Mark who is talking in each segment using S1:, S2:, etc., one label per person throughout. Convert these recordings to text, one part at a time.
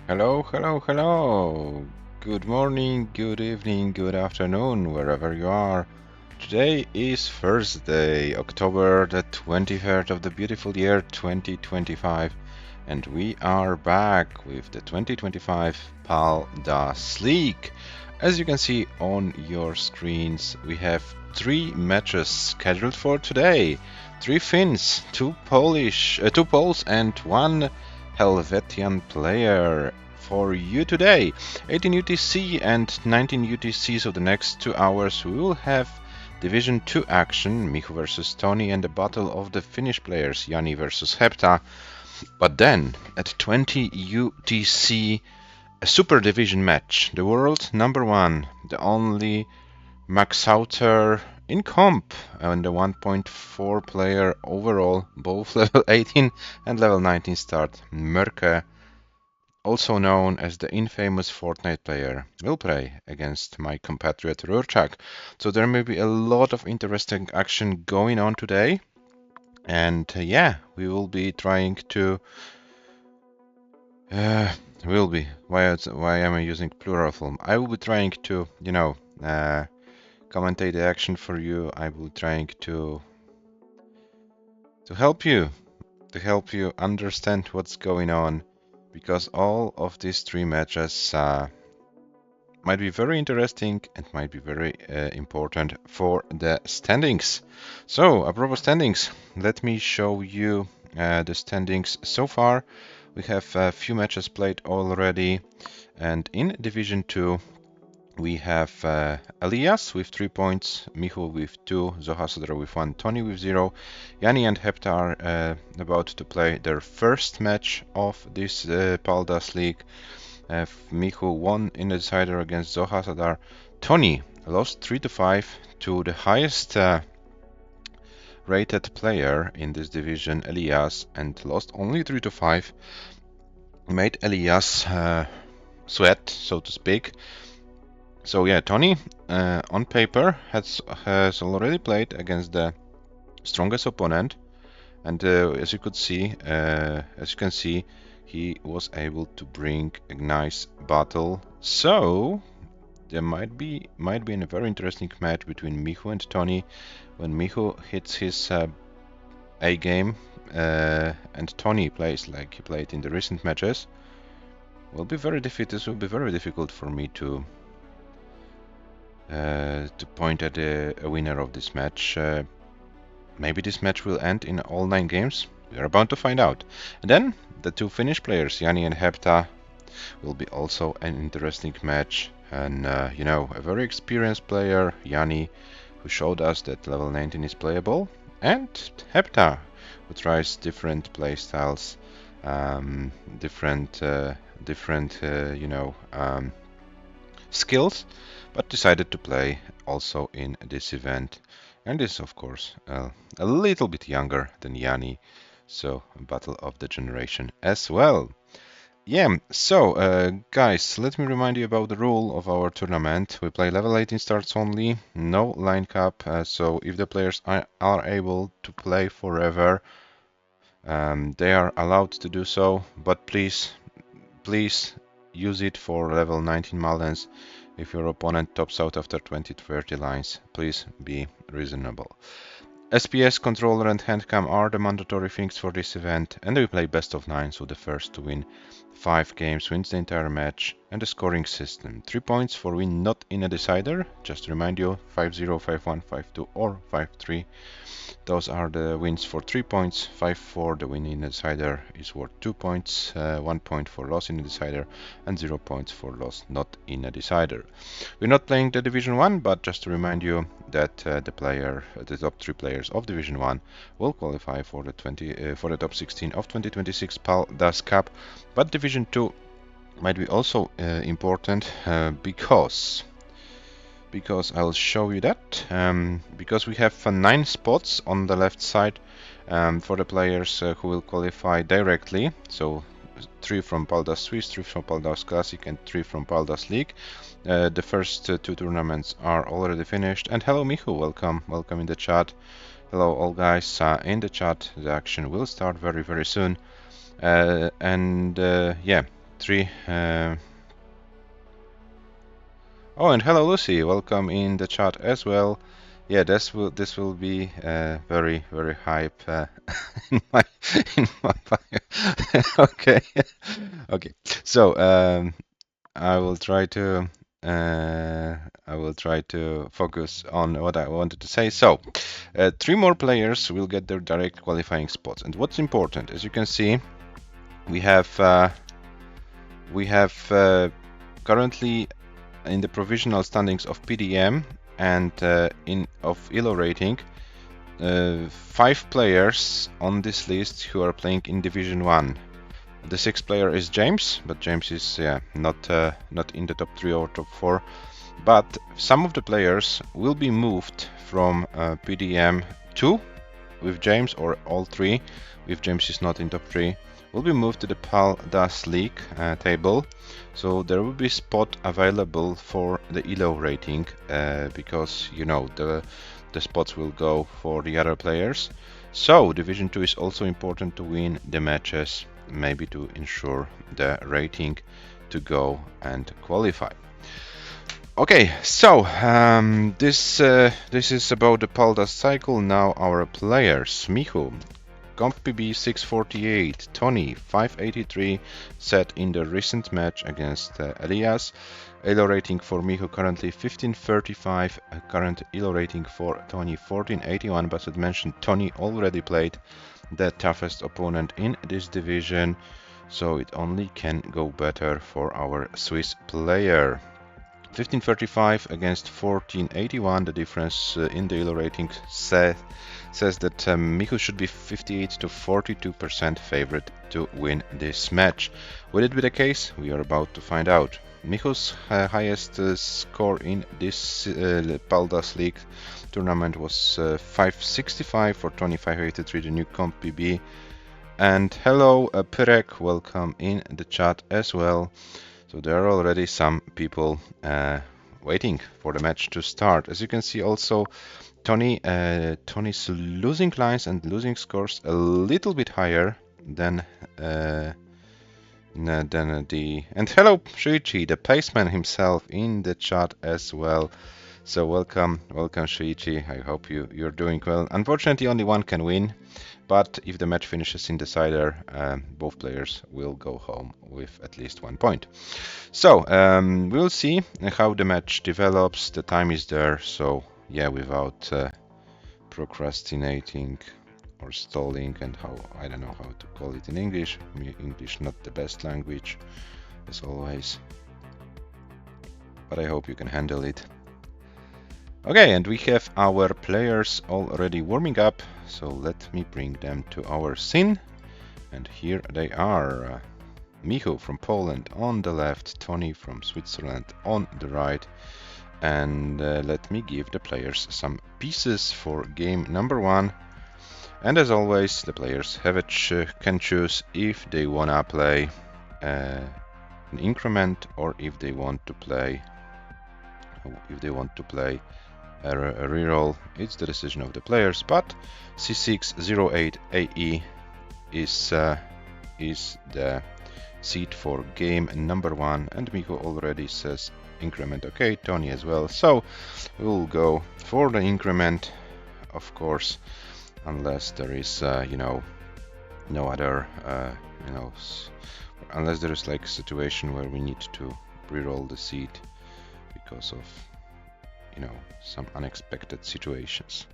S1: Hello, hello, hello. Good morning, good evening, good afternoon, wherever you are. Today is Thursday, October the 23rd of the beautiful year 2025, and we are back with the 2025 PAL-DAS League. As you can see on your screens, we have 3 matches scheduled for today. 3 Finns, 2 Poles, and 1 Helvetian player for you today. 18 UTC and 19 UTC, so the next 2 hours we will have Division 2 action, MICHU versus TONI, and the battle of the Finnish players, JANI versus HEPTA. But then, at 20 UTC, a Super Division match. The world number 1, the only Maxouter in comp, and the 1.4 player overall, both level 18 and level 19 start. MÖRKÖS, also known as the infamous Fortnite player, will play against my compatriot RURCZAK. So there may be a lot of interesting action going on today. And yeah, we will be trying to... Why am I using plural form? I will be trying to, commentate the action for you. I will trying to help you, understand what's going on, because all of these 3 matches might be very interesting and might be very important for the standings. So, apropos standings, let me show you the standings so far. We have a few matches played already, and in Division 2 we have Elias with 3 points, MICHU with 2, Zohasadra with 1, TONI with 0. JANI and HEPTA are about to play their first match of this PAL-DAS League. MICHU won in the decider against Zohasadar. TONI lost 3-5 to the highest rated player in this division, Elias, and lost only 3-5. Made Elias sweat, so to speak. So yeah, TONI on paper has already played against the strongest opponent, and as you can see, he was able to bring a nice battle. So there might be a very interesting match between MICHU and TONI when MICHU hits his A game and TONI plays like he played in the recent matches. This will be very difficult for me to point at a winner of this match. Maybe this match will end in all 9 games. We are about to find out. And then the 2 Finnish players, JANI and HEPTA, will be also an interesting match. And a very experienced player, JANI, who showed us that level 19 is playable, and HEPTA, who tries different playstyles, different skills, but decided to play also in this event, and is of course a little bit younger than JANI, so a battle of the generation as well. Yeah, so guys, let me remind you about the rule of our tournament. We play level 18 starts only, no line cap, so if the players are able to play forever, they are allowed to do so, but please use it for level 19 Malens. If your opponent tops out after 20-30 lines, please be reasonable. SPS, controller and handcam are the mandatory things for this event, and we play best of 9, so the first to win 5 games wins the entire match, and the scoring system. 3 points for win not in a decider, just to remind you, 5-0, 5-1, 5-2 or 5-3. Those are the wins for 3 points. 5-4, the win in the decider is worth 2 points, 1 point for loss in the decider, and 0 points for loss not in a decider. We're not playing the Division 1, but just to remind you that the top 3 players of Division 1 will qualify for the top 16 of 2026 PAL-DAS Cup, but Division 2 might be also important because I'll show you that. Because we have 9 spots on the left side for the players who will qualify directly. So 3 from PAL-DAS Swiss, 3 from PAL-DAS Classic, and 3 from PAL-DAS League. The first 2 tournaments are already finished. And hello MICHU, welcome in the chat. Hello all guys in the chat. The action will start very soon. Yeah, three. Oh, and hello Lucy, welcome in the chat as well. Yeah, this will be very hype in my bio. Okay, okay. So I will try to focus on what I wanted to say. So, three more players will get their direct qualifying spots, and what's important, as you can see, we have currently in the provisional standings of PDM and of ELO rating, 5 players on this list who are playing in Division 1. The 6th player is James, but James is not in the top 3 or top 4. But some of the players will be moved from PDM 2 with James, or all 3 if James is not in top 3, will be moved to the PALDAS League table. So there will be spot available for the ELO rating because you know the spots will go for the other players. So Division 2 is also important to win the matches, maybe to ensure the rating to go and qualify. Okay, so this is about the PALDAS cycle. Now our players: MICHU, Comp PB 648, TONI 583, set in the recent match against Elias. ELO rating for MICHU currently 1535, current ELO rating for TONI 1481, but as mentioned, TONI already played the toughest opponent in this division, so it only can go better for our Swiss player. 1535 against 1481, the difference in the ELO rating says that MICHU should be 58 to 42% favorite to win this match. Will it be the case? We are about to find out. MICHU's highest score in this PALDAS League tournament was 565 for 2583, the new comp PB. And hello Pirek, welcome in the chat as well. So there are already some people waiting for the match to start. As you can see, also Tony's losing lines and losing scores a little bit higher than the. And hello Shuichi, the paceman himself, in the chat as well. So welcome Shuichi. I hope you're doing well. Unfortunately, only one can win. But if the match finishes in decider, both players will go home with at least 1 point. So we'll see how the match develops. The time is there, so yeah, without procrastinating or stalling, and I don't know how to call it in English. English not the best language, as always. But I hope you can handle it. Okay, and we have our players already warming up, so let me bring them to our scene. And here they are. MICHU from Poland on the left, TONI from Switzerland on the right. And let me give the players some pieces for game number 1. And as always, the players can choose if they wanna play an increment, or if they want to play a reroll. It's the decision of the players, but C608AE is the seed for game number 1, and MICHU already says increment. Okay, TONI as well. So we'll go for the increment, of course, unless there is no other unless there is like a situation where we need to reroll the seed because of some unexpected situations.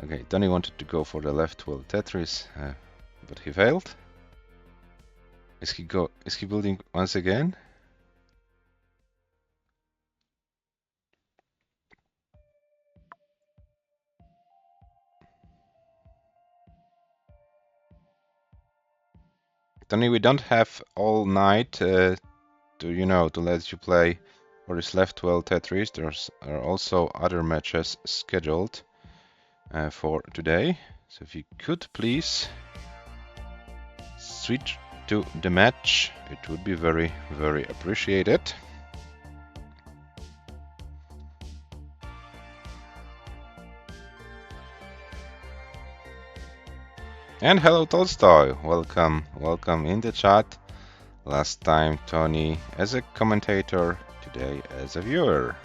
S1: Okay, TONI wanted to go for the left wheel Tetris, but he failed. Is he building once again? TONI, we don't have all night to let you play for this left wheel Tetris. There are also other matches scheduled for today. So if you could please switch to the match, it would be very appreciated. And hello Tolstoy, welcome in the chat. Last time Tony as a commentator, today as a viewer.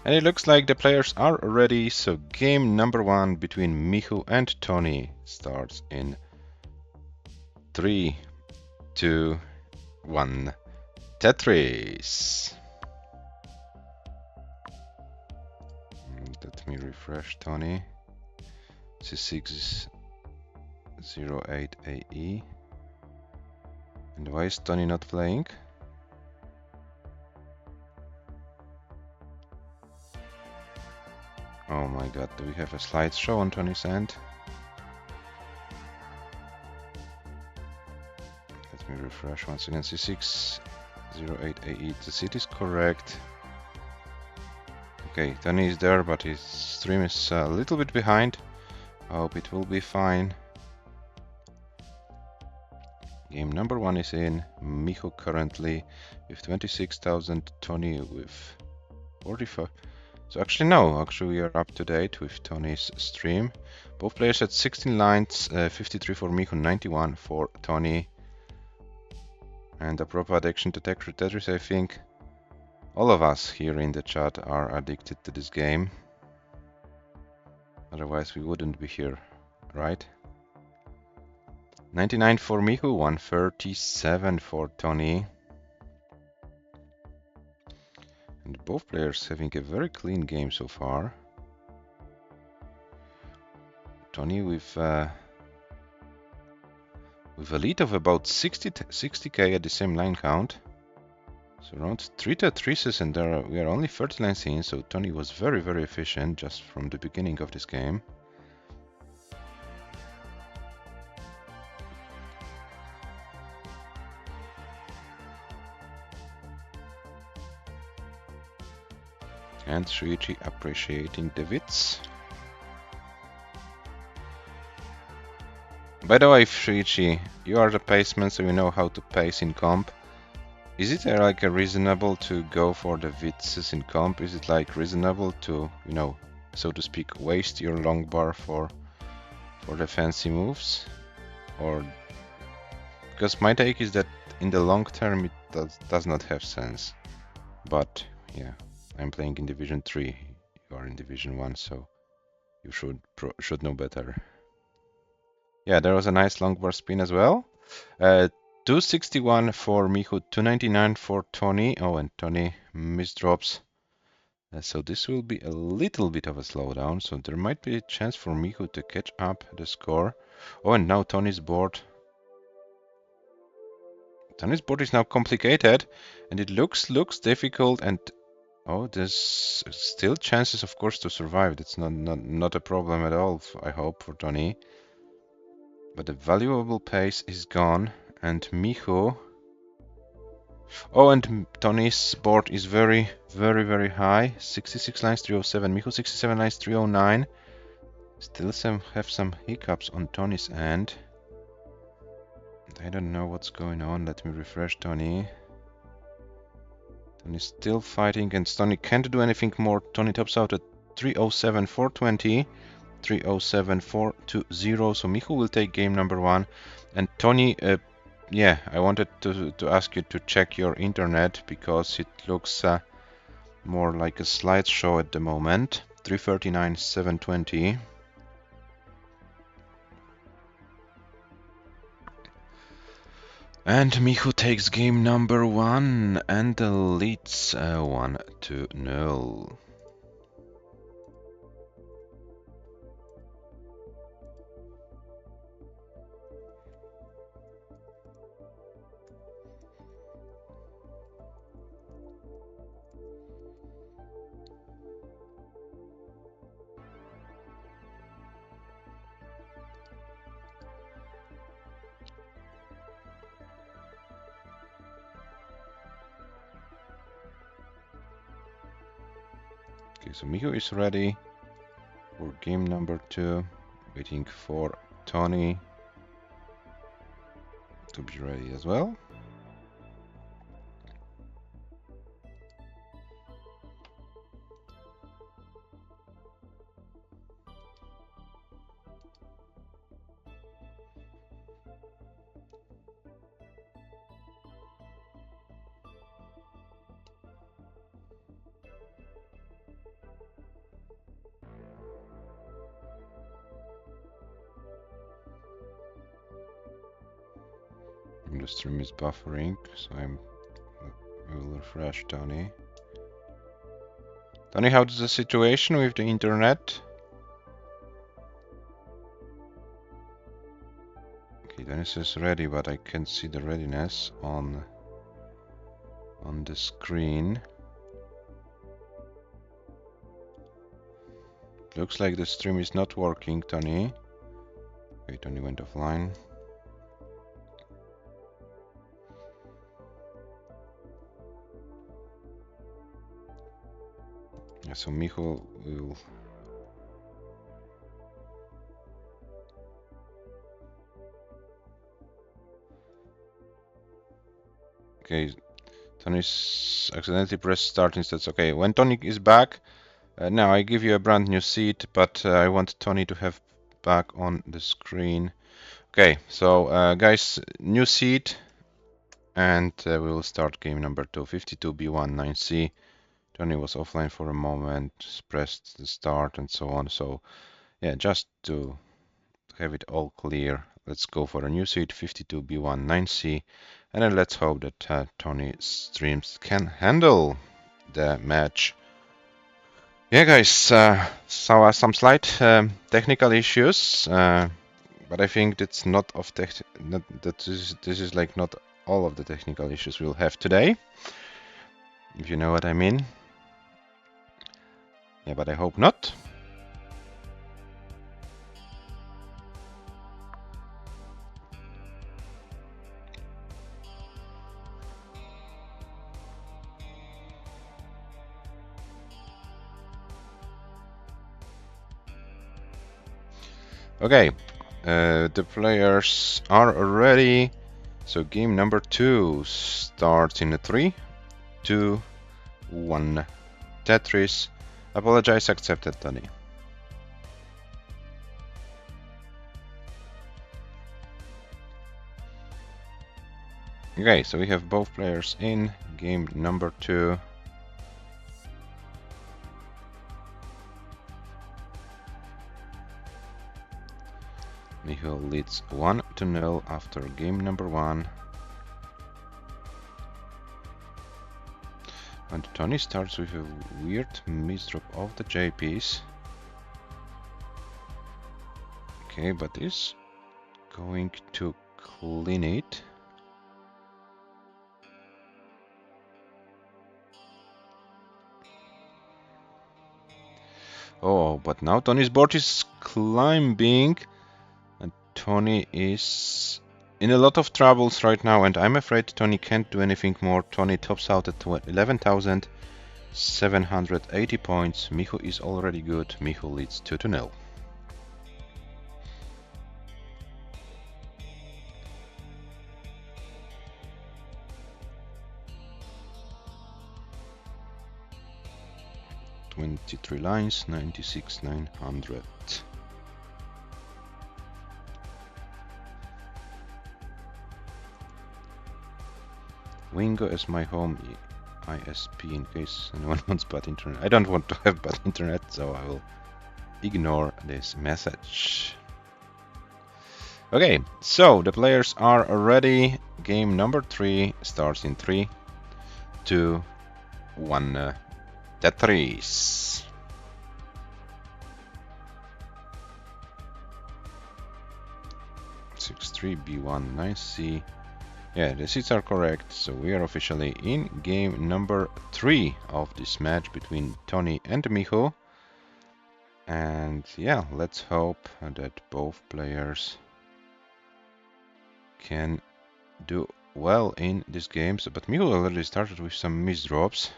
S1: And it looks like the players are ready, so game number 1 between MICHU and TONI starts in 3, 2, 1. Tetris! Let me refresh TONI. C608 AE. And why is TONI not playing? Oh my god, do we have a slideshow on TONI's end? Let me refresh once again. C608 AE. The seat is correct. Okay, TONI is there, but his stream is a little bit behind. I hope it will be fine. Game number 1 is in. MICHU currently with 26,000, TONI with 45. So actually no, we are up to date with TONI's stream. Both players at 16 lines, 53 for MICHU, 91 for TONI. And a proper addiction to Tetris, I think all of us here in the chat are addicted to this game. Otherwise we wouldn't be here, right? 99 for MICHU, 137 for TONI. And both players having a very clean game so far. TONI with a lead of about 60k at the same line count. So around 3 Tetrises, and we are only 30 lines in, so TONI was very, very efficient just from the beginning of this game. And Shuichi appreciating the wits. By the way, Shuichi, you are the paceman, so you know how to pace in comp. Is it like a reasonable to go for the wits in comp? Is it like reasonable to, you know, so to speak, waste your long bar for the fancy moves? Or because my take is that in the long term it does not have sense. But yeah, I'm playing in Division 3. You are in Division 1, so you should know better. Yeah, there was a nice long bar spin as well. 261 for MICHU, 299 for TONI. Oh, and TONI misdrops. So this will be a little bit of a slowdown. So there might be a chance for MICHU to catch up the score. Oh, and now TONI's board. TONI's board is now complicated, and it looks difficult. And oh, there's still chances, of course, to survive. That's not a problem at all, I hope, for TONI. But the valuable pace is gone, and MICHU. Oh, and TONI's board is very, very, very high. 66 lines, 307. MICHU 67 lines, 309. Still have some hiccups on TONI's end. I don't know what's going on. Let me refresh TONI. TONI's still fighting, and TONI can't do anything more. TONI tops out at 307, 420. 307, 420. So MICHU will take game number 1. And TONI, yeah, I wanted to ask you to check your internet because it looks more like a slideshow at the moment. 339, 720. And MICHU takes game number 1 and leads 1-0. Okay, so MICHU is ready for game number 2, waiting for TONI to be ready as well. stream is buffering, so I will refresh Tony. Tony, how's the situation with the internet? Okay, Dennis is ready, but I can't see the readiness on the screen. Looks like the stream is not working, Tony. Okay, Tony went offline. Yeah, so MICHU will... Okay, Tony's accidentally pressed start instead. Okay, when Tony is back, now I give you a brand new seat, but I want Tony to have back on the screen. Okay, so guys, new seat, and we will start game number 2, 52B1 9C. Tony was offline for a moment, pressed the start and so on. So yeah, just to have it all clear, let's go for a new seat, 52B1 9C, and then let's hope that Tony streams can handle the match. Yeah, guys, so some slight technical issues, but I think that's not of this is like not all of the technical issues we'll have today, if you know what I mean. Yeah, but I hope not. Okay, the players are ready. So game number 2 starts in 3, 2, 1. Tetris. Apologize, accepted, Tony. Okay, so we have both players in game number 2. MICHU leads 1-0 after game number 1. And Tony starts with a weird misdrop of the J piece. Okay, but is going to clean it. Oh, but now Tony's board is climbing, and Tony is in a lot of troubles right now, and I'm afraid Tony can't do anything more. Tony tops out at 11,780 points. MICHU is already good. MICHU leads 2-0. Three lines, 96,900. Wingo as my home ISP in case anyone wants bad internet. I don't want to have bad internet, so I will ignore this message. Okay, so the players are ready. Game number 3 starts in 3, 2, 1. Tetris. B1 9C. Yeah, the seats are correct, so we are officially in game number 3 of this match between Tony and MICHU. And yeah, let's hope that both players can do well in this game. So, but MICHU already started with some misdrops.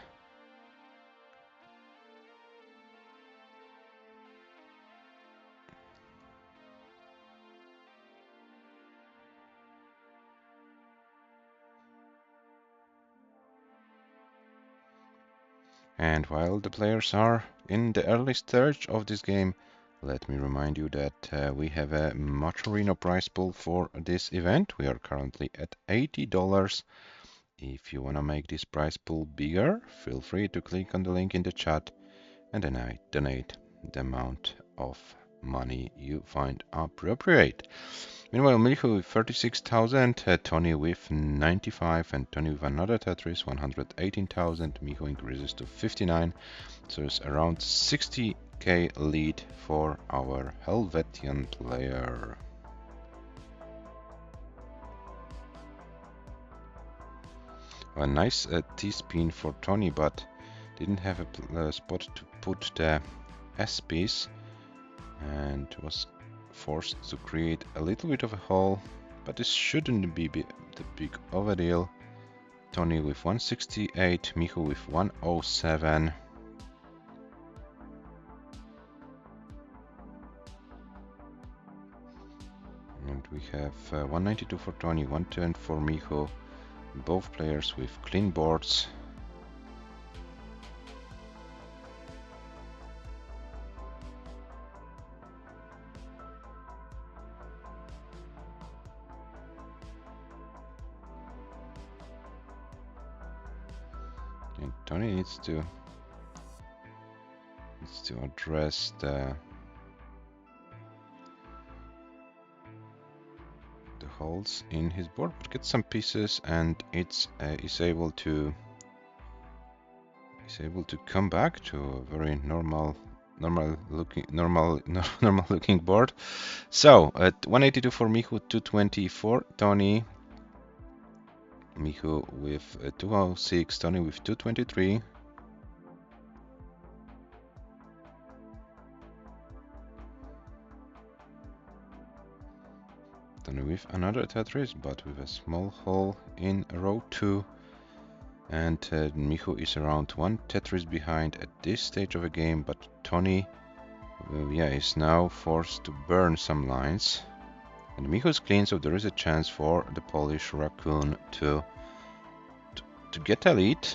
S1: And while the players are in the early stage of this game, let me remind you that we have a MICHU prize pool for this event. We are currently at $80. If you want to make this prize pool bigger, feel free to click on the link in the chat and then I donate the amount of money you find appropriate. Meanwhile, MICHU with 36,000, TONI with 95, and TONI with another Tetris, 118,000. MICHU increases to 59, so it's around 60k lead for our Helvetian player. A nice T-spin for TONI, but didn't have a spot to put the S-piece and was forced to create a little bit of a hole, but this shouldn't be the big of a deal. TONI with 168, MICHU with 107. And we have 192 for TONI, 110 for MICHU. Both players with clean boards. And TONI needs to address the holes in his board, but get some pieces, and it's is able to come back to a very normal looking board. So at 182 for MICHU, 220 for TONI. MICHU with 206, TONI with 223. TONI with another Tetris, but with a small hole in row 2. And MICHU is around one Tetris behind at this stage of the game, but TONI is now forced to burn some lines. And MICHU is clean, so there is a chance for the Polish raccoon to get a lead.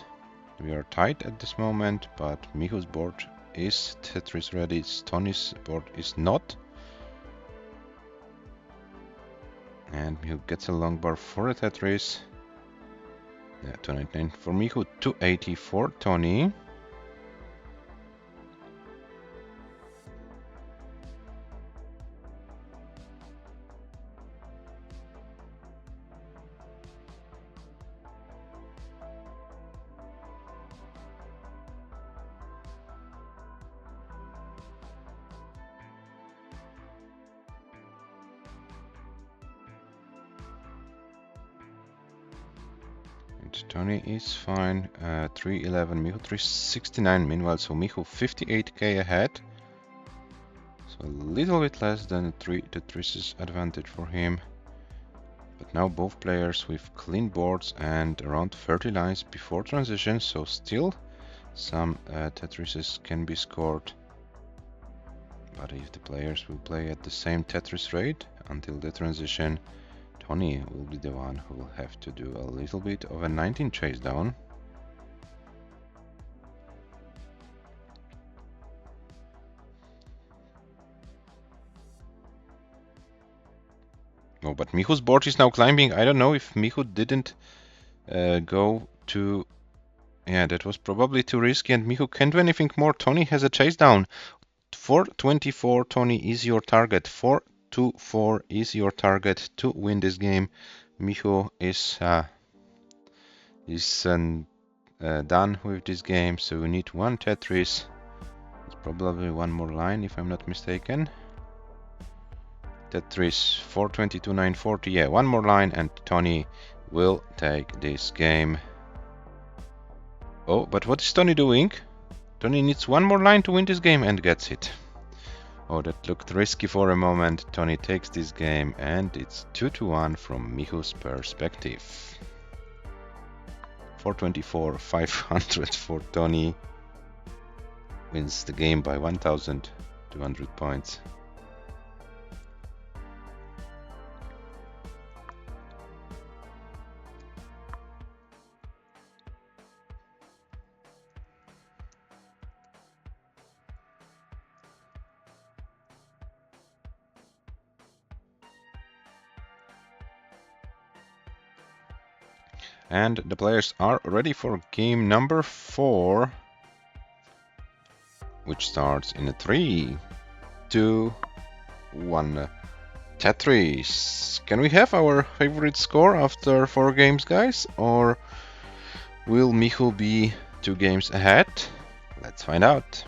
S1: We are tight at this moment, but MICHU's board is Tetris ready. TONI's board is not. And MICHU gets a long bar for a Tetris. Yeah, 299 for MICHU, 280 for TONI. TONI is fine. 311, MICHU 369 meanwhile, so MICHU 58k ahead. So a little bit less than the Tetris advantage for him. But now both players with clean boards and around 30 lines before transition, so still some Tetrises can be scored. But if the players will play at the same Tetris rate until the transition, TONI will be the one who will have to do a little bit of a 19 chase down. Oh, but MICHU's board is now climbing. I don't know if MICHU didn't go to... Yeah, that was probably too risky, and MICHU can't do anything more. TONI has a chase down. 424, TONI is your target. 424 is your target to win this game. MICHU is done with this game, so we need one Tetris. It's probably one more line if I'm not mistaken. Tetris 422, 940. Yeah, one more line and TONI will take this game. Oh, but what is TONI doing? TONI needs one more line to win this game and gets it. Oh, that looked risky for a moment. TONI takes this game and it's 2-1 from MICHU's perspective. 424, 500 for TONI. Wins the game by 1,200 points. And the players are ready for game number 4, which starts in a 3, 2, 1. Tetris. Can we have our favorite score after 4 games, guys? Or will MICHU be 2 games ahead? Let's find out.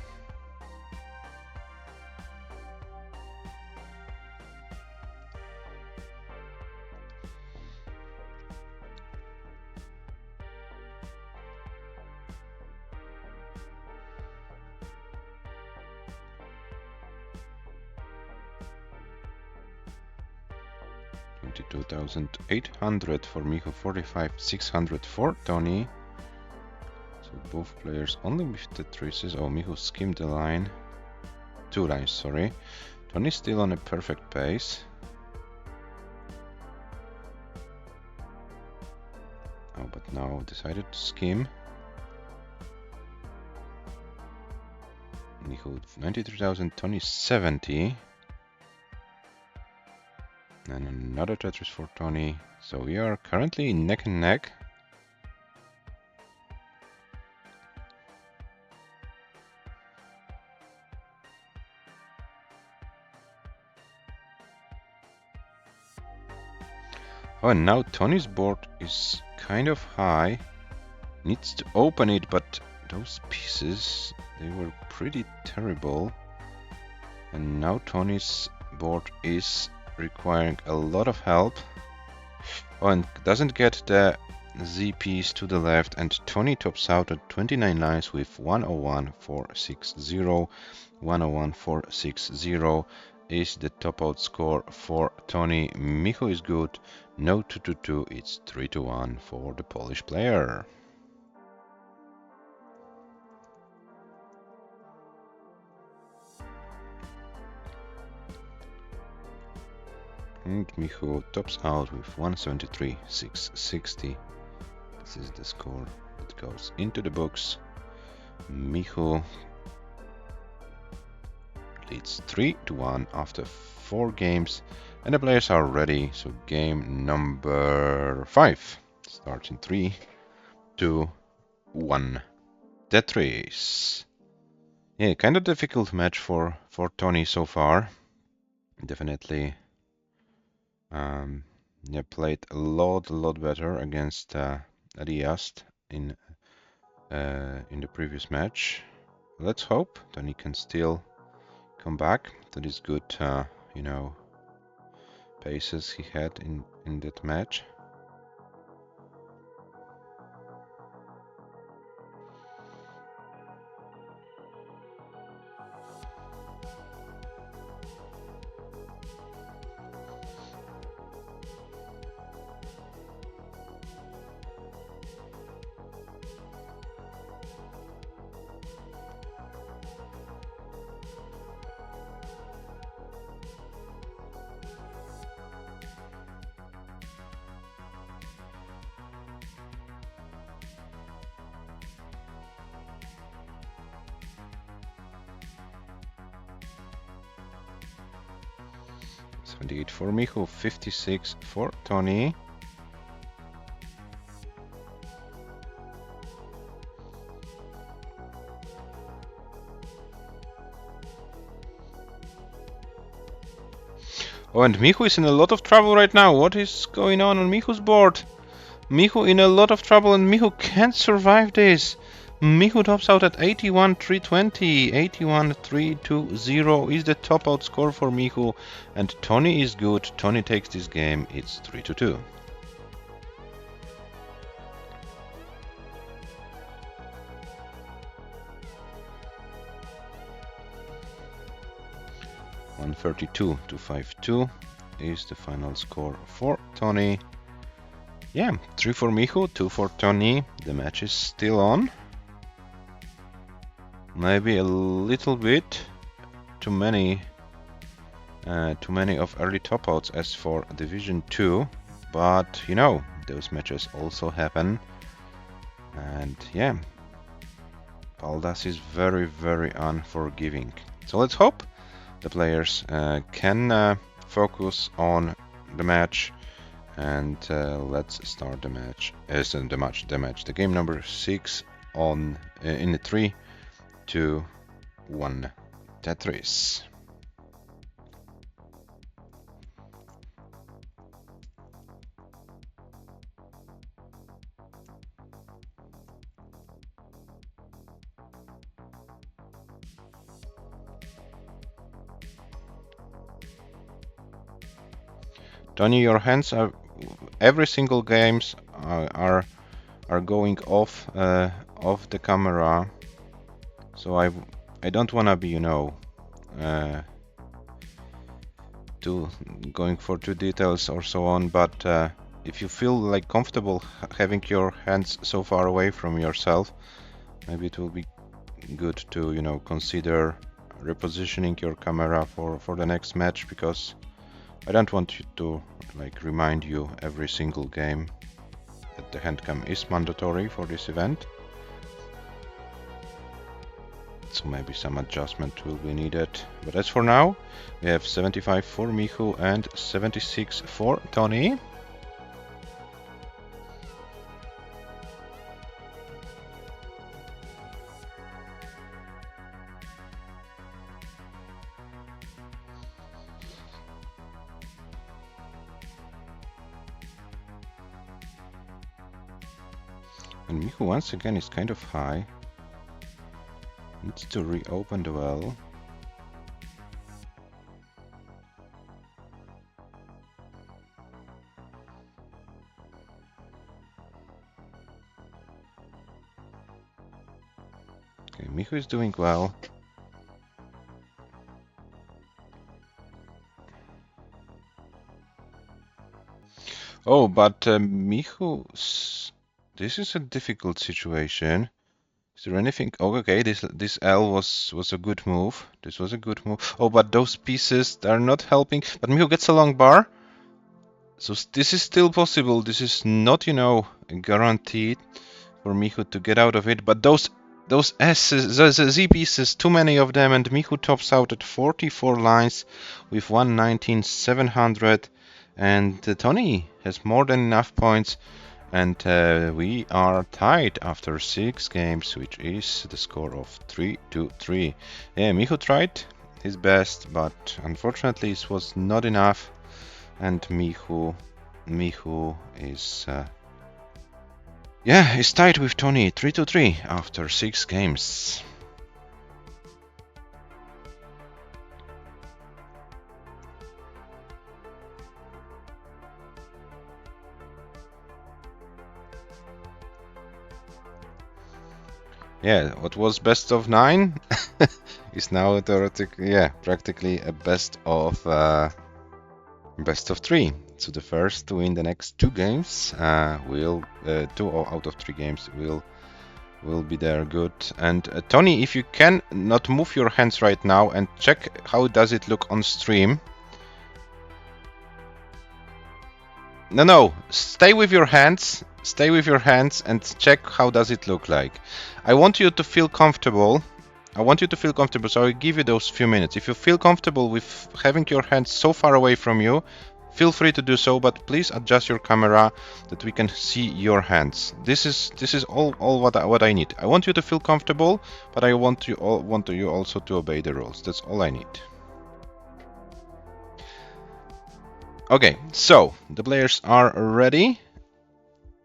S1: $22,800 for MICHU, 45,600 for TONI. So both players only with Tetrises. Oh, MICHU skimmed the line. 2 lines, sorry. TONI still on a perfect pace. Oh, but now decided to skim. MICHU 93,000, TONI 70. And another Tetris for TONI. So we are currently neck and neck. Oh, and now TONI's board is kind of high. Needs to open it, but those pieces, they were pretty terrible. And now TONI's board is requiring a lot of help. Oh, and doesn't get the Z piece to the left, and TONI tops out at 29 lines with 101,460. 101,460 is the top out score for TONI. MICHU is good. No 2-2-2, it's 3-1 for the Polish player. And MICHU tops out with 173,660. This is the score that goes into the books. MICHU leads 3-1 after 4 games, and the players are ready. So game number 5 starts in 3, 2, 1. Tetris. Yeah, kind of difficult match for TONI so far. Definitely. Yeah, played a lot better against Riast in the previous match. Let's hope TONI can still come back to these good, you know, paces he had in that match. $78 for MICHU, 56 for TONI. Oh, and MICHU is in a lot of trouble right now. What is going on MICHU's board? MICHU in a lot of trouble, and MICHU can't survive this. MICHU tops out at 81,320. 81,320 is the top out score for MICHU, and TONI is good. TONI takes this game. It's 3-2. $132,252 is the final score for TONI. Yeah, 3 for MICHU, 2 for TONI. The match is still on. Maybe a little bit too many of early top outs as for Division 2, but you know, those matches also happen. And yeah, Paldas is very unforgiving. So let's hope the players can focus on the match, and let's start the match. The game number 6 on in the 3, 2, 1. Tetris. Tony, your hands are every single games are going off off the camera, so I don't wanna be, you know, too going for too details or so on, but if you feel like comfortable having your hands so far away from yourself, maybe it will be good to, you know, consider repositioning your camera for the next match, because I don't want you to like remind you every single game that the hand cam is mandatory for this event. So maybe some adjustment will be needed. But as for now, we have 75 for MICHU and 76 for TONI. And MICHU once again is kind of high. Needs to reopen the well. Okay, MICHU is doing well. Oh, but MICHU, this is a difficult situation. Is there anything? Oh, okay. This L was a good move. This was a good move. Oh, but those pieces are not helping. But MICHU gets a long bar, so this is still possible. This is not, you know, guaranteed for MICHU to get out of it. But those S's, the Z pieces, too many of them, and MICHU tops out at 44 lines with 119,700, and TONI has more than enough points. And we are tied after 6 games, which is the score of 3-3. Yeah, MICHU tried his best, but unfortunately this was not enough. And MICHU is is tied with TONI 3-3 after 6 games. Yeah, what was best of 9 is now theoretically, practically a best of 3. So the first to win the next 2 games will 2 out of 3 games will be there. Good. And TONI, if you can not move your hands right now and check how does it look on stream. No, stay with your hands. Stay with your hands and check how does it look like. I want you to feel comfortable. So I'll give you those few minutes. If you feel comfortable with having your hands so far away from you, feel free to do so, but please adjust your camera that we can see your hands. This is all what I need. I want you to feel comfortable, but I want you also to obey the rules. That's all I need. Okay, so the players are ready.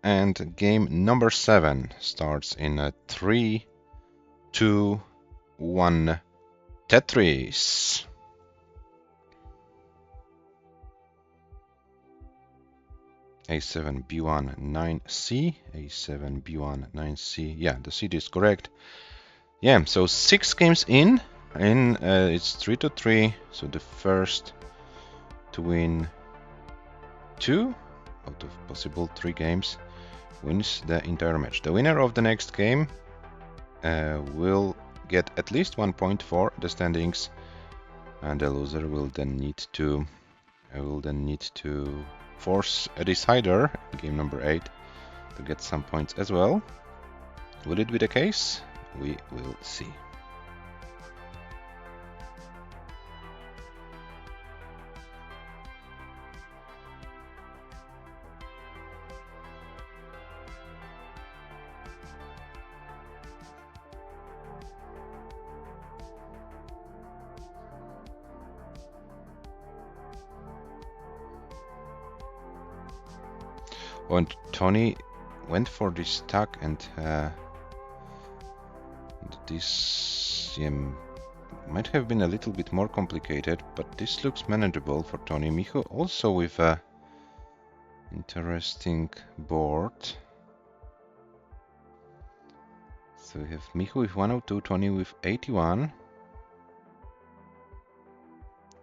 S1: And game number 7 starts in a 3, 2, 1, Tetris. A7, B1, 9C, A7, B1, 9C. Yeah, the CD is correct. Yeah, so 6 games in, it's 3-3. So the first to win 2 out of possible 3 games wins the entire match. The winner of the next game will get at least 1 point for the standings, and the loser will then need to force a decider in game number 8 to get some points as well. Will it be the case? We will see. And TONI went for this stack, and this might have been a little bit more complicated, but this looks manageable for TONI. MICHU also with Interesting board. So we have MICHU with 102, TONI with 81.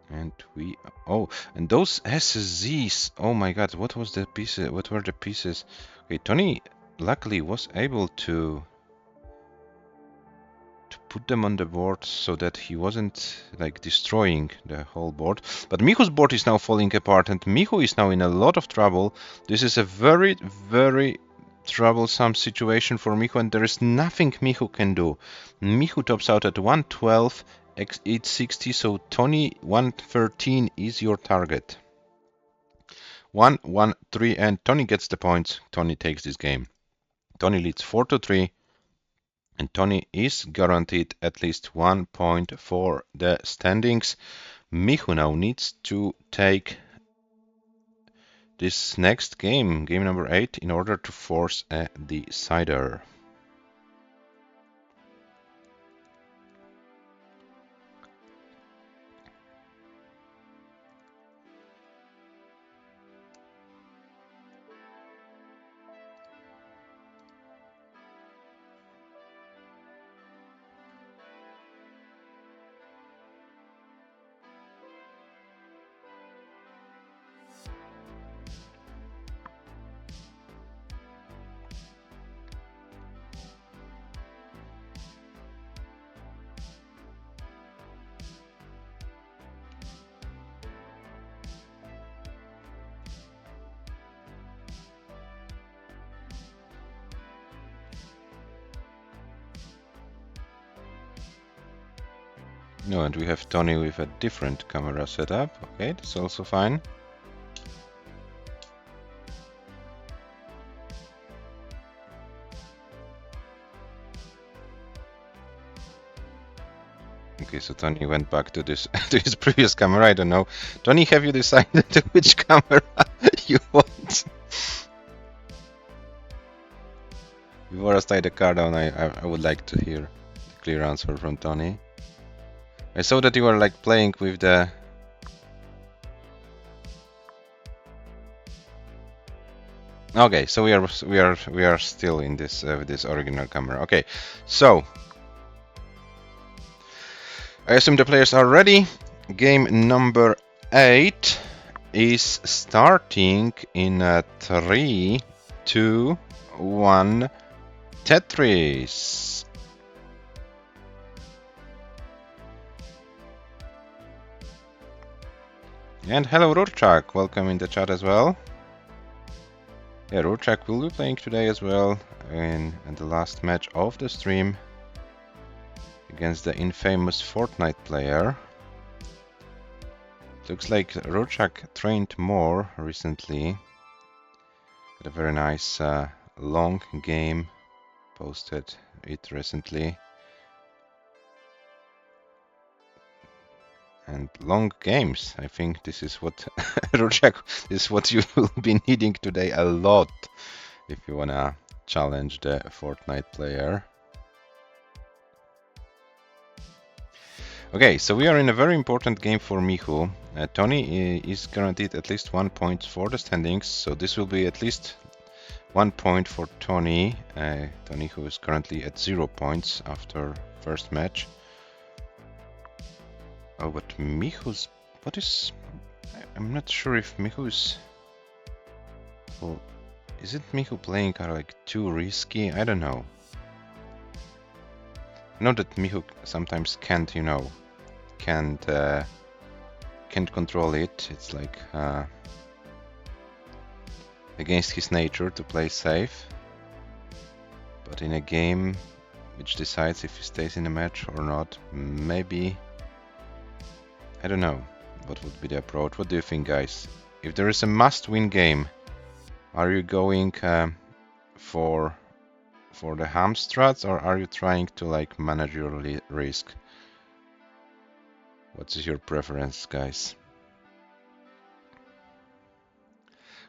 S1: And we... Oh, and those SZs. Oh my god, what was the pieces? What were the pieces? Okay, TONI luckily was able to put them on the board so that he wasn't like destroying the whole board. But MICHU's board is now falling apart and MICHU is now in a lot of trouble. This is a very, very troublesome situation for MICHU and there is nothing MICHU can do. MICHU tops out at 112, x 860, so TONI 113 is your target. 1-1-3 and TONI gets the points. TONI takes this game. TONI leads 4-3. And TONI is guaranteed at least 1 point for the standings. MICHU now needs to take this next game, game number 8, in order to force a decider. No, and we have TONI with a different camera setup. Okay, that's also fine. Okay, so TONI went back to this to his previous camera. I don't know. TONI, have you decided which camera you want? Before I slide the card down, I would like to hear a clear answer from TONI. I saw that you were like playing with the... Okay, so we are still in this with this original camera. Okay, so I assume the players are ready. Game number 8 is starting in 3, 2, 1. Tetris. And hello RURCZAK, welcome in the chat as well. Yeah, RURCZAK will be playing today as well in the last match of the stream against the infamous Fortnite player. Looks like RURCZAK trained more recently. Had a very nice long game, posted it recently. And long games, I think this is what RURCZAK is what you will be needing today a lot if you wanna challenge the Fortnite player. Okay, so we are in a very important game for MICHU. TONI is guaranteed at least 1 point for the standings, so this will be at least 1 point for TONI. TONI, who is currently at 0 points after first match. Oh, but MICHU's... What is... I'm not sure if MICHU's... Well, is it MICHU playing like too risky? I don't know. I know that MICHU sometimes can't, you know, can't control it. It's like against his nature to play safe. But in a game which decides if he stays in a match or not, maybe... I don't know what would be the approach. What do you think, guys? If there is a must-win game, are you going for the ham strats, or are you trying to like manage your risk? What is your preference, guys?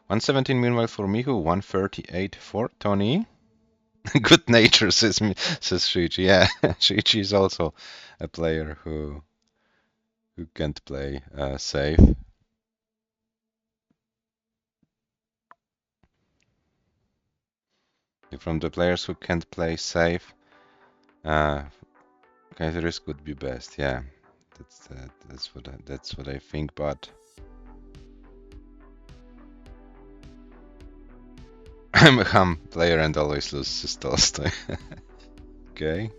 S1: 117 meanwhile for MICHU, 138 for TONI. Good nature, says Shiichi. Yeah, Shiichi is also a player who can't play safe. From the players who can't play safe, Kaiser risk would be best. Yeah, that's what I think. But I'm a ham player and always lose Tolstoy. Okay.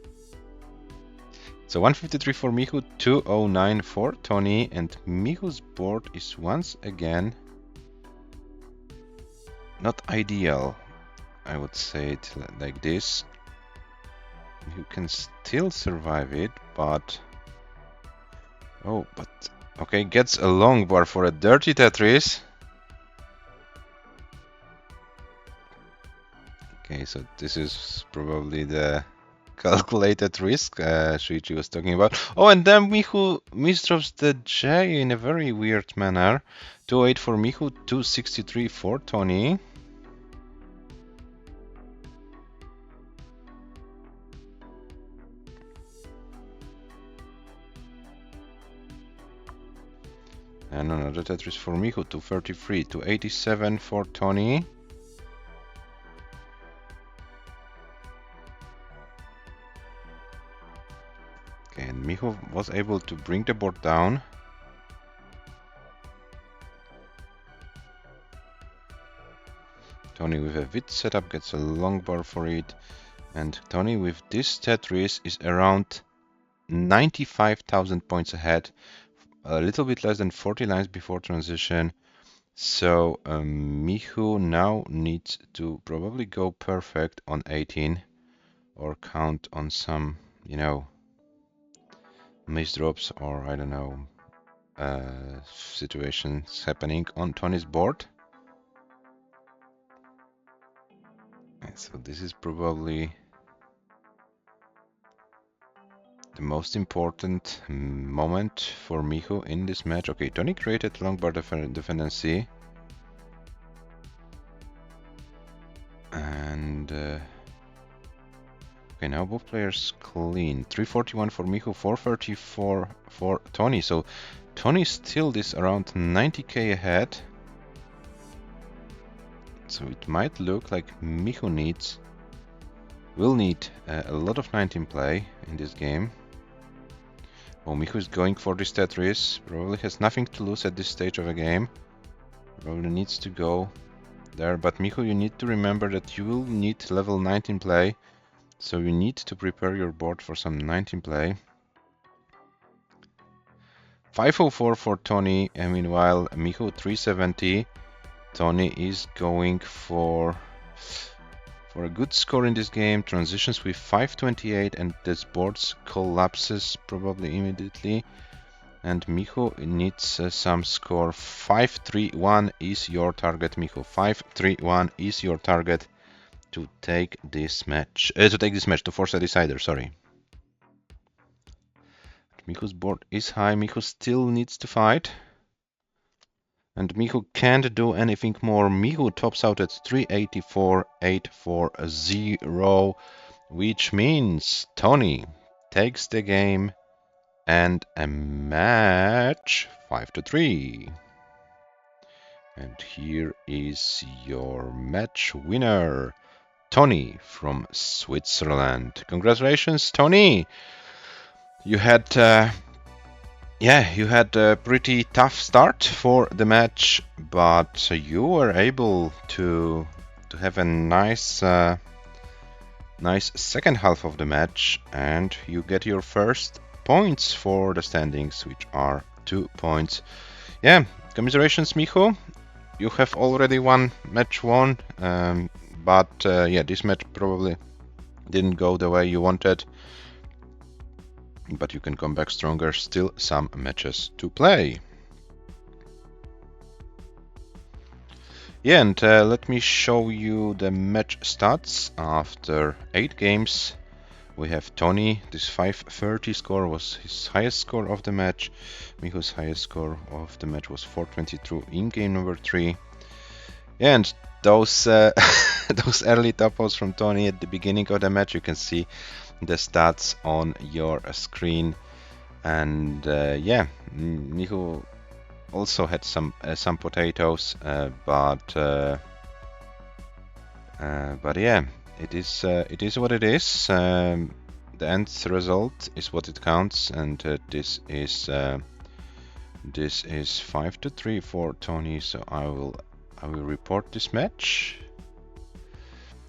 S1: So 153 for MICHU, 209 for TONI, and MICHU's board is once again not ideal. I would say it like this. You can still survive it, but... Oh, but... Okay, gets a long bar for a dirty Tetris. Okay, so this is probably the calculated risk Shuichi was talking about. Oh, and then MICHU misdrops the J in a very weird manner. 208 for MICHU, 263 for TONI. And another Tetris for MICHU, 233, 287 for TONI. Okay, and MICHU was able to bring the board down. TONI with a Wit setup gets a long bar for it. And TONI with this Tetris is around 95,000 points ahead. A little bit less than 40 lines before transition. So MICHU now needs to probably go perfect on 18 or count on some, you know, misdrops or I don't know, situations happening on TONI's board. And so this is probably the most important moment for MICHU in this match. Okay, TONI created long bar dependency. And okay, now both players clean. 341 for MICHU, 434 for TONI. So TONI still is around 90k ahead. So it might look like MICHU will need a lot of 19 play in this game. Oh, MICHU is going for this Tetris. Probably has nothing to lose at this stage of a game. Probably needs to go there. But MICHU, you need to remember that you will need level 19 play. So you need to prepare your board for some 19 play. 504 for TONI, and meanwhile MICHU 370. TONI is going for a good score in this game. Transitions with 528 and this board collapses probably immediately. And MICHU needs some score. 531 is your target, MICHU. 531 is your target to take this match. To force a decider, sorry. MICHU's board is high. MICHU still needs to fight. And MICHU can't do anything more. MICHU tops out at 384,840, which means TONI takes the game and a match 5-3. And here is your match winner, TONI from Switzerland. Congratulations, TONI! You had you had a pretty tough start for the match, but you were able to have a nice second half of the match, and you get your first points for the standings, which are 2 points. Yeah, commiserations, MICHU. You have already one match won, but yeah, this match probably didn't go the way you wanted. But you can come back stronger, still some matches to play. Yeah, and let me show you the match stats. After 8 games, we have TONI. This 530 score was his highest score of the match. MICHU's highest score of the match was 422 in game number 3. And those those early topos from TONI at the beginning of the match, you can see the stats on your screen. And yeah, MICHU also had some potatoes, but yeah, it is what it is. The end result is what it counts, and this is 5-3 for Tony. So I will report this match,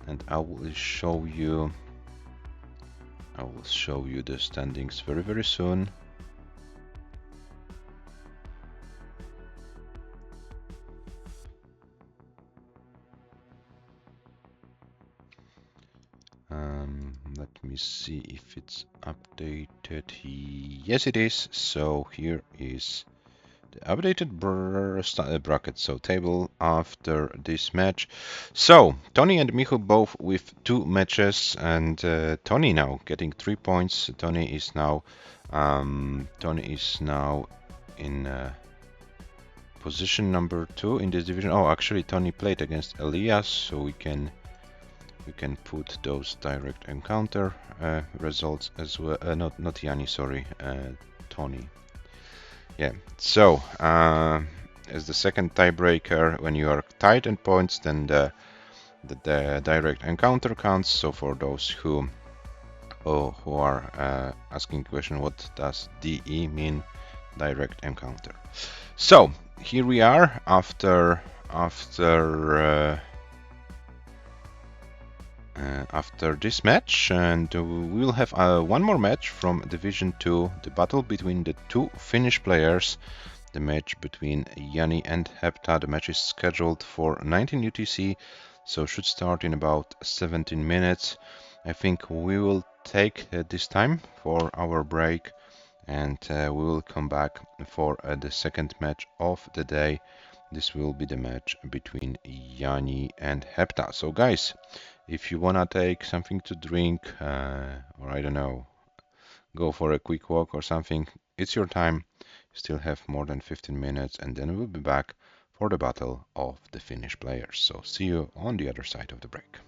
S1: and I will show you the standings very soon. Let me see if it's updated. Yes, it is. So here is the updated bracket, so table after this match. So Tony and Michu both with 2 matches, and Tony now getting 3 points. Tony is now in position number 2 in this division. Oh, actually Tony played against Elias, so we can put those direct encounter results as well. Not Yanni, sorry, Tony. Yeah. So as the second tiebreaker, when you are tied in points, then the direct encounter counts. So for those who are asking the question, what does DE mean? Direct encounter. So here we are after this match, and we will have one more match from Division 2, the battle between the 2 Finnish players, the match between JANI and HEPTA. The match is scheduled for 19 UTC, so should start in about 17 minutes. I think we will take this time for our break, and we will come back for the second match of the day. This will be the match between JANI and HEPTA. So guys, if you wanna take something to drink, or I don't know, go for a quick walk or something, it's your time. You still have more than 15 minutes, and then we'll be back for the battle of the Finnish players. So see you on the other side of the break.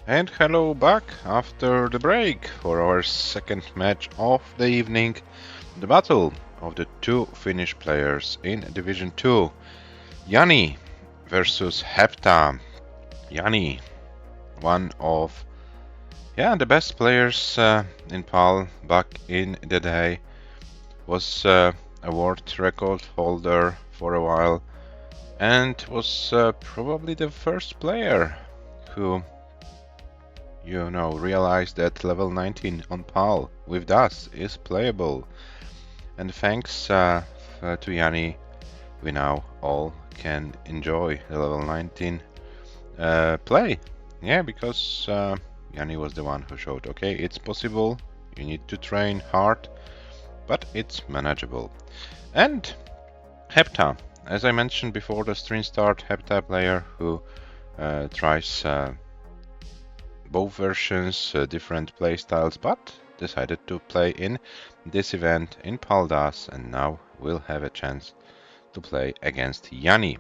S1: And hello back after the break for our second match of the evening, the battle of the two Finnish players in Division 2, JANI versus HEPTA. JANI, one of the best players in PAL back in the day, was a world record holder for a while and was probably the first player who realize that level 19 on PAL with DAS is playable. And thanks to JANI, we now all can enjoy the level 19 play. Yeah, because JANI was the one who showed, okay, it's possible, you need to train hard, but it's manageable. And HEPTA, as I mentioned before the stream start, HEPTA player who tries both versions, different playstyles, but decided to play in this event in Paldas, and now will have a chance to play against JANI.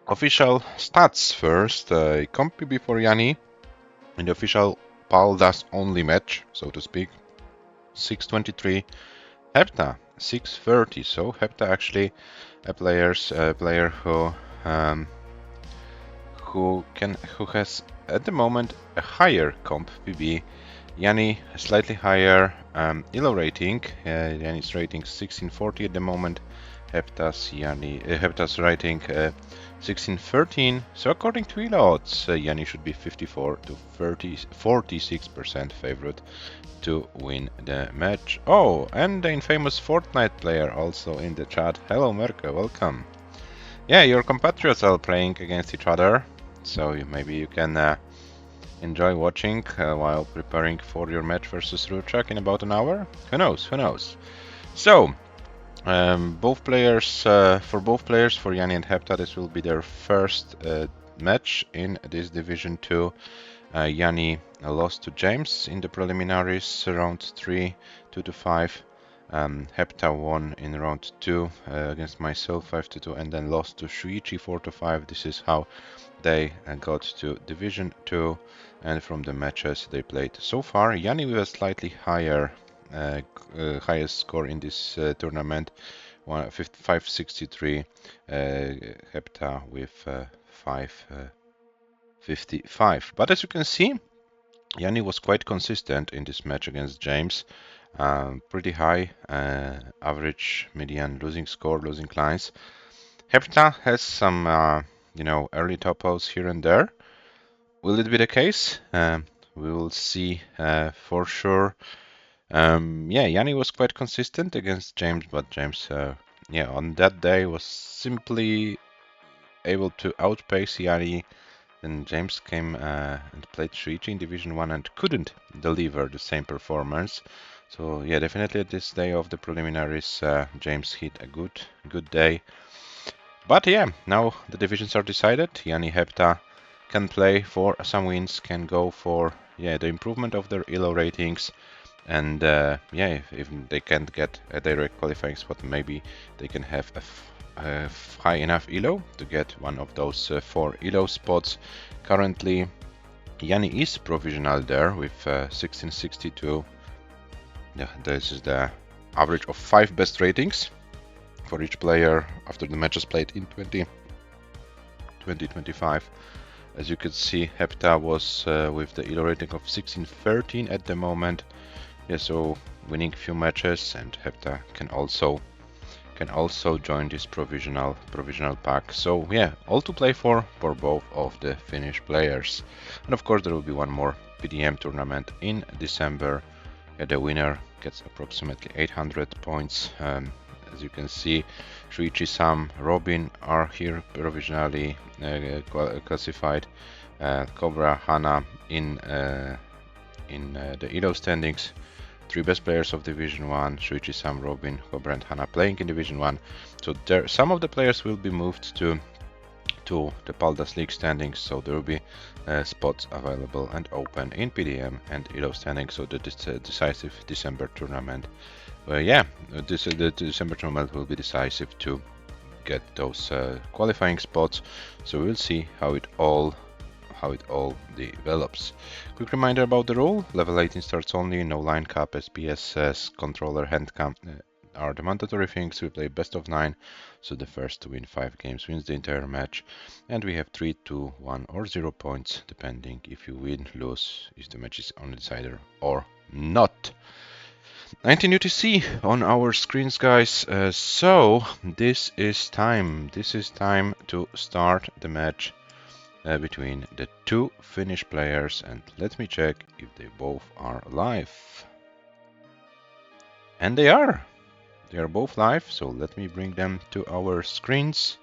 S1: Official stats first. Compi before JANI in the official Paldas only match, so to speak, 623. HEPTA 630. So HEPTA actually a player who has at the moment a higher comp PB. JANI a slightly higher ELO rating. JANI's rating 1640 at the moment. HEPTA's rating 1613. So according to ELO odds, JANI should be 54 to 46% favorite to win the match. Oh, and the infamous Fortnite player also in the chat. Hello MÖRKÖS, welcome. Yeah, your compatriots are playing against each other, so maybe you can enjoy watching while preparing for your match versus RURCZAK in about an hour. Who knows? Who knows? So, for both players, for JANI and HEPTA, this will be their first match in this Division 2. JANI lost to James in the preliminaries, round 3, 2-5. HEPTA won in round 2 against myself, 5-2, and then lost to Shuichi, 4-5. This is how they got to Division 2, and from the matches they played so far, JANI with a slightly higher highest score in this tournament, 563, HEPTA with 555. But as you can see, JANI was quite consistent in this match against James. Pretty high average median losing score, losing lines. HEPTA has some early topos here and there. Will it be the case? We will see for sure. JANI was quite consistent against James, but James on that day was simply able to outpace JANI. Then James came and played Shuichi in Division 1 and couldn't deliver the same performance. So yeah, definitely at this day of the preliminaries, James hit a good day. But yeah, now the divisions are decided. JANI, HEPTA can play for some wins, can go for the improvement of their ELO ratings, and if they can't get a direct qualifying spot, maybe they can have a high enough ELO to get one of those 4 ELO spots. Currently, JANI is provisional there with 1662. Yeah, this is the average of 5 best ratings for each player after the matches played in 2025. As you can see, HEPTA was with the ELO rating of 1613 at the moment. Yeah, so winning few matches, and HEPTA can also join this provisional pack. So yeah, all to play for both of the Finnish players. And of course there will be one more PDM tournament in December. The winner gets approximately 800 points. As you can see, Shuichi, Sam, Robin are here provisionally classified. Cobra, Hana in the ELO standings. 3 best players of Division 1, Shuichi, Sam, Robin, Cobra and Hana playing in Division 1. So there, some of the players will be moved to the Paldas League standings, so there will be spots available and open in PDM and ELO standings. So the decisive December tournament, the December tournament will be decisive to get those qualifying spots. So we'll see how it all how it all develops. Quick reminder about the rule: level 18 starts only, no line cap, SPSS, controller, hand cam are the mandatory things. We play best of 9, so the first to win 5 games wins the entire match, and we have 3, 2, 1 or 0 points depending if you win, lose, if the match is on the decider or not. 19 UTC on our screens, guys. So this is time to start the match between the two Finnish players, and let me check if they both are live. And they are both live, so let me bring them to our screens,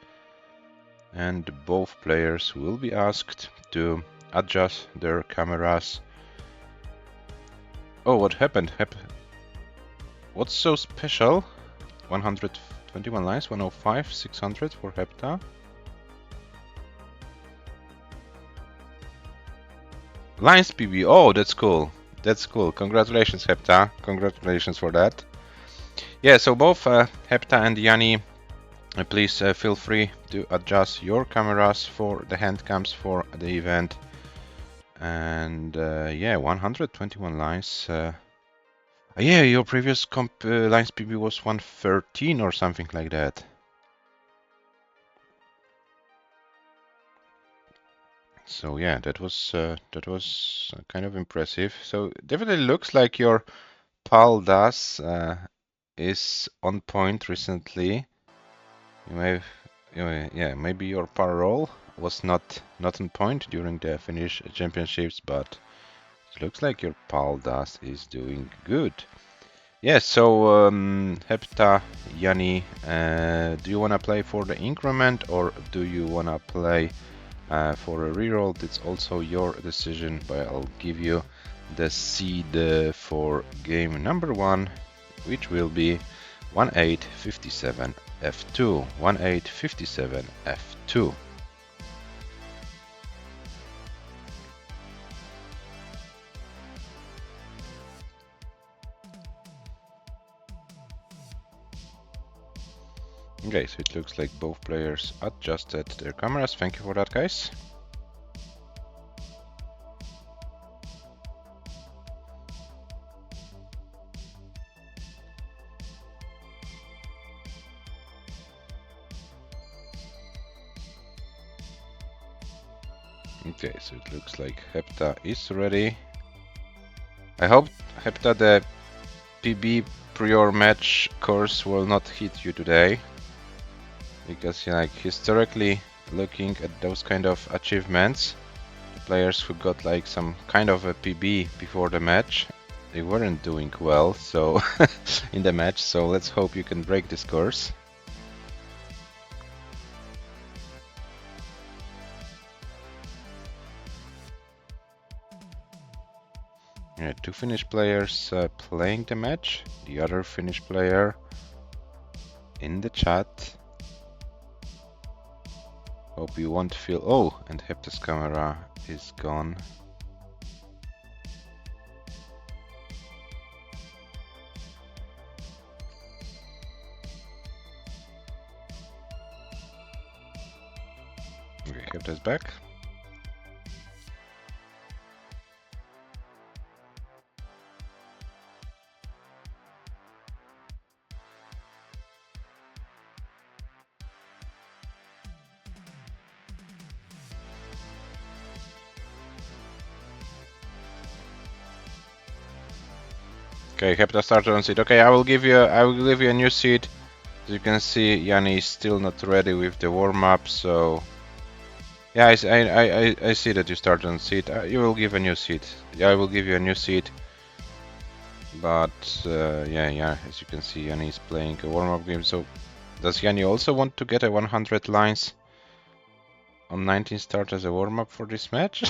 S1: and both players will be asked to adjust their cameras. Oh, what happened? What's so special? 121 lines, 105, 600 for HEPTA. Lines PB, oh, that's cool. That's cool. Congratulations, HEPTA. Congratulations for that. Yeah, so both HEPTA and JANI, please feel free to adjust your cameras for the hand cams for the event. And yeah, 121 lines. Yeah, your previous comp lines PB was 113 or something like that. So yeah, that was kind of impressive. So definitely looks like your paldas is on point recently. Yeah, maybe your par roll was not on point during the Finnish championships, but it looks like your paldas is doing good. Yeah, so HEPTA, JANI, do you wanna play for the increment or do you wanna play for a reroll? It's also your decision, but I'll give you the seed for game number 1, which will be 1857 F2. 1857 F2. Okay, so it looks like both players adjusted their cameras. Thank you for that, guys. Okay, so it looks like HEPTA is ready. I hope, HEPTA, the PB prior match course will not hit you today, because like historically looking at those kind of achievements, the players who got like some kind of a PB before the match, they weren't doing well so in the match, so let's hope you can break this course. Yeah, two Finnish players playing the match, the other Finnish player in the chat. Hope you won't feel... Oh, and HEPTA's camera is gone. Okay, HEPTA's back. Okay, HEPTA started on seat. Okay, I will give you a new seat. As you can see, JANI is still not ready with the warm-up, so yeah, I see that you started on seat. You will give a new seat. Yeah, I will give you a new seat. But yeah, as you can see, JANI is playing a warm-up game. So does JANI also want to get a 100 lines on 19 start as a warm-up for this match?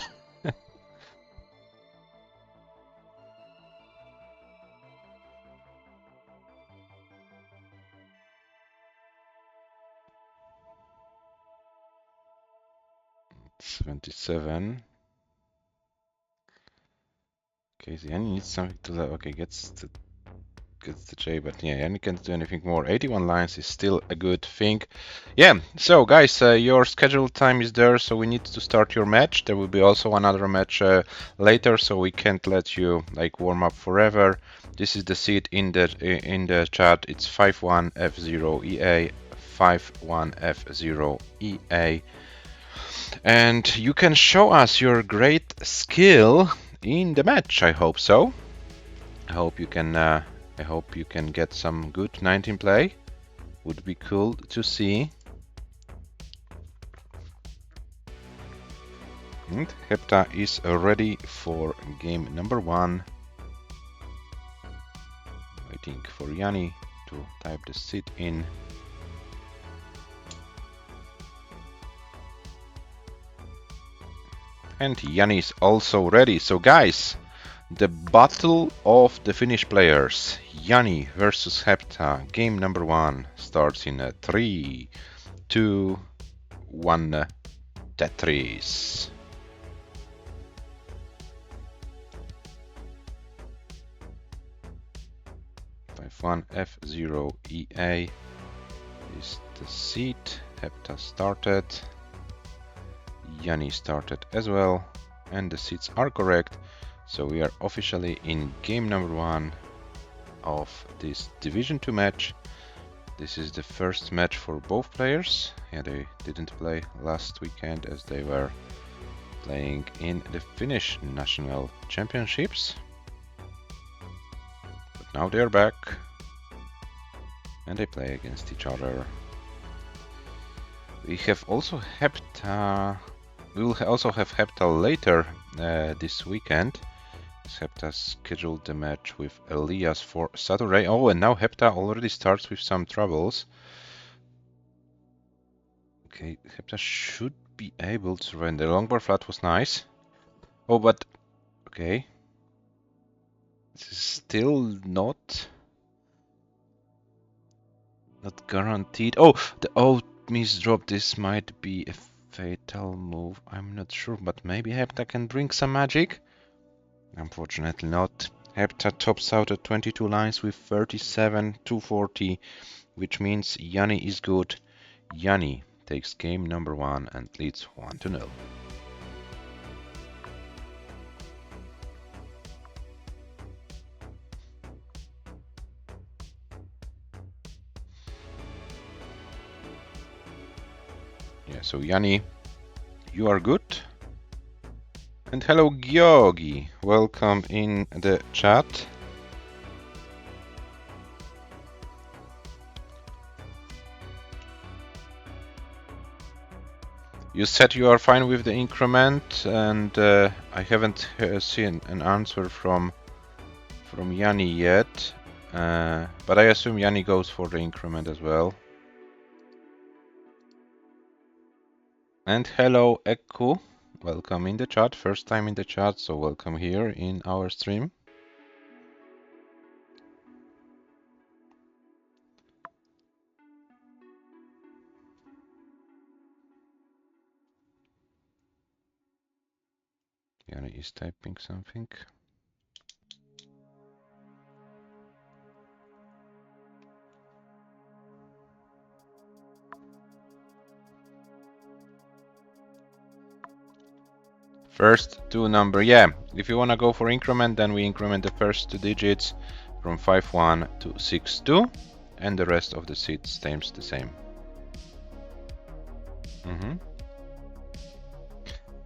S1: $77. Okay, so JANI needs something to... Okay, gets to gets the J, but yeah, Yanni can't do anything more. 81 lines is still a good thing. Yeah, so guys, your scheduled time is there, so we need to start your match. There will be also another match later, so we can't let you like warm up forever. This is the seed in the chat. It's 51F0EA, 51F0EA. And you can show us your great skill in the match. I hope so. I hope you can get some good 19 play. Would be cool to see. And HEPTA is ready for game number 1. Waiting for Yanni to type the seed in. And Yanni is also ready. So guys, the battle of the Finnish players, Yanni versus HEPTA, game number 1 starts in 3, 2, 1, Tetris. F1 F0 EA is the seat. HEPTA started. Yanni started as well, and the seats are correct. So we are officially in game number 1 of this Division 2 match. This is the first match for both players. Yeah, they didn't play last weekend as they were playing in the Finnish National Championships. But now they're back and they play against each other. We have also HEPTA. We will also have HEPTA later this weekend. HEPTA scheduled the match with Elias for Saturday. Oh, and now HEPTA already starts with some troubles. Okay, HEPTA should be able to run. The longboard flat was nice. Oh, but okay. This is still not guaranteed. Oh, the miss drop. This might be a fatal move. I'm not sure, but maybe HEPTA can bring some magic. Unfortunately not. HEPTA tops out at 22 lines with 37, 240, which means Yanni is good. Yanni takes game number 1 and leads 1-0. Yeah, so Yanni, you are good. And hello Georgi, welcome in the chat. You said you are fine with the increment, and I haven't seen an answer from Yanni yet, but I assume Yanni goes for the increment as well. And hello Ekku, welcome in the chat, first time in the chat, so welcome here in our stream. Yanni is typing something. First 2 number, yeah, if you want to go for increment, then we increment the first 2 digits from 5-1 to 6-2, and the rest of the seats stays the same.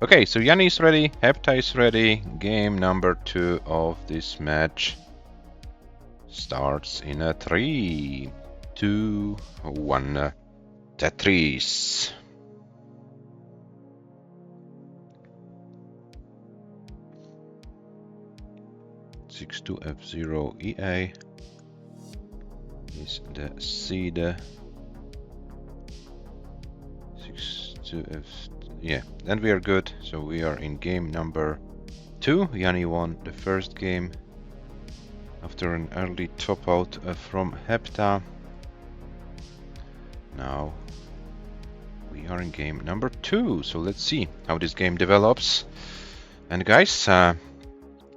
S1: Okay, so Yanni is ready, HEPTA is ready. Game number 2 of this match starts in a 3, 2, 1, Tetris. Six-2 F0 EA is the seed. 6-2 F, yeah, and we are good. So we are in game number 2. Yanni won the first game after an early top out from HEPTA. Now we are in game number 2. So let's see how this game develops. And guys,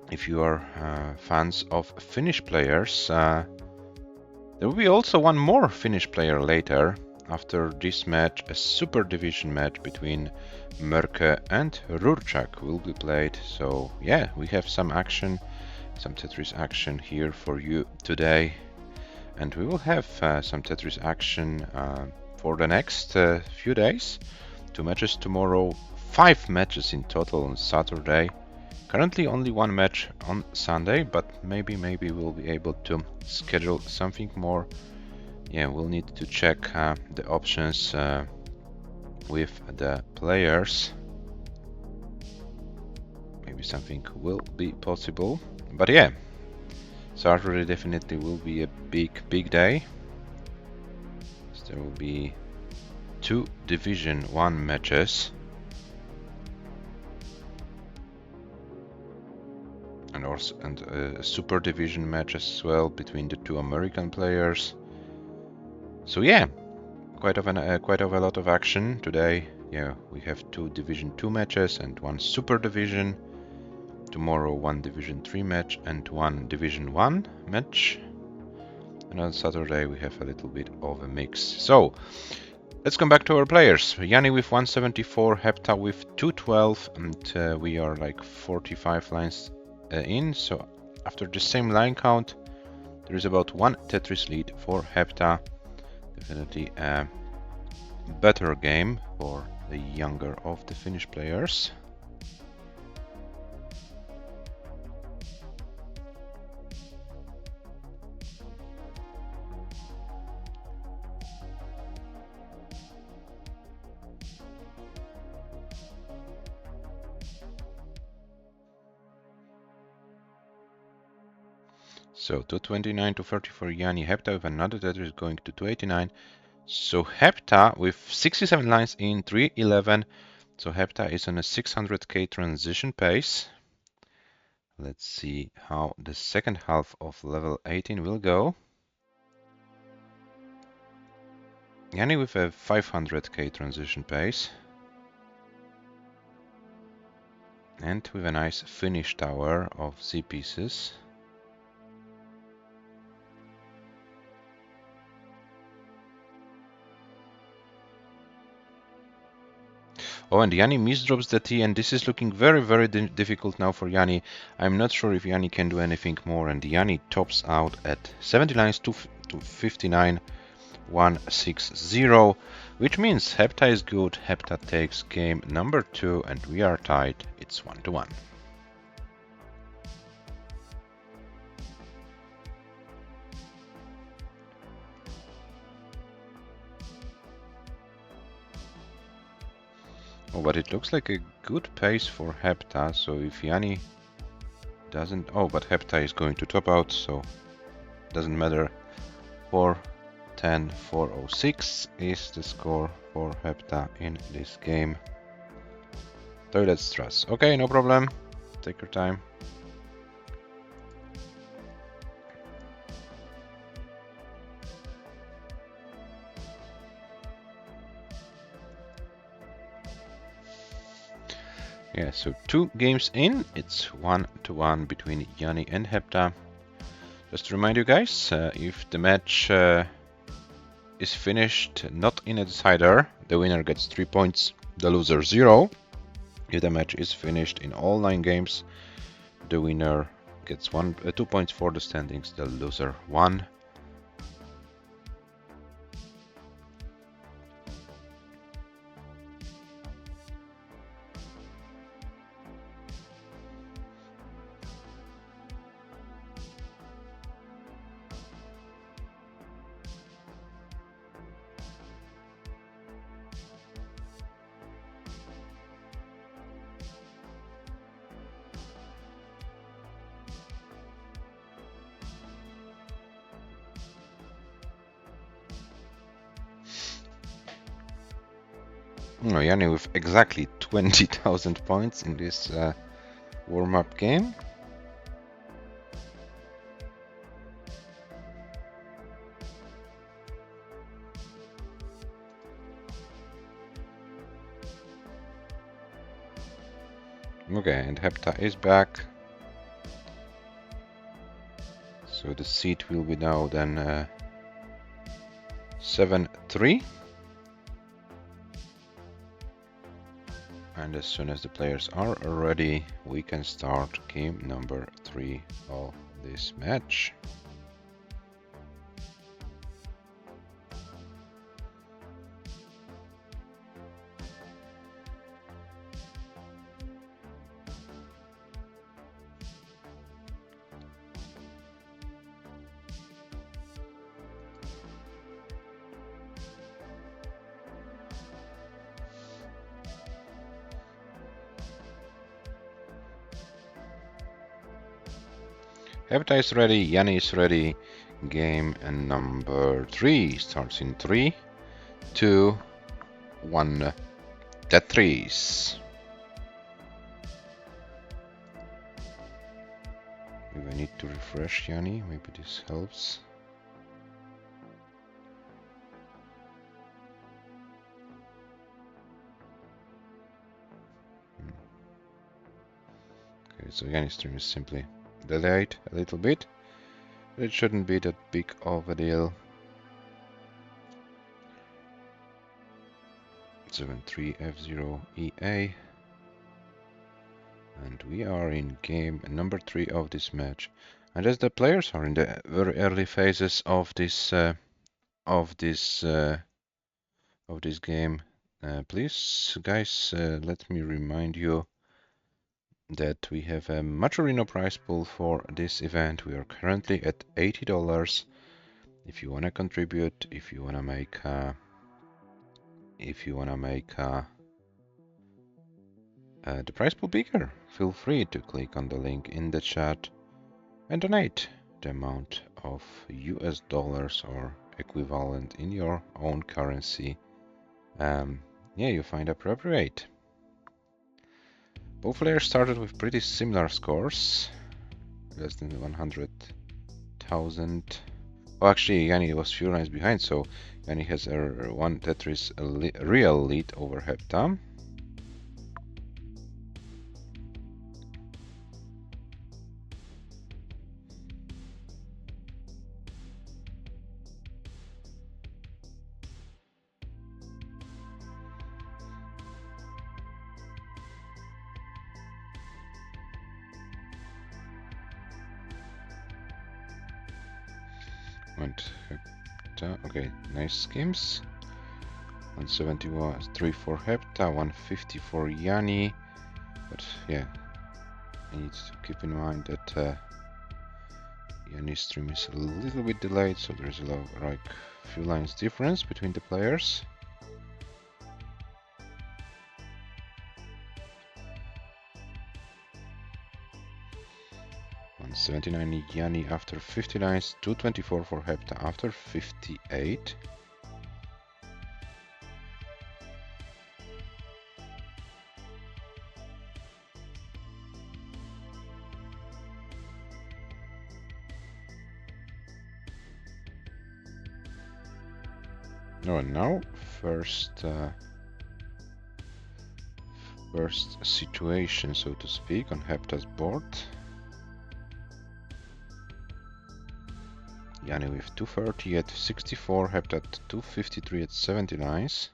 S1: if you are fans of Finnish players, There will be also one more Finnish player later. After this match, a super division match between MÖRKÖS and RURCZAK will be played. So yeah, we have some action, some Tetris action here for you today. And we will have some Tetris action for the next few days. 2 matches tomorrow, 5 matches in total on Saturday. Currently only 1 match on Sunday, but maybe we'll be able to schedule something more. Yeah, we'll need to check the options with the players. Maybe something will be possible. But yeah, Saturday definitely will be a big day. So there will be 2 Division 1 matches. And a super division match as well between the 2 American players. So yeah, quite of a lot of action today. Yeah, we have 2 Division 2 matches and 1 super division. Tomorrow 1 Division 3 match and 1 Division 1 match. And on Saturday we have a little bit of a mix. So let's come back to our players. JANI with 174, HEPTA with 212, and we are like 45 lines in. So after the same line count, there is about 1 Tetris lead for HEPTA. Definitely a better game for the younger of the Finnish players. So 229 to 30 for JANI. HEPTA with another Tetris going to 289. So HEPTA with 67 lines in 311. So HEPTA is on a 600k transition pace. Let's see how the second half of level 18 will go. JANI with a 500k transition pace. And with a nice finish tower of Z pieces. Oh, and JANI misdrops the T, and this is looking very difficult now for JANI. I'm not sure if JANI can do anything more, and JANI tops out at 70 lines to 59, 160, which means HEPTA is good. HEPTA takes game number 2, and we are tied. It's 1-1. Oh, but it looks like a good pace for HEPTA, so if JANI doesn't... Oh, but HEPTA is going to top out, so doesn't matter. 4-10, 406 is the score for HEPTA in this game. Toilet stress. Okay, no problem. Take your time. Yeah, so 2 games in, it's 1-1 between JANI and HEPTA. Just to remind you guys, if the match is finished not in a decider, the winner gets 3 points, the loser 0. If the match is finished in all 9 games, the winner gets 2 points for the standings, the loser 1. No, JANI with exactly 20,000 points in this warm-up game. Okay, and HEPTA is back. So the seat will be now then 7-3. And as soon as the players are ready, we can start game number 3 of this match. HEPTA is ready, JANI is ready. Game number 3 starts in 3, 2, 1. Tetris. Maybe I need to refresh JANI, maybe this helps. Okay, so JANI stream is simply delayed a little bit. It shouldn't be that big of a deal. 7-3 F0 EA. And we are in game number 3 of this match. And as the players are in the very early phases of this game, please, guys, let me remind you that we have a MICHU prize pool for this event. We are currently at $80. If you wanna contribute, if you wanna make the prize pool bigger, feel free to click on the link in the chat and donate the amount of US dollars or equivalent in your own currency. You find appropriate. Both players started with pretty similar scores, less than 100,000. Oh, actually, JANI was few lines behind, so JANI has a one Tetris real lead over HEPTA. And HEPTA, okay, nice schemes. 173 for HEPTA, 150 for JANI. But yeah, I need to keep in mind that JANI's stream is a little bit delayed, so there's a few lines difference between the players. $179 JANI after 50 lines, 224 for HEPTA after 58. Oh, and now first situation, so to speak, on HEPTA's board. JANI with 230 at 64, HEPTA at 253 at 70 lines.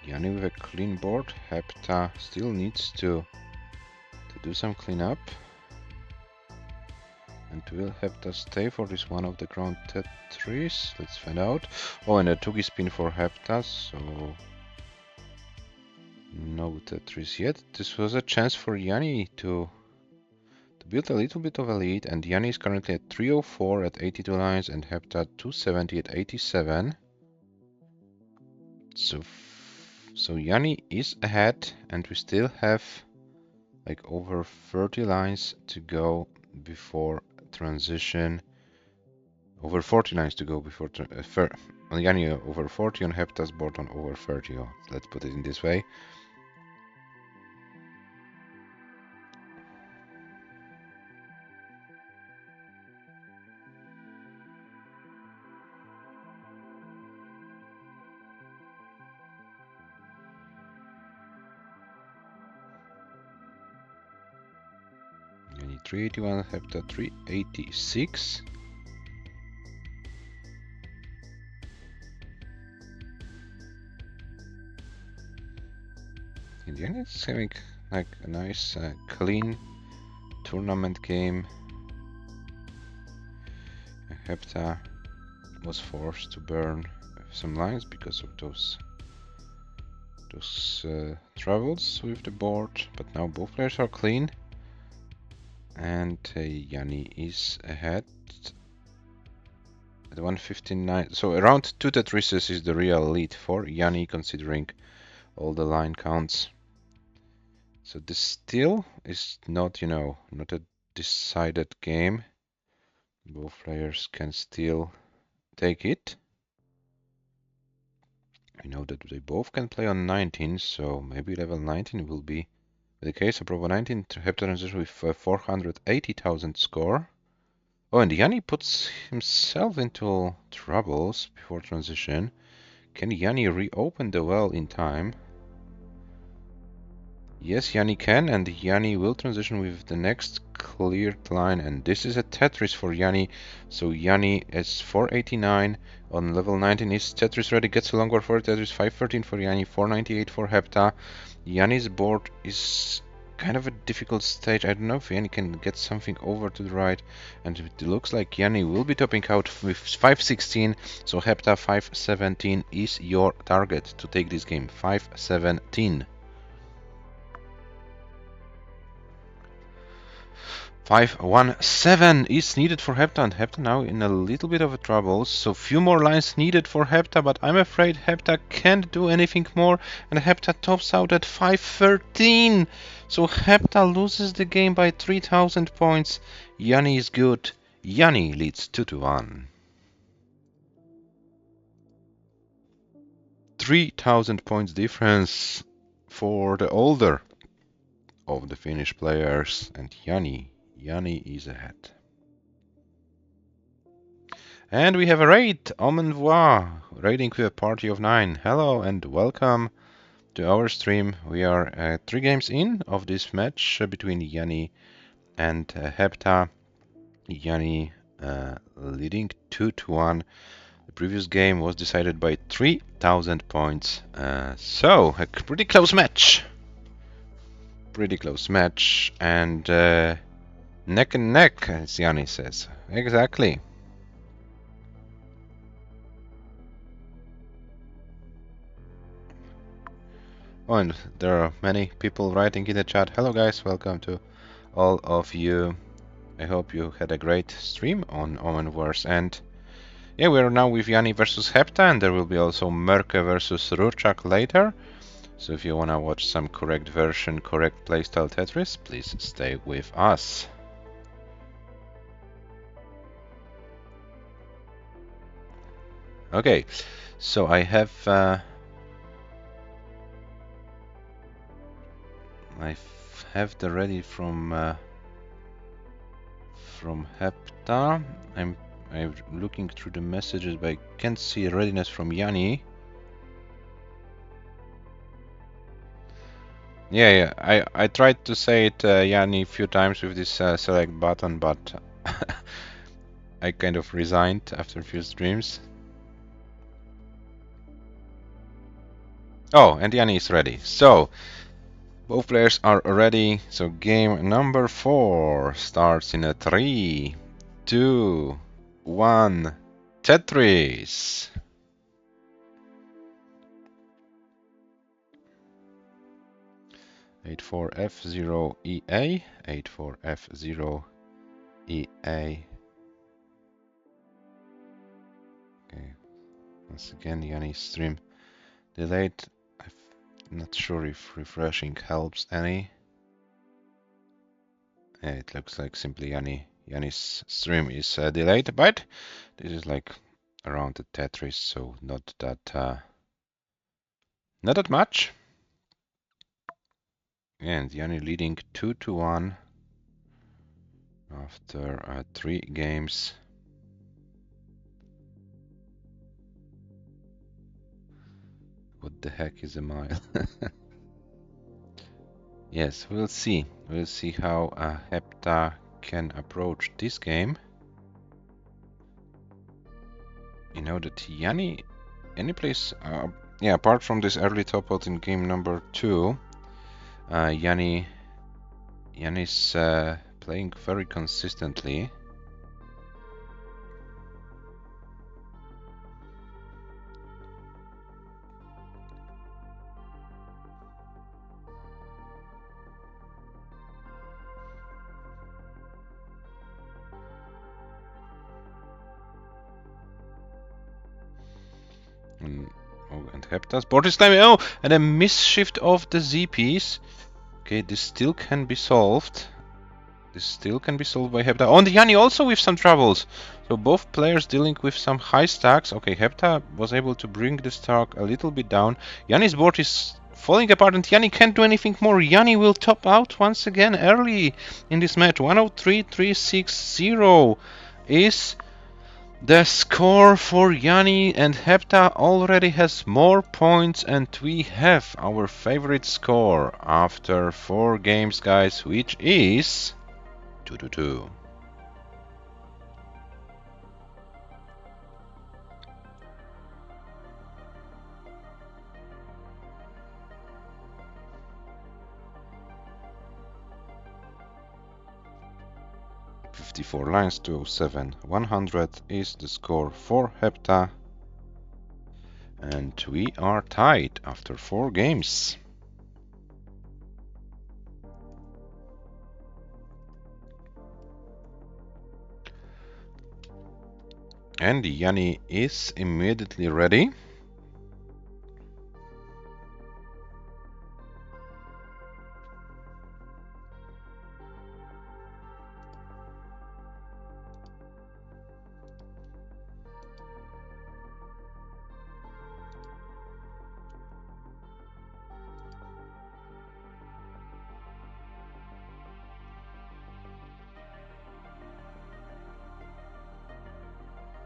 S1: JANI with a clean board. HEPTA still needs to do some cleanup. And will HEPTA stay for this one of the ground Tetris? Let's find out. Oh, and a Tugi spin for HEPTA, so no Tetris yet. This was a chance for JANI to build a little bit of a lead, and JANI is currently at 304 at 82 lines and HEPTA 270 at 87. So JANI is ahead, and we still have like over 30 lines to go before transition. Over 40 lines to go before on JANI over 40, on HEPTA's board on over 30. Let's put it in this way. Yani 381, HEPTA 386. Indiana is having like a nice clean tournament game. HEPTA was forced to burn some lines because of those troubles with the board, but now both players are clean, and JANI is ahead at 159. So around 2 Tetrises is the real lead for JANI, considering all the line counts. So this still is not, not a decided game. Both players can still take it. I know that they both can play on 19, so maybe level 19 will be the case. Approval 19 to HEPTA transition with 480,000 score. Oh, and JANI puts himself into troubles before transition. Can JANI reopen the well in time? Yes, JANI can, and JANI will transition with the next cleared line, and this is a Tetris for JANI. So JANI is 489 on level 19. Is Tetris ready? Gets a longer for Tetris. 513 for JANI, 498 for HEPTA. JANI's board is kind of a difficult stage. I don't know if JANI can get something over to the right, and it looks like JANI will be topping out with 516. So HEPTA 517 is your target to take this game. 517. 517 is needed for HEPTA, and HEPTA now in a little bit of a trouble. So few more lines needed for HEPTA, but I'm afraid HEPTA can't do anything more, and HEPTA tops out at 513. So HEPTA loses the game by 3,000 points. JANI is good. JANI leads 2-1. 3,000 points difference for the older of the Finnish players, and JANI is ahead. And we have a raid, Omenvois, raiding with a party of 9. Hello and welcome to our stream. We are 3 games in of this match between JANI and HEPTA. JANI leading 2-1. The previous game was decided by 3,000 points. So, a pretty close match. Pretty close match, and neck and neck, as JANI says. Exactly. Oh, and there are many people writing in the chat. Hello guys, welcome to all of you. I hope you had a great stream on Omenverse. And yeah, we are now with JANI versus HEPTA, and there will be also MÖRKÖS versus RURCZAK later. So if you wanna watch some correct version, correct playstyle Tetris, please stay with us. Okay, so I have the ready from HEPTA. I'm looking through the messages, but I can't see readiness from JANI. Yeah, I tried to say it, JANI, a few times with this select button, but I kind of resigned after a few streams. Oh, and JANI is ready. So, both players are ready. So, game number 4 starts in a 3, 2, 1. Tetris! F0 EA, 84F0 EA. Okay, once again, JANI's stream delayed. I'm not sure if refreshing helps any. Yeah, it looks like simply JANI's stream is delayed, but this is like around the Tetris, so not that much. And JANI leading 2-1 after 3 games. What the heck is a mile? Yes, we'll see. We'll see how HEPTA can approach this game. You know that JANI, any place, yeah, apart from this early top out in game number 2, JANI's playing very consistently. And HEPTA's board is climbing. Oh, and a misshift of the Z piece. Okay, this still can be solved. This still can be solved by HEPTA. Oh, and JANI also with some troubles. So both players dealing with some high stacks. Okay, HEPTA was able to bring the stack a little bit down. JANI's board is falling apart and JANI can't do anything more. JANI will top out once again early in this match. 103.360 is the score for JANI, and HEPTA already has more points, and we have our favorite score after 4 games, guys, which is 2-2. .54 lines, 207. 100 is the score for HEPTA. And we are tied after 4 games. And JANI is immediately ready.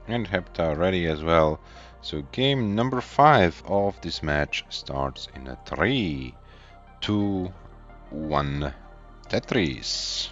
S1: And HEPTA ready as well. So game number 5 of this match starts in a 3, 2, 1 Tetris.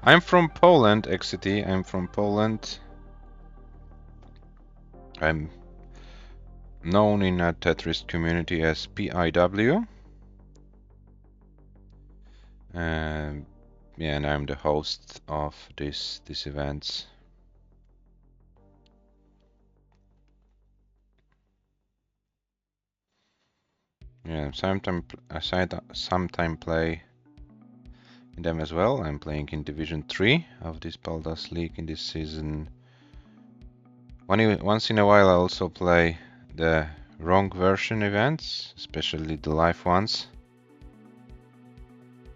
S1: I'm from Poland, XCT. I'm from Poland. I'm known in a Tetris community as PIW. Yeah, and I'm the host of these events. Yeah, sometime play in them as well. I'm playing in Division 3 of this Paldas League in this season. Once in a while I also play the wrong version events, especially the live ones.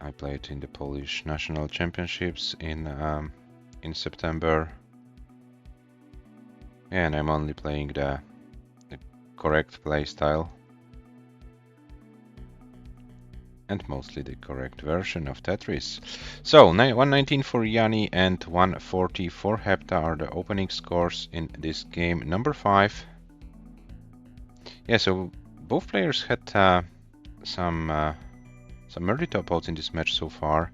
S1: I played in the Polish National Championships in September. And I'm only playing the correct playstyle. And mostly the correct version of Tetris. So 119 for JANI and 140 for HEPTA are the opening scores in this game number 5. Yeah, so both players had some early top outs in this match so far.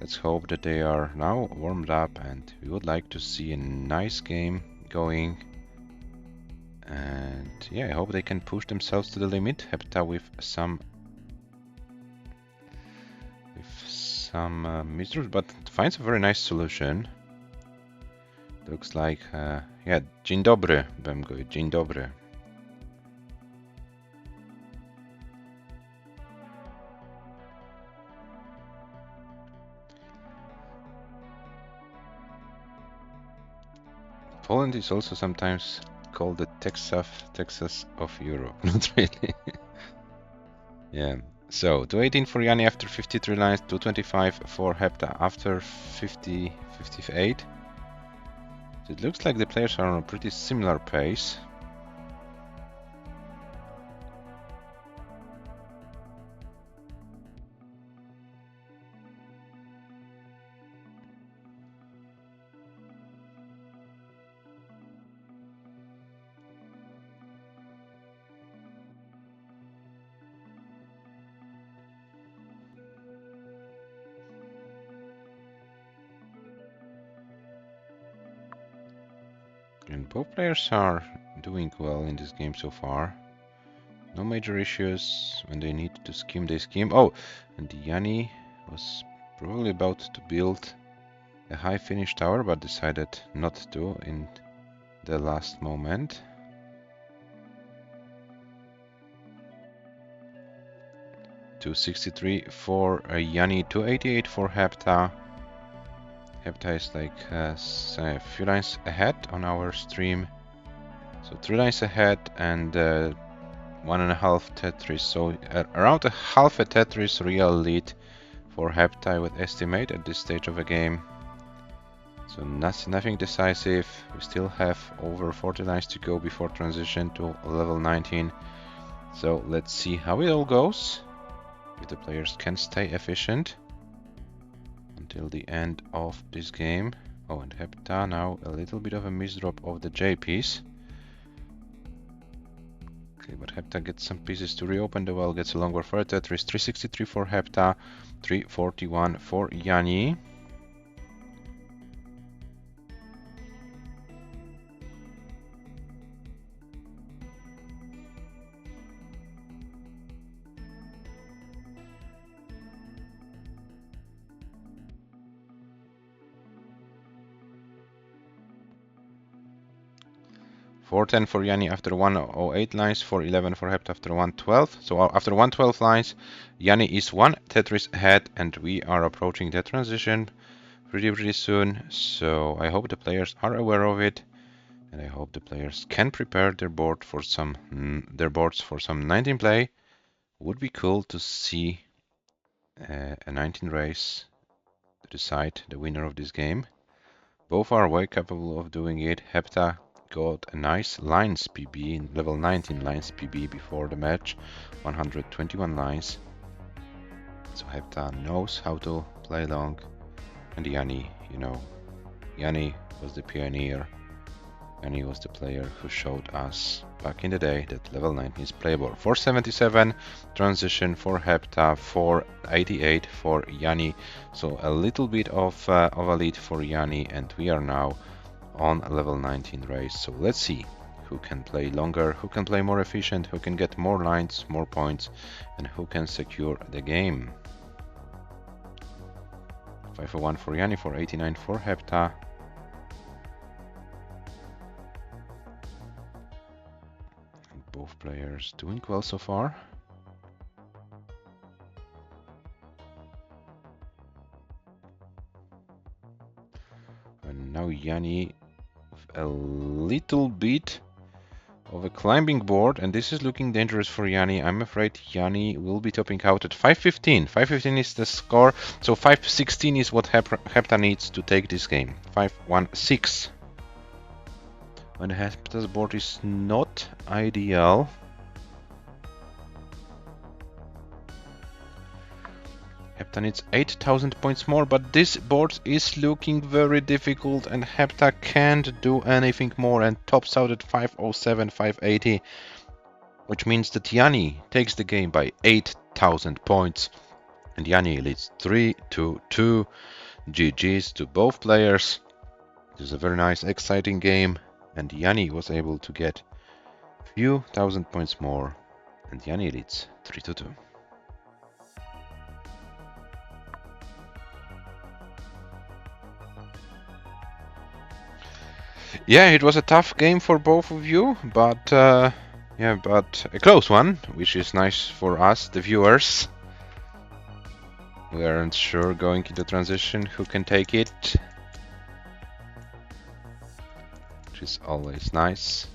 S1: Let's hope that they are now warmed up, and we would like to see a nice game going. And yeah, I hope they can push themselves to the limit. HEPTA with some misrules, but finds a very nice solution. Looks like, yeah, dzień dobry, bym go, dzień dobry. Poland is also sometimes called the Texas of Europe. Not really. Yeah. So 218 for JANI after 53 lines, 225 for HEPTA after 58. So it looks like the players are on a pretty similar pace. And both players are doing well in this game so far. No major issues. When they need to scheme, they scheme. Oh, and JANI was probably about to build a high finish tower, but decided not to in the last moment. $263 for JANI, $288 for HEPTA. HEPTA is like a few lines ahead on our stream. So 3 lines ahead and 1.5 Tetris. So around a half a Tetris real lead for HEPTA, I would estimate, at this stage of the game. So nothing decisive. We still have over 40 lines to go before transition to level 19. So let's see how it all goes. If the players can stay efficient until the end of this game. Oh, and HEPTA now a little bit of a misdrop of the J piece. Okay, but HEPTA gets some pieces to reopen the well, gets a longer for a Tetris. 363 for HEPTA, 341 for JANI. $410 for JANI after 108 lines, $411 for HEPTA after 112. So after 112 lines, JANI is 1 Tetris ahead, and we are approaching the transition pretty soon. So I hope the players are aware of it, and I hope the players can prepare their boards for some 19 play. Would be cool to see a 19 race to decide the winner of this game. Both are way capable of doing it. HEPTA got a nice lines PB, level 19 lines PB before the match, 121 lines. So HEPTA knows how to play long. And JANI, you know, JANI was the pioneer. JANI was the player who showed us back in the day that level 19 is playable. 477 transition for HEPTA, 488 for JANI. So a little bit of a lead for JANI, and we are now on a level 19 race. So let's see who can play longer, who can play more efficient, who can get more lines, more points, and who can secure the game. 501 for JANI, 489 for HEPTA. Both players doing well so far. And now JANI a little bit of a climbing board, and this is looking dangerous for JANI. I'm afraid JANI will be topping out at 515. 515 is the score, so 516 is what HEPTA needs to take this game. 516. When HEPTA's board is not ideal. HEPTA needs 8,000 points more, but this board is looking very difficult, and HEPTA can't do anything more and tops out at 507, 580, which means that JANI takes the game by 8,000 points, and JANI leads 3-2. GG's to both players. It is a very nice, exciting game, and JANI was able to get a few thousand points more, and JANI leads 3-2. Yeah, it was a tough game for both of you, but yeah, but a close one, which is nice for us, the viewers. We aren't sure going into transition who can take it, which is always nice.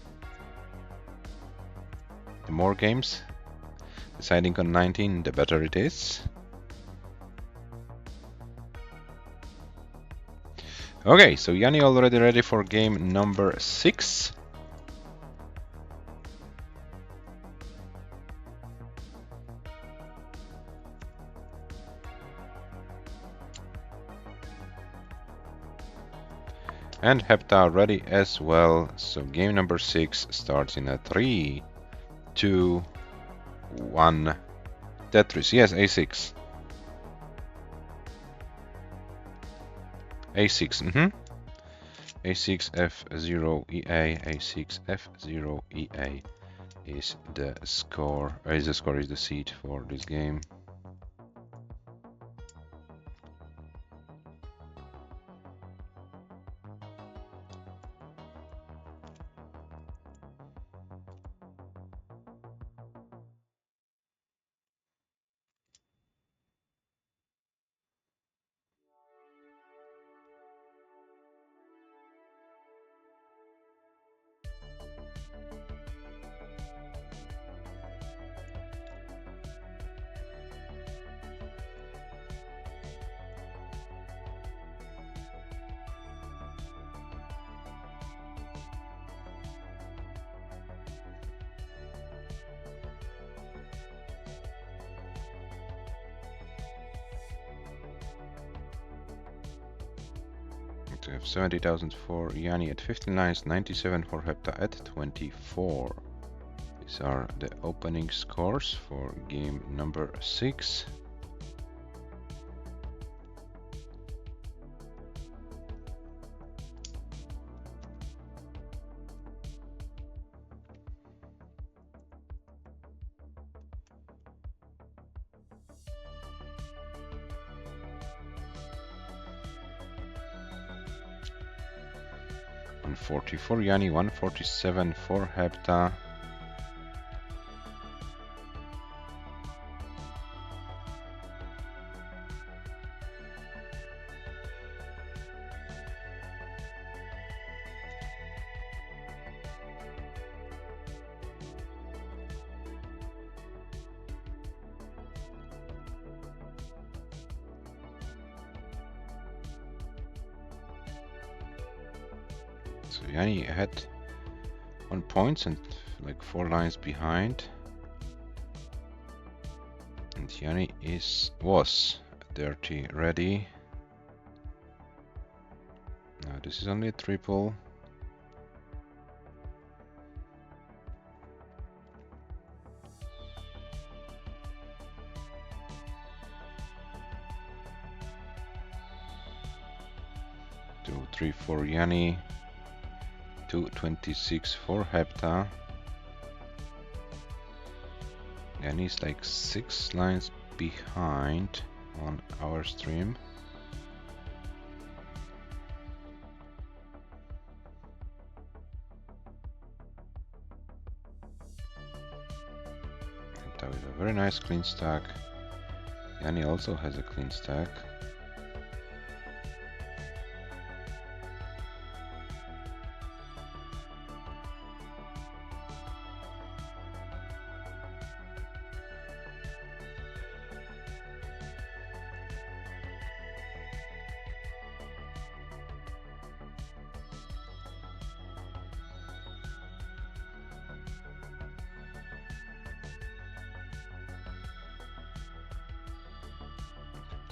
S1: The more games deciding on 19, the better it is. Okay, so JANI already ready for game number 6. And HEPTA ready as well. So game number 6 starts in a 3, 2, 1. Tetris, yes, A6. A6, A6, F0, EA, A6, F0, EA is the score, is the seed for this game. We have 70,000 for JANI at 15 lines, 97 for HEPTA at 24. These are the opening scores for game number 6. $140 for JANI, 147 for HEPTA. So JANI ahead 1 point and like 4 lines behind. And JANI was dirty ready. Now this is only a triple. Two, 3 for JANI. 226 for HEPTA. JANI is like 6 lines behind on our stream. HEPTA with a very nice clean stack. JANI also has a clean stack.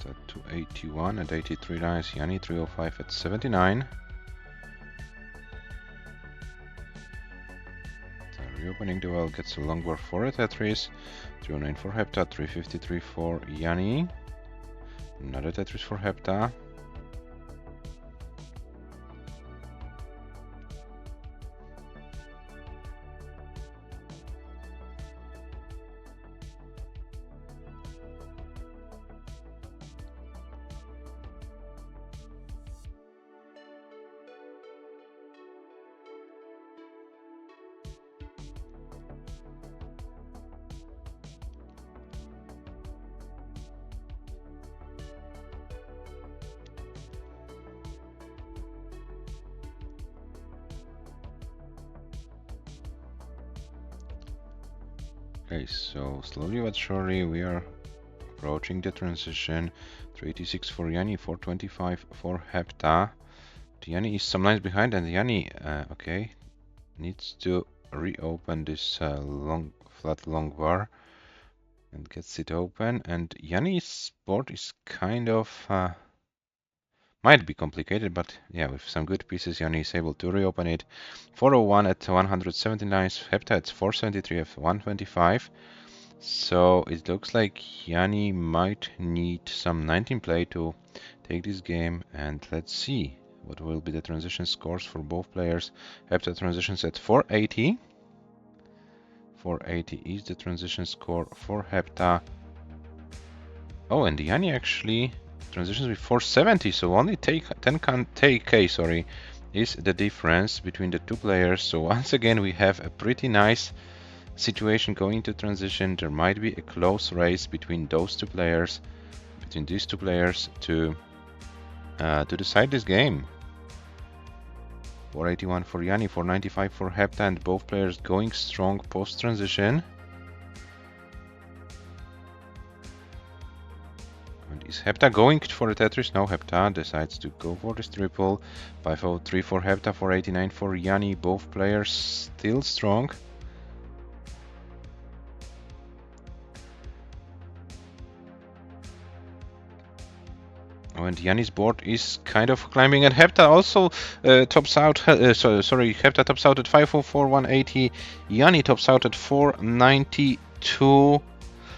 S1: At 281 at 83 lines, JANI 305 at 79. The reopening duel gets a long war for a Tetris. 309 for HEPTA, 353 for JANI. Another Tetris for HEPTA. Okay, so slowly but surely we are approaching the transition. 386 for JANI, 425 for HEPTA. JANI is some lines behind, and JANI, okay, needs to reopen this flat long bar and gets it open. And JANI's board is kind of might be complicated, but yeah, with some good pieces, JANI is able to reopen it. 401 at 179, HEPTA at 473 at 125. So it looks like JANI might need some 19 play to take this game, and let's see what will be the transition scores for both players. HEPTA transitions at 480. 480 is the transition score for HEPTA. Oh, and JANI actually transitions with 470, so only 10k, sorry, is the difference between the two players. So once again, we have a pretty nice situation going to transition. There might be a close race between those two players, between these two players to decide this game. 481 for JANI, 495 for HEPTA, and both players going strong post-transition. And is HEPTA going for a Tetris? No, HEPTA decides to go for this triple. 503 for HEPTA, 489 for JANI, both players still strong. Oh, and JANI's board is kind of climbing, and HEPTA also tops out. HEPTA tops out at 504, 180. JANI tops out at 492.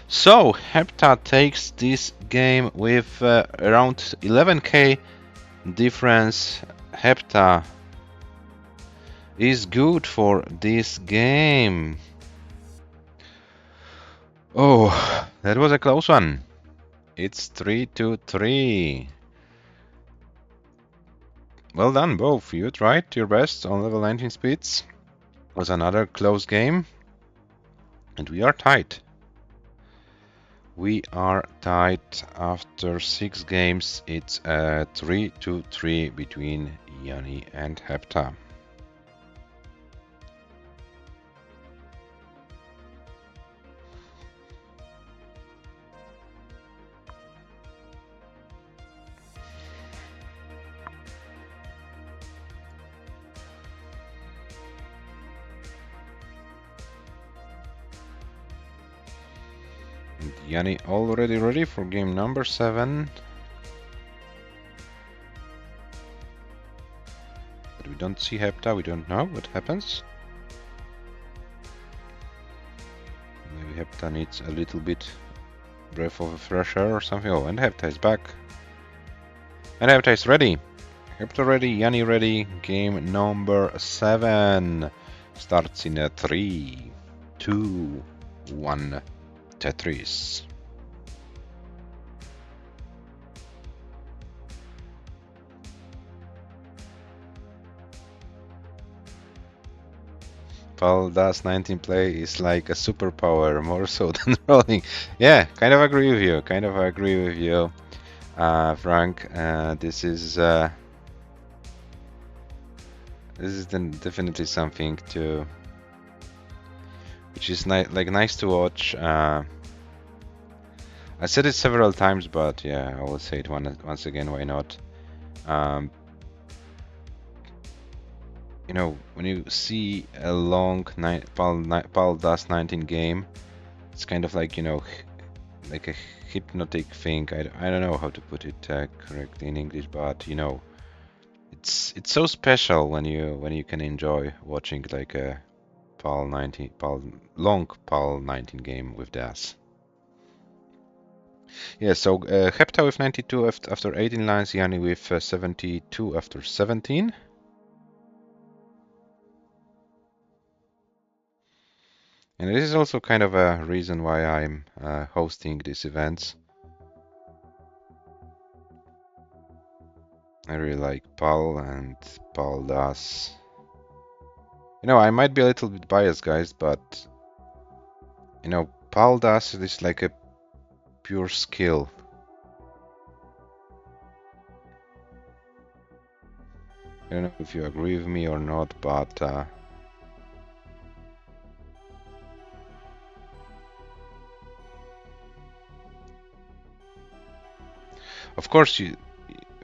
S1: So HEPTA takes this game with around 11k difference. HEPTA is good for this game. Oh, that was a close one. It's 3-3. Well done, both. You tried your best on level 19 speeds. It was another close game. And we are tied. We are tied after 6 games. It's 3-3 between JANI and HEPTA. JANI already ready for game number 7. But we don't see HEPTA, we don't know what happens. Maybe HEPTA needs a little bit breath of fresh air or something. Oh, and HEPTA is back. And HEPTA is ready. HEPTA ready, JANI ready. Game number 7 starts in a 3, 2, 1. Tetris. Paldas 19 play is like a superpower, more so than rolling. Yeah, kind of agree with you. Frank. This is then definitely something to, which is nice to watch. I said it several times, but yeah, I will say it once again. Why not? You know, when you see a long Paldas 19 game, it's kind of like, you know, like a hypnotic thing. I don't know how to put it correctly in English, but you know, it's so special when you can enjoy watching like a long PAL 19 game with DAS. Yeah, so HEPTA with 92 after 18 lines, JANI with 72 after 17. And this is also kind of a reason why I'm hosting these events. I really like PAL and PAL DAS. You know, I might be a little bit biased, guys, but you know, PAL DAS is like a pure skill. I don't know if you agree with me or not, but of course,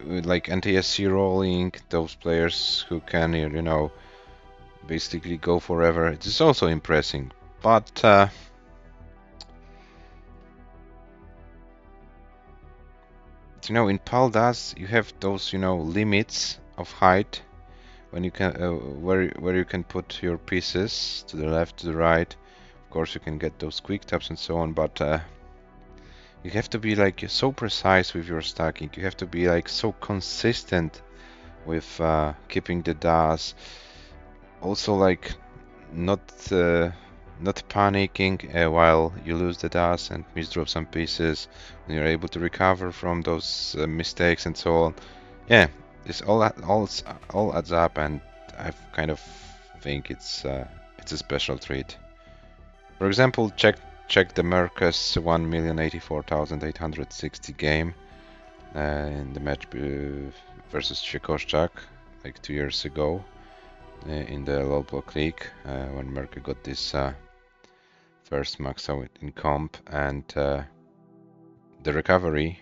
S1: with like NTSC rolling, those players who can, you know, basically go forever. It is also impressive, but you know, in Paldas you have those, you know, limits of height when you can where you can put your pieces to the left, to the right. Of course, you can get those quick taps and so on, but you have to be like so precise with your stacking. You have to be like so consistent with keeping the DAS. Also, like not not panicking while you lose the DAS and misdrop some pieces. When you're able to recover from those mistakes and so on. Yeah, this all adds up, and I kind of think it's a special treat. For example, check the MÖRKÖS 1,084,860 game in the match versus Czechoslovak like 2 years ago in the low block league when MÖRKÖ got this first max out in comp, and the recovery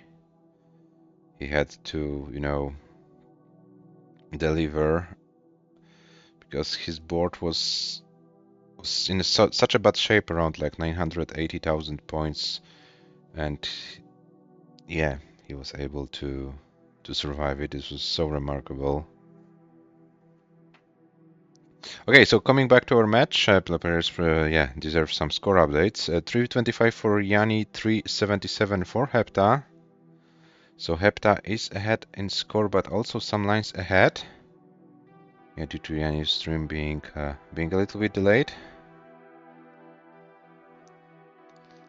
S1: he had to, you know, deliver because his board was in such a bad shape, around like 980,000 points, and yeah, he was able to survive it. This was so remarkable. Okay, so coming back to our match, the players yeah, deserve some score updates. 325 for JANI, 377 for HEPTA. So HEPTA is ahead in score, but also some lines ahead. Yeah, due to JANI's stream being a little bit delayed.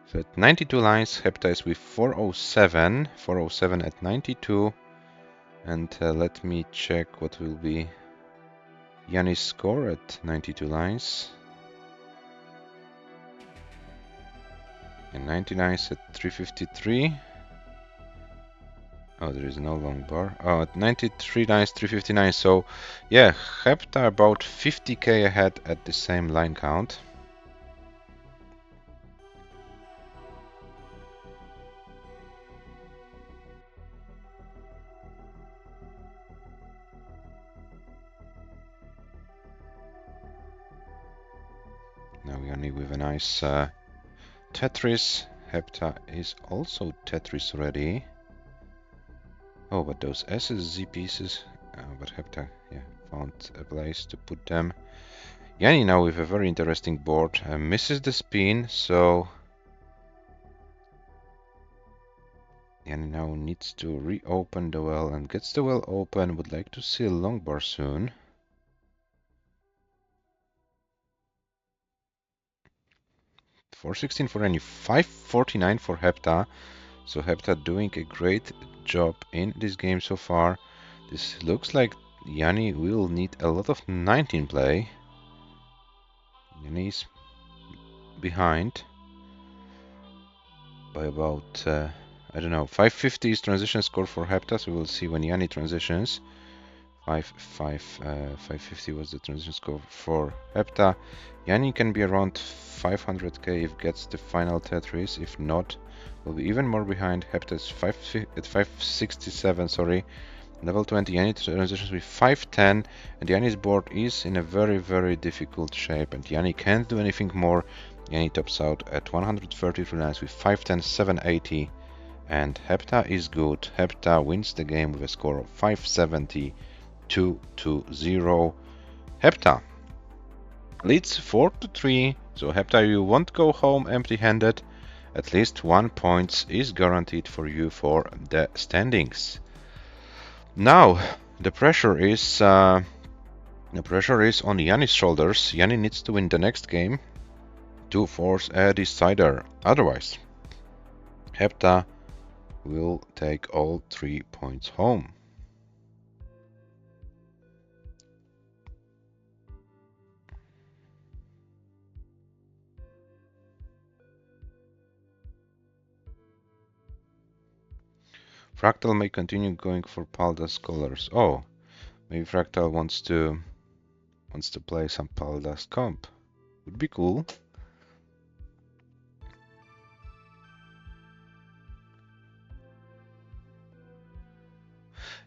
S1: So at 92 lines, HEPTA is with 407, 407 at 92. And let me check what will be JANI's score at 92 lines. And 90 lines at 353. Oh, there is no long bar. Oh, at 93 lines, 359. So, yeah, HEPTA about 50k ahead at the same line count. Now JANI with a nice Tetris. HEPTA is also Tetris ready. Oh, but those SSZ pieces. But HEPTA, yeah, found a place to put them. JANI now with a very interesting board. Misses the spin, so JANI now needs to reopen the well and gets the well open. Would like to see a long bar soon. $416 for JANI, $549 for HEPTA. So HEPTA doing a great job in this game so far. This looks like JANI will need a lot of 19 play. JANI is behind by about, I don't know, 550 is transition score for HEPTA, so we'll see when JANI transitions. 550 was the transition score for HEPTA. JANI can be around 500k if gets the final Tetris. If not, will be even more behind. HEPTA is at 567, sorry. Level 20, JANI transitions with 510, and JANI's board is in a very, very difficult shape, and JANI can't do anything more. JANI tops out at 133 lines with 510, 780, and HEPTA is good. HEPTA wins the game with a score of 570. 2-0. HEPTA leads 4-3, so HEPTA, you won't go home empty-handed. At least 1 point is guaranteed for you for the standings. Now the pressure is on JANI's shoulders. JANI needs to win the next game to force a decider. Otherwise, HEPTA will take all 3 points home. Fractal may continue going for Paldas scholars. Oh, maybe Fractal wants to play some Paldas comp. Would be cool.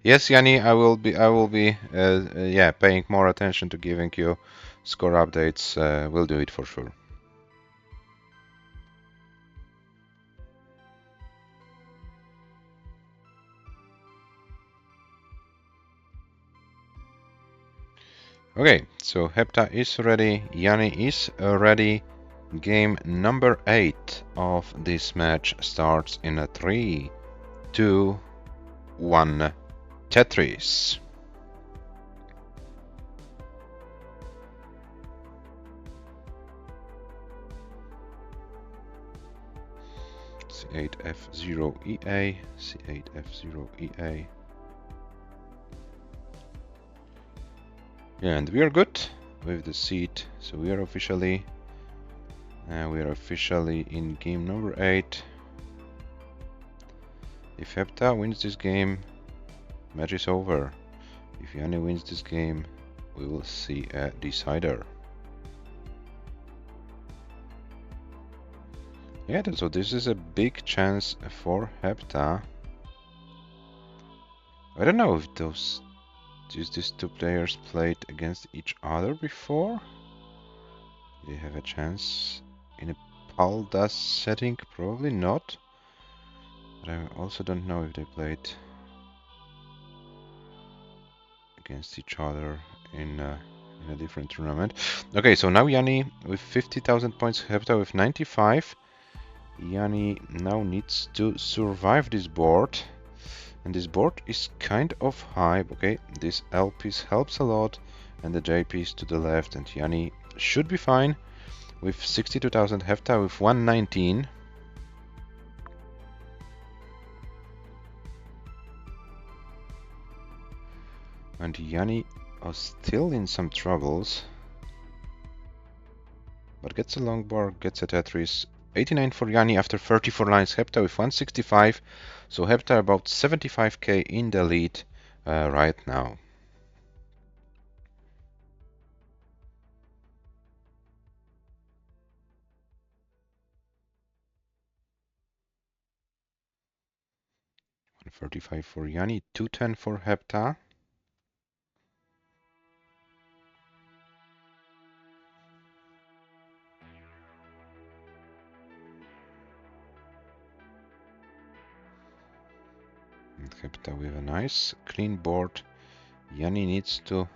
S1: Yes, Yanni, yeah, paying more attention to giving you score updates. We'll do it for sure. Okay, so HEPTA is ready, Yanni is ready. Game number 8 of this match starts in a 3, 2, 1, Tetris. C8F0EA, C8F0EA. Yeah, and we are good with the seed, so we are officially in game number 8. If HEPTA wins this game, match is over. If Yanni wins this game, we will see a decider. Yeah, so this is a big chance for HEPTA. I don't know if these two players played against each other before. They have a chance in a Paldas setting, probably not. But I also don't know if they played against each other in a different tournament. Okay, so now Yanni with 50,000 points, HEPTA with 95. Yanni now needs to survive this board. And this board is kind of high. Okay, this L piece helps a lot. And the J piece to the left. And Yanni should be fine with 62,000, HEPTA with 119. And Yanni is still in some troubles. But gets a long bar, gets a Tetris. 89 for Yanni after 34 lines. HEPTA with 165. So HEPTA about 75k in the lead right now. $135 for Yanni, 210 for HEPTA. And HEPTA with a nice clean board. Yanni needs to,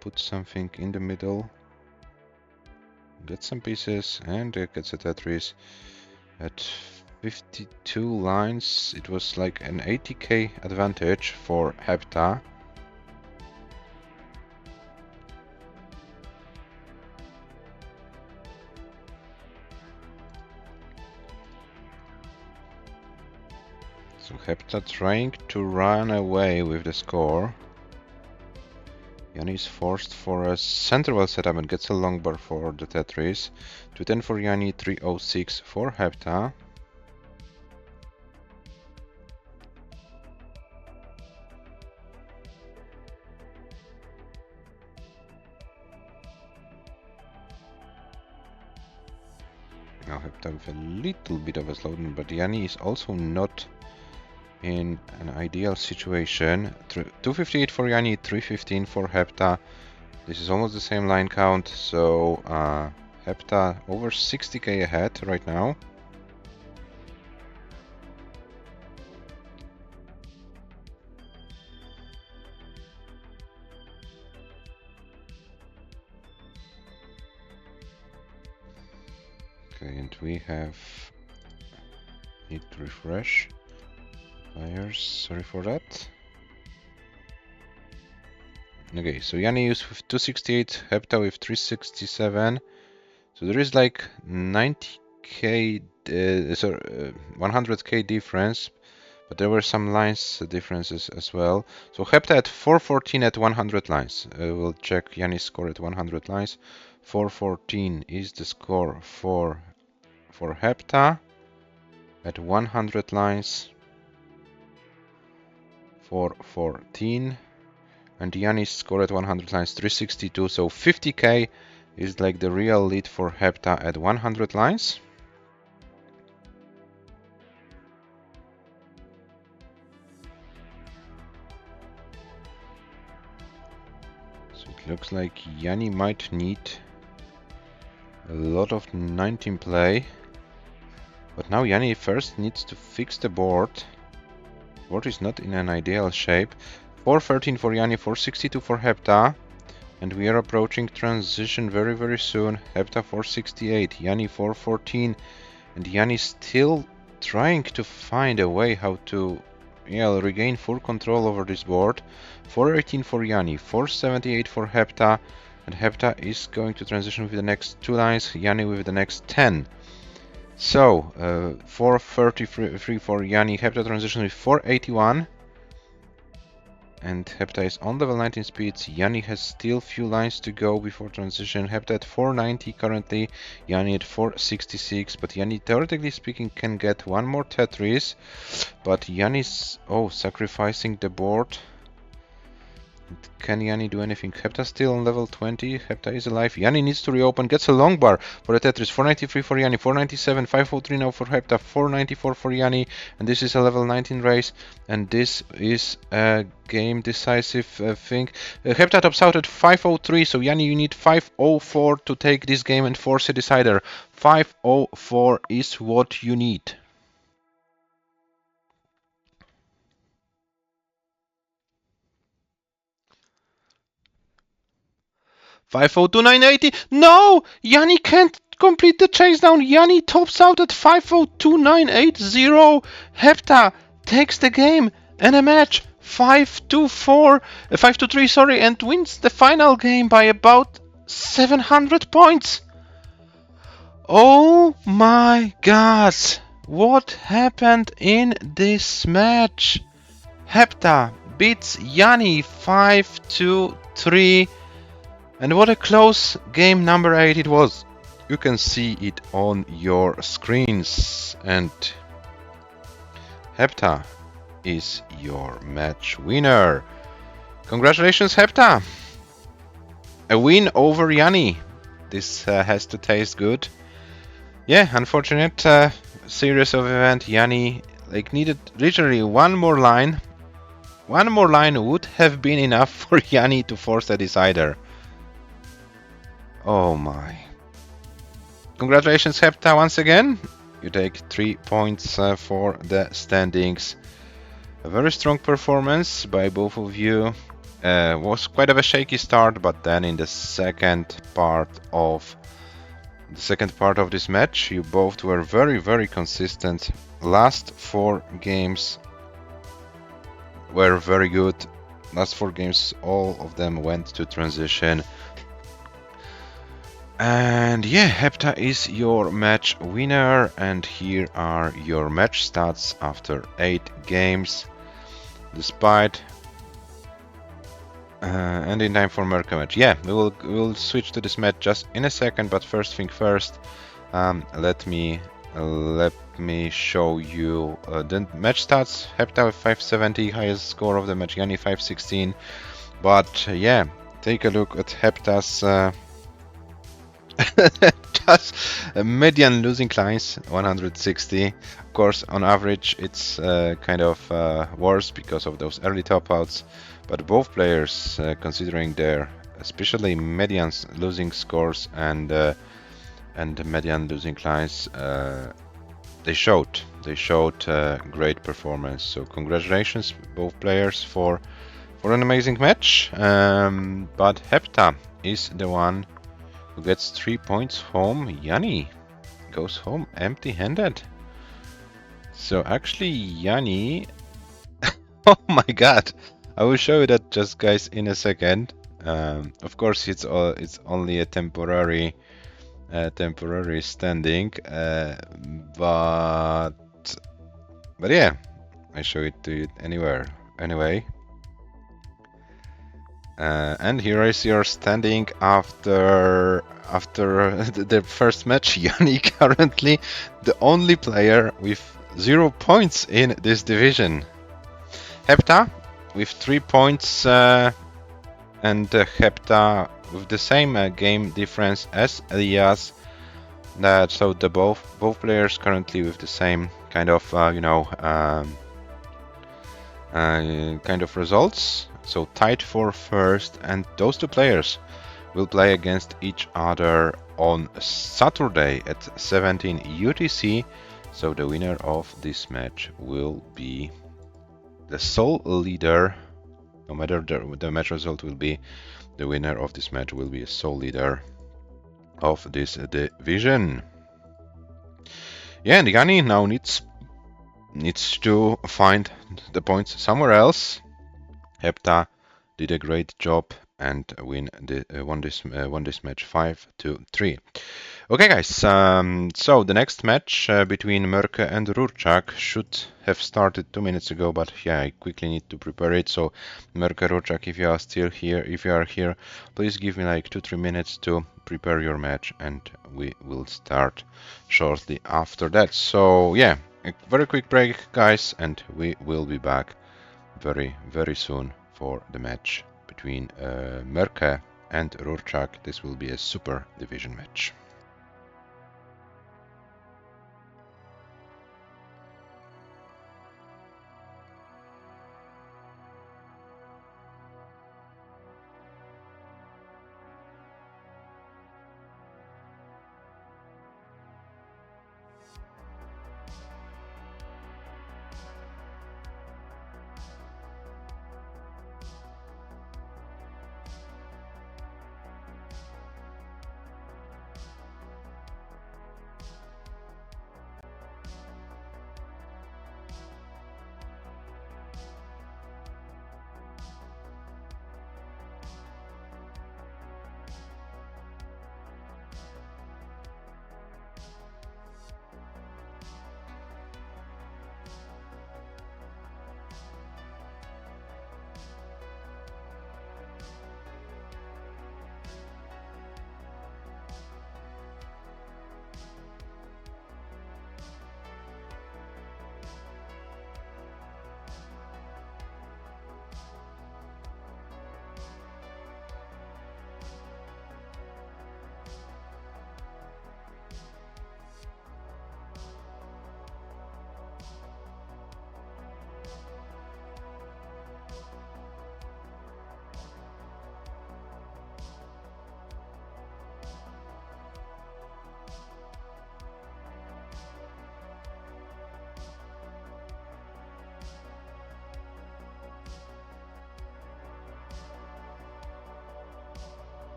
S1: put something in the middle. Get some pieces and gets a Tetris at 52 lines. It was like an 80k advantage for HEPTA. So HEPTA trying to run away with the score. Yanni is forced for a central setup and gets a long bar for the Tetris. 210 for Yanni, 306 for HEPTA. Now HEPTA with a little bit of a slowdown, but Yanni is also not in an ideal situation. 258 for Yanni, 315 for HEPTA. This is almost the same line count, so HEPTA over 60k ahead right now. Okay, and we need to refresh. Players, sorry for that. Okay, so Yanni is with 268, HEPTA with 367. So there is like 90k, 100k difference, but there were some lines differences as well. So HEPTA at 414 at 100 lines. We'll check Yanni's score at 100 lines. 414 is the score for HEPTA at 100 lines. 414. And Yanni's score at 100 lines, 362. So 50k is like the real lead for HEPTA at 100 lines. looks like JANI might need a lot of 19 play. But now JANI first needs to fix the board. Board is not in an ideal shape. 413 for JANI, 462 for HEPTA. And we are approaching transition very, very soon. HEPTA 468, JANI 414. And JANI still trying to find a way how to regain full control over this board. 418 for JANI, 478 for HEPTA. And HEPTA is going to transition with the next 2 lines, JANI with the next 10. So, 433 for JANI, HEPTA transition with 481. And HEPTA is on level 19 speeds. JANI has still few lines to go before transition. HEPTA at 490 currently, JANI at 466. But JANI, theoretically speaking, can get one more Tetris. But JANI's sacrificing the board. Can JANI do anything? HEPTA still on level 20. HEPTA is alive. JANI needs to reopen. Gets a long bar for the Tetris. 493 for JANI. 497. 503 now for HEPTA. 494 for JANI. And this is a level 19 race. And this is a game decisive thing. HEPTA tops out at 503. So JANI, you need 504 to take this game and force a decider. 504 is what you need. 502,980. No! JANI can't complete the chase down. JANI tops out at 502,980. HEPTA takes the game and a match 5-3, sorry, and wins the final game by about 700 points. Oh my god! What happened in this match? HEPTA beats JANI 5-3. And what a close game number 8 it was. You can see it on your screens. And HEPTA is your match winner. Congratulations, HEPTA. A win over JANI. This has to taste good. Yeah, unfortunate series of event. JANI needed literally one more line. One more line would have been enough for JANI to force a decider. Oh my. Congratulations, HEPTA, once again. You take 3 points for the standings. A very strong performance by both of you. Was quite of a shaky start, but then in the second part of this match, you both were very, very consistent. Last 4 games were very good. Last 4 games, all of them went to transition. And yeah, HEPTA is your match winner, and here are your match stats after 8 games. Despite and in time for MÖRKÖS match. Yeah, we'll switch to this match just in a second, but first thing first, let me show you the match stats. HEPTA with 570, highest score of the match. JANI 516. But yeah, take a look at HEPTA's just median losing lines 160. Of course, on average it's kind of worse because of those early top outs, but both players, considering their especially median losing scores and median losing lines, they showed great performance. So congratulations both players for an amazing match. But HEPTA is the one who gets 3 points home. JANI goes home empty-handed. So actually JANI oh my god, I will show you that just guys in a second. Of course it's only a temporary standing, but yeah, I show it to you anyway. And here is your standing after the first match. JANI currently the only player with 0 points in this division. HEPTA with 3 points, and HEPTA with the same game difference as Elias. So the both players currently with the same kind of kind of results. so tied for first, and those two players will play against each other on Saturday at 17 UTC. So the winner of this match will be the sole leader. No matter the match result will be, the winner of this match will be a sole leader of this division. Yeah, and JANI now needs to find the points somewhere else. HEPTA did a great job and won this match 5-3. Okay, guys. So the next match between MÖRKÖ and RURCZAK should have started 2 minutes ago, but yeah, I quickly need to prepare it. So MÖRKÖ, RURCZAK, if you are still here, if you are here, please give me like 2-3 minutes to prepare your match, and we will start shortly after that. So yeah, a very quick break, guys, and we will be back very, very soon for the match between MÖRKÖ and RURCZAK. This will be a super division match.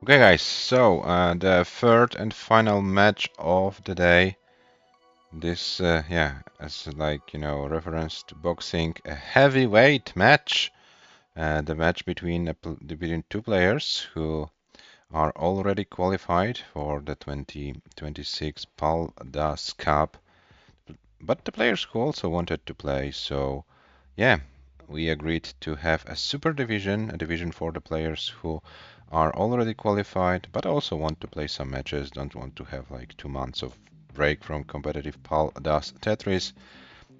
S1: Okay, guys, so the third and final match of the day. This, yeah, as like, you know, reference to boxing, a heavyweight match. The match between two players who are already qualified for the 2026 Paldas Cup, but the players who also wanted to play. So, yeah, we agreed to have a super division, a division for the players who are already qualified, but also want to play some matches, don't want to have like 2 months of break from competitive paldastetris.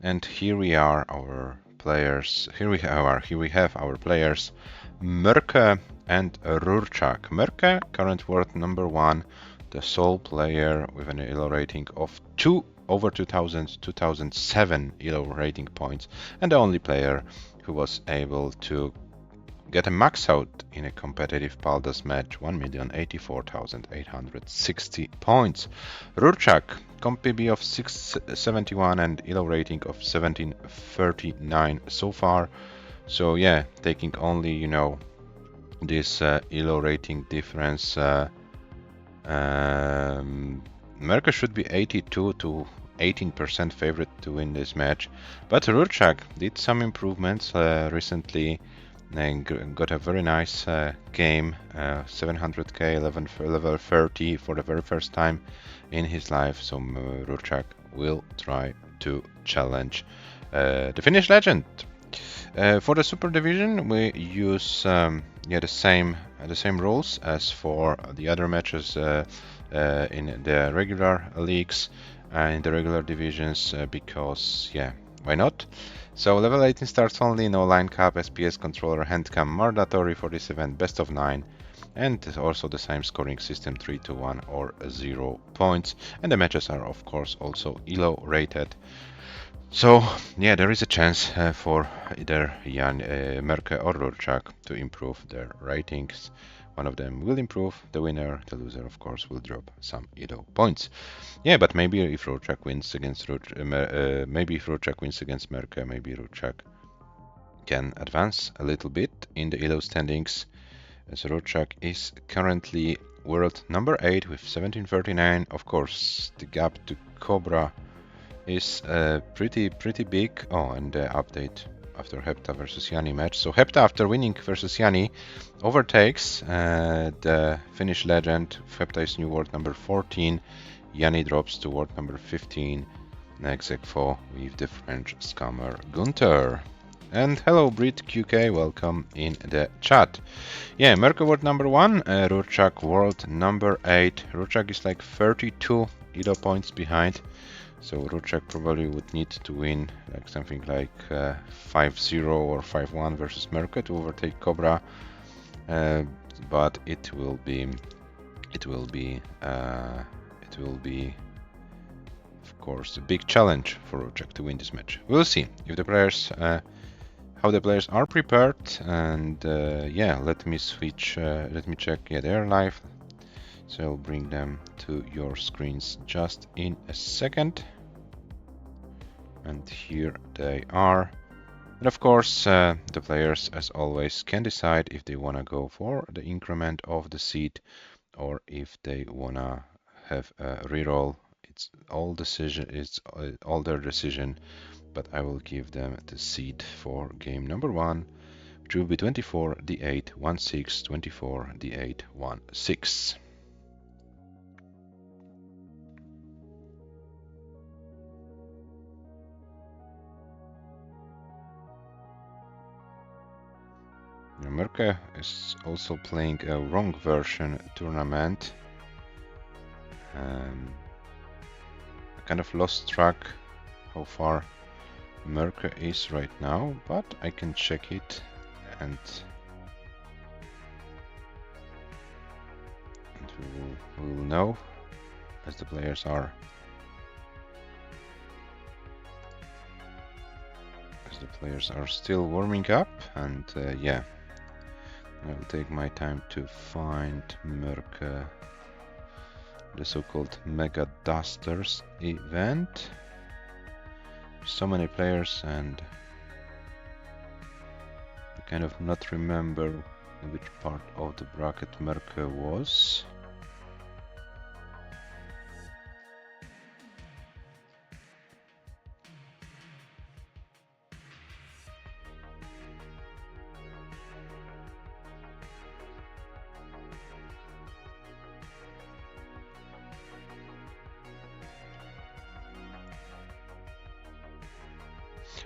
S1: And here we are, our players. Here we have our players, MÖRKÖ and RURCZAK. MÖRKÖ, current world number 1, the sole player with an ELO rating of over 2007 ELO rating points, and the only player who was able to get a max out in a competitive Paldas match, 1,084,860 points. RURCZAK, comp PB of 671 and ELO rating of 1739 so far. So yeah, taking only, you know, this ELO rating difference, MÖRKÖS should be 82 to 18% favorite to win this match, but RURCZAK did some improvements recently and got a very nice game, 700k level 30 for the very first time in his life, so RURCZAK will try to challenge the Finnish legend. For the Super Division, we use the same rules as for the other matches in the regular leagues in the regular divisions because yeah, why not? So level 18 starts only, no line cap, SPS controller, hand cam mandatory for this event, best of 9, and also the same scoring system, 3 to 1 or 0 points, and the matches are of course also ELO rated. So yeah, there is a chance for either MÖRKÖ or RURCZAK to improve their ratings. One of them will improve, the winner, the loser of course will drop some ELO points. Yeah, but maybe if RURCZAK wins against MÖRKÖ, maybe RURCZAK can advance a little bit in the ELO standings, as RURCZAK is currently world number 8 with 1739. Of course, the gap to Cobra is pretty big. Oh, and the update after HEPTA versus JANI match. So HEPTA, after winning versus JANI, overtakes the Finnish legend. HEPTA is new world number 14. JANI drops to world number 15. Next exec with the French scammer Gunther. And hello Brit QK, welcome in the chat. Yeah, MÖRKÖ world number 1, RURCZAK world number 8. RURCZAK is like 32 ELO points behind. So RURCZAK probably would need to win like something like 5-0 or 5-1 versus MÖRKÖ to overtake Cobra, but it will be of course a big challenge for RURCZAK to win this match. We'll see if the players how the players are prepared, and yeah, let me check. Yeah, they're live. So I'll bring them to your screens just in a second. And here they are. And of course, the players, as always, can decide if they want to go for the increment of the seed or if they want to have a reroll. It's all their decision, but I will give them the seed for game number 1, which will be 24 D8 16 24 D8 16. MÖRKÖ is also playing a wrong version tournament. I kind of lost track how far MÖRKÖ is right now, but I can check it and we will know as the players are still warming up, and yeah, I'll take my time to find MÖRKÖ, the so-called Mega Dusters event. So many players, and I kind of not remember in which part of the bracket MÖRKÖ was.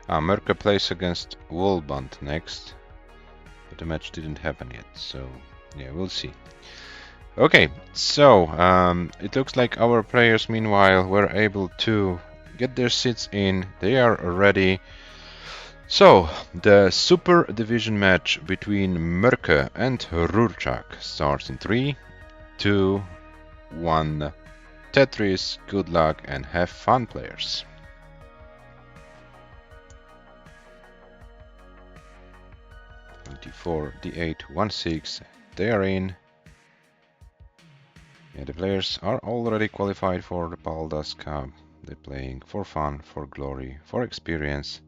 S1: MÖRKÖ plays against Wallband next, but the match didn't happen yet, so yeah, we'll see. Okay, so it looks like our players meanwhile were able to get their seats in. They are ready. So the Super Division match between MÖRKÖ and RURCZAK starts in 3, 2, 1. Tetris, good luck and have fun, players. d4, d8, 1-6. They are in. Yeah, the players are already qualified for the Paldas Cup. They're playing for fun, for glory, for experience.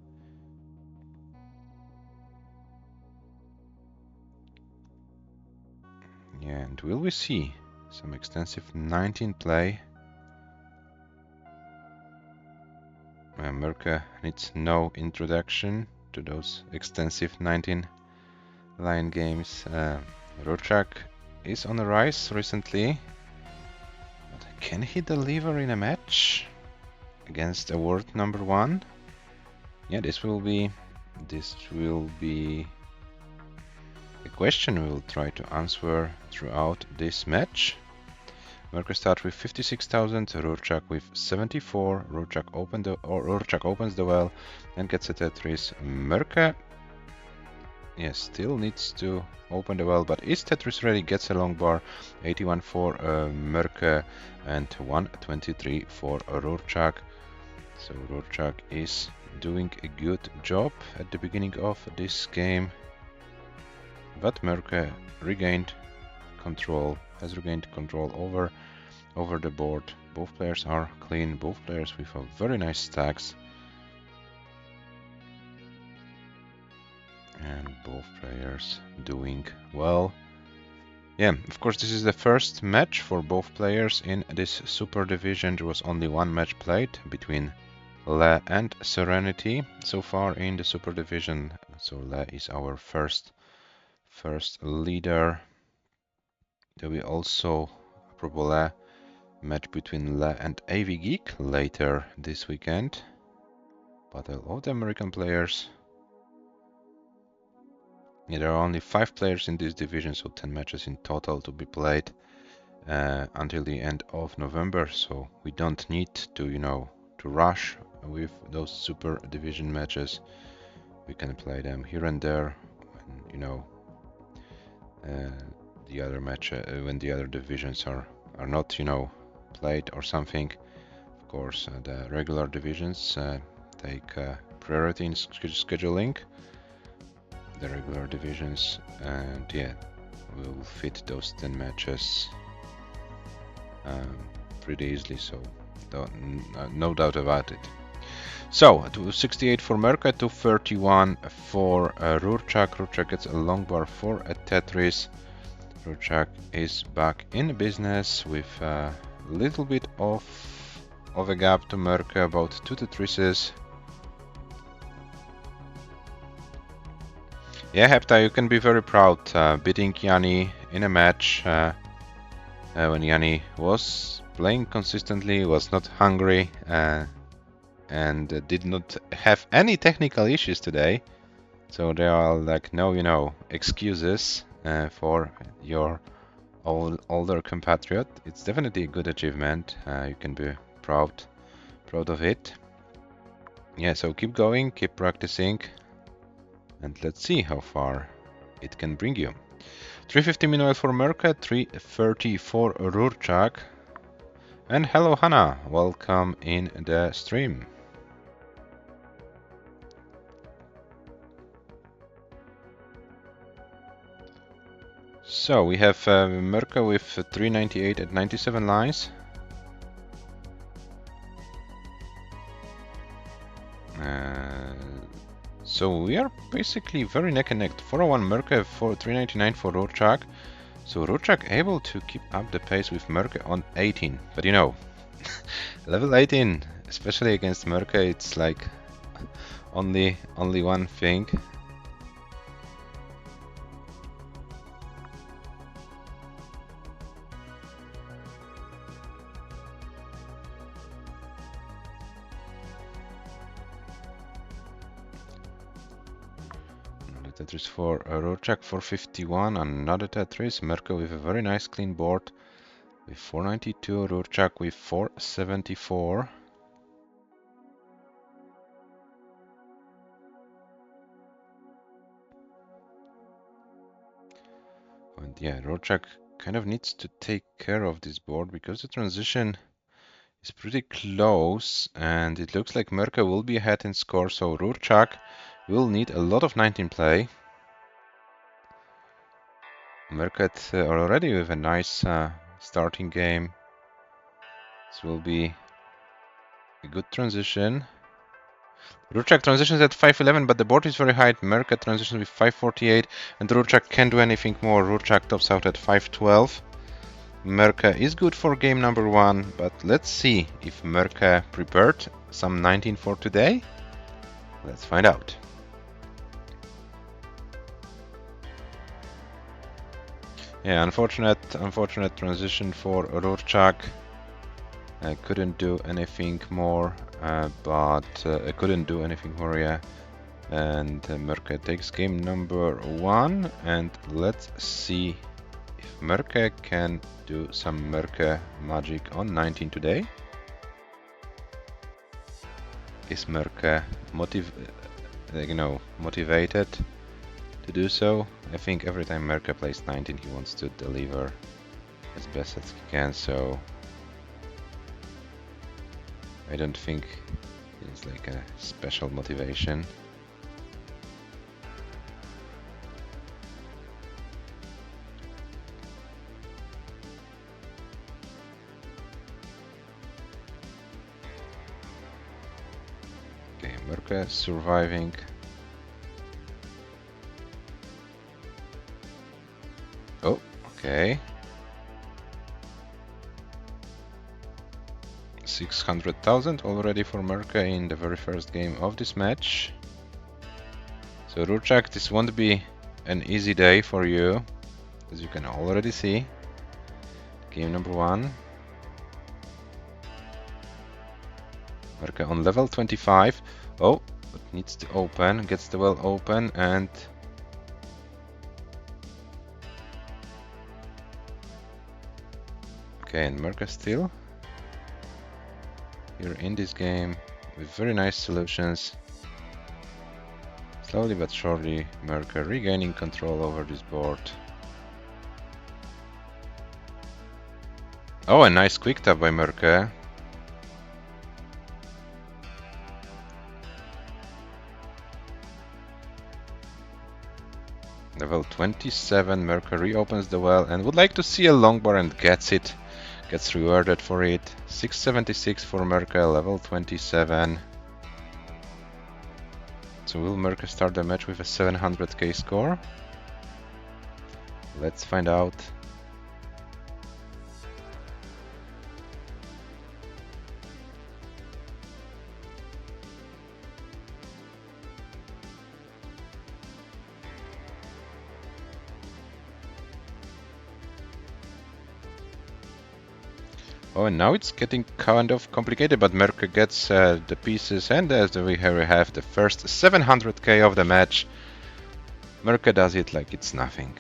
S1: Yeah, and will we see some extensive 19 play? MÖRKÖS needs no introduction to those extensive 19 line games. RURCZAK is on the rise recently, but can he deliver in a match against a world number 1? Yeah, this will be a question we will try to answer throughout this match. MÖRKÖS starts with 56,000, RURCZAK with 74. RURCZAK opens the well and gets a Tetris. MÖRKÖS, yes, still needs to open the well, but is Tetris ready? Gets a long bar. 81 for MÖRKÖS and 123 for RURCZAK. So RURCZAK is doing a good job at the beginning of this game, but MÖRKÖS has regained control over the board. Both players are clean, both players with a very nice stacks, and both players doing well. Yeah, of course this is the first match for both players in this super division. There was only one match played between Le and Serenity so far in the super division. So Le is our first leader. There will be also a Pro match between Le and AV Geek later this weekend. Battle of the American players. Yeah, there are only 5 players in this division, so 10 matches in total to be played until the end of November. So we don't need to, to rush with those super division matches. We can play them here and there when, the other match when the other divisions are not, played or something. Of course, the regular divisions take priority in scheduling. The regular divisions, and yeah, we'll fit those 10 matches pretty easily, so no doubt about it. So 268 for MÖRKÖS, 231 for RURCZAK. RURCZAK gets a long bar for a Tetris. RURCZAK is back in business with a little bit of a gap to MÖRKÖS, about 2 Tetrises. Yeah, HEPTA, you can be very proud beating JANI in a match when JANI was playing consistently, was not hungry, and did not have any technical issues today. So there are like no, excuses for your older compatriot. It's definitely a good achievement. You can be proud of it. Yeah, so keep going, keep practicing, and let's see how far it can bring you. 350 meanwhile for MÖRKÖS, 330 for RURCZAK. And hello Hannah, welcome in the stream. So we have MÖRKÖS with 398 at 97 lines. So we are basically very neck and neck. 401 MÖRKÖS for 399 for RURCZAK. So RURCZAK able to keep up the pace with MÖRKÖS on 18. But level 18, especially against MÖRKÖS, it's like only one thing. Tetris for RURCZAK for 51, another Tetris. MÖRKÖS with a very nice clean board with 492, RURCZAK with 474. And yeah, RURCZAK kind of needs to take care of this board because the transition is pretty close and it looks like MÖRKÖS will be ahead in score, so RURCZAK will need a lot of 19 play. Mörköt already with a nice starting game. This will be a good transition. RURCZAK transitions at 511, but the board is very high. Mörköt transitions with 548, and RURCZAK can't do anything more. RURCZAK tops out at 512. Mörkö is good for game number 1, but let's see if Mörkö prepared some 19 for today. Let's find out. Yeah, unfortunate transition for RURCZAK. I couldn't do anything more, I couldn't do anything more, yeah. And Mörkö takes game number 1, and let's see if Mörkö can do some Mörkö magic on 19 today. Is Mörkö motivated to do so? I think every time Mörkö plays 19, he wants to deliver as best as he can, so I don't think it's like a special motivation. Okay, Mörkö surviving. Oh, okay. 600,000 already for Mörkö in the very first game of this match. So RURCZAK, this won't be an easy day for you, as you can already see. Game number 1. Mörkö on level 25. Oh, but needs to open, gets the well open, and okay, and Mörkö still here in this game with very nice solutions. Slowly but surely, Mörkö regaining control over this board. Oh, a nice quick tap by Mörkö. Level 27, Mörkö reopens the well and would like to see a long bar and gets it. Gets rewarded for it. 676 for Mörkö, level 27. So will Mörkö start the match with a 700k score? Let's find out. Oh, and now it's getting kind of complicated, but Mörkö gets the pieces, and as we have the first 700k of the match. Mörkö does it like it's nothing.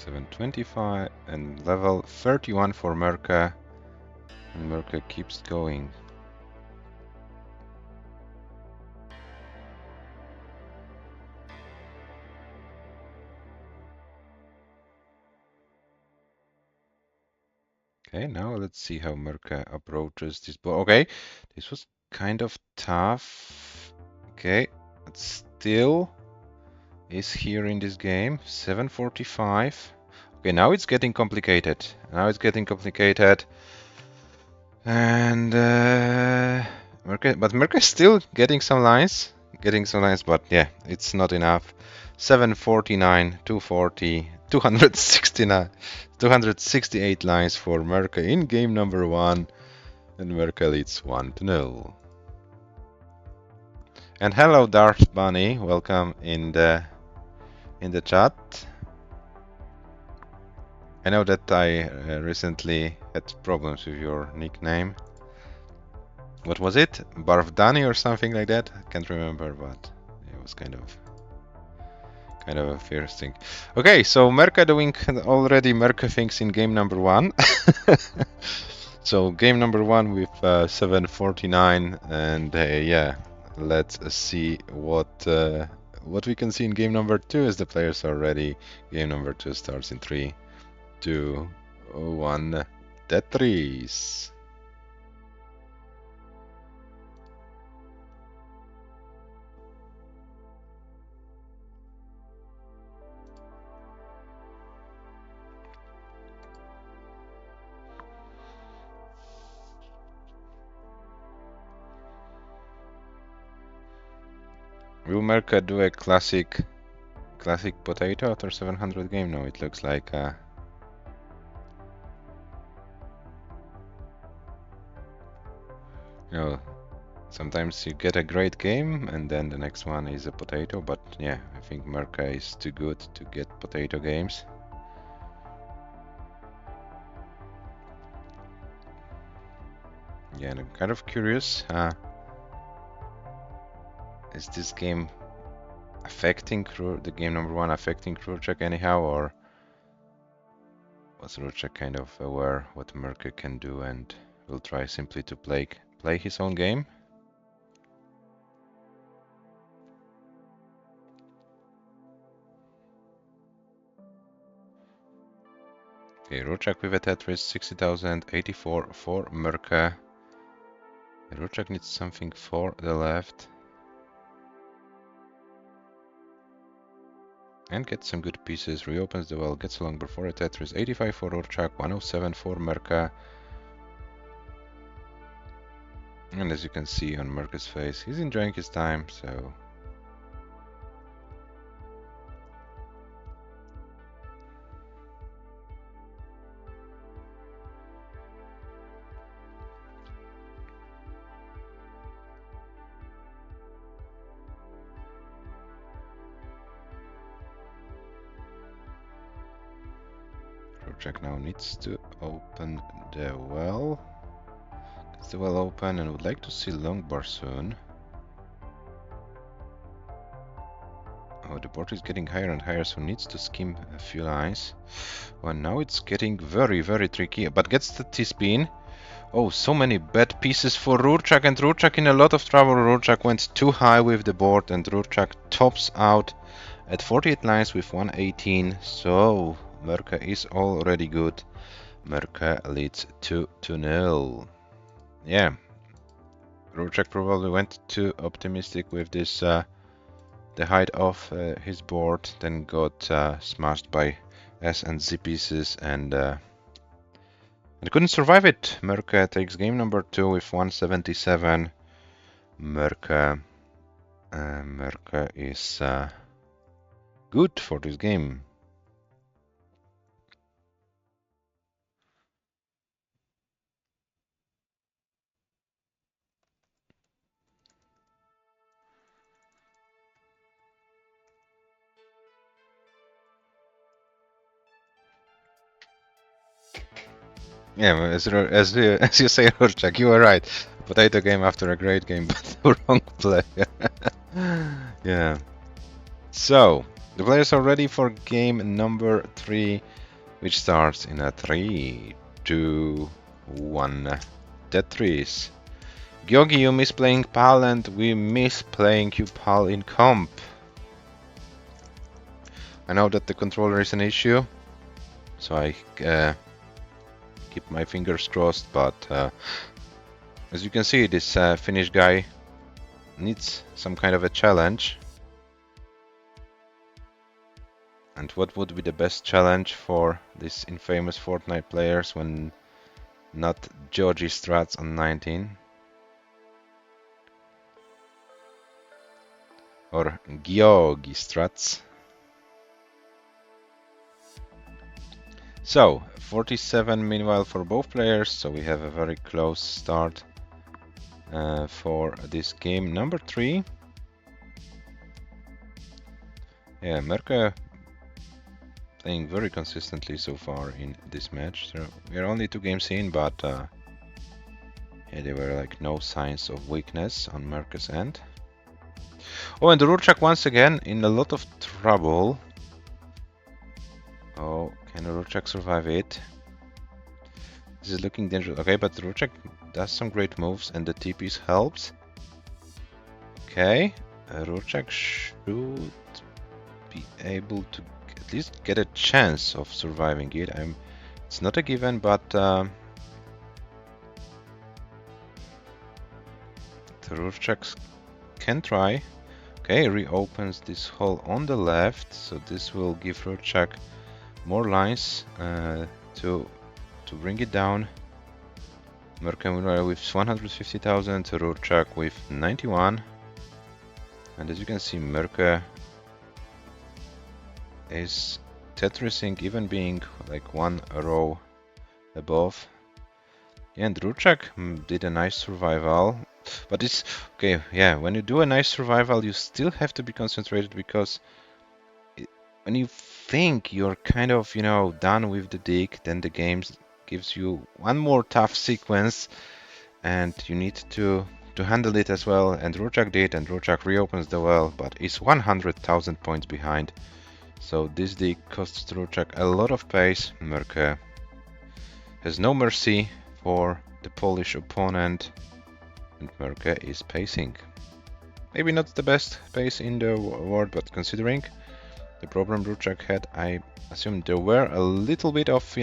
S1: $725 and level 31 for Mörkö, and Mörkö keeps going. Okay, now let's see how Mörkö approaches this board. Okay, this was kind of tough. Okay, but still is here in this game. 745. Okay, now it's getting complicated. And Mörkö is still getting some lines. But yeah, it's not enough. 749, 240, 269, 268 lines for Mörkö in game number 1, and Mörkö leads 1-0. And hello, Darth Bunny, welcome in the chat. I know that I recently had problems with your nickname. What was it? Barfdani or something like that? I can't remember, but it was kind of a fierce thing. Okay, so Mörkö doing already Mörkö things in game number 1. So game number 1 with 749, and yeah, let's see what what we can see in game number 2 is the players are ready. Game number 2 starts in 3, 2, 1. Tetris. Will Merka do a classic potato after 700 game? No, it looks like you know, sometimes you get a great game and then the next one is a potato, but yeah, I think Merka is too good to get potato games. Yeah, and I'm kind of curious, is this game affecting the game number 1 affecting RURCZAK anyhow, or was RURCZAK kind of aware what Merka can do and will try simply to play his own game? Okay, RURCZAK with a Tetris, 60,000, 84 for Merka. RURCZAK needs something for the left. And gets some good pieces, reopens the well, gets a longer for a Tetris, 85 for RURCZAK, 107 for Merka. And as you can see on Merka's face, he's enjoying his time, so... RURCZAK now needs to open the well. Gets the well open and would like to see long bar soon. Oh, the board is getting higher and higher, so needs to skim a few lines. Well, now it's getting very, very tricky, but gets the T-spin. Oh, so many bad pieces for RURCZAK, and RURCZAK in a lot of trouble. RURCZAK went too high with the board, and RURCZAK tops out at 48 lines with 118. So Merka is already good. Merka leads 2-0. Yeah, RURCZAK probably went too optimistic with this the height of his board, then got smashed by S and Z pieces and couldn't survive it. Merka takes game number 2 with 177. Merka is good for this game. Yeah, as you say, RURCZAK, you were right. Potato game after a great game, but the wrong player. Yeah. So, the players are ready for game number 3, which starts in a 3, 2, 1. Tetris. Gyogi, you miss playing PAL, and we miss playing you PAL in comp. I know that the controller is an issue, so I keep my fingers crossed, but as you can see, this Finnish guy needs some kind of a challenge. And what would be the best challenge for these infamous Fortnite players when not Georgie Strats on 19? Or Georgi Strats. So, 47 meanwhile for both players, so we have a very close start for this game number 3. Yeah, Merka playing very consistently so far in this match. So we are only 2 games in, but yeah, there were like no signs of weakness on Merka's end. Oh, and RURCZAK once again in a lot of trouble. Oh, can RURCZAK survive it? This is looking dangerous. Okay, but RURCZAK does some great moves and the TPs helps. Okay, RURCZAK should be able to at least get a chance of surviving it. It's not a given, but the RURCZAK can try. Okay, reopens this hole on the left, so this will give RURCZAK more lines to bring it down. MÖRKÖS with 150,000, RURCZAK with 91. And as you can see, MÖRKÖS is tetrising, even being like one row above. And RURCZAK did a nice survival. But it's okay, yeah, when you do a nice survival, you still have to be concentrated, because when you think you're kind of, done with the dig, then the game gives you one more tough sequence, and you need to handle it as well. And RURCZAK did, and RURCZAK reopens the well, but is 100,000 points behind. So this dig costs RURCZAK a lot of pace. MÖRKÖS has no mercy for the Polish opponent, and MÖRKÖS is pacing. Maybe not the best pace in the world, but considering the problem RURCZAK had, I assume there were a little bit of,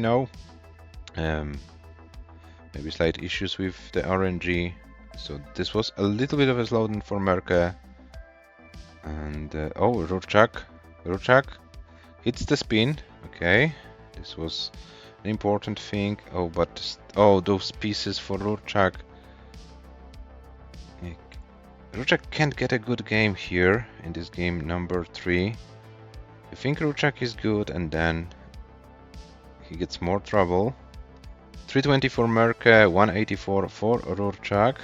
S1: maybe slight issues with the RNG. So this was a little bit of a slowdown for MÖRKÖS. And oh, RURCZAK hits the spin. Okay, this was an important thing. Oh, but those pieces for RURCZAK. RURCZAK can't get a good game here in this game number 3. I think RURCZAK is good, and then he gets more trouble. 320 for MÖRKÖS, 184 for RURCZAK.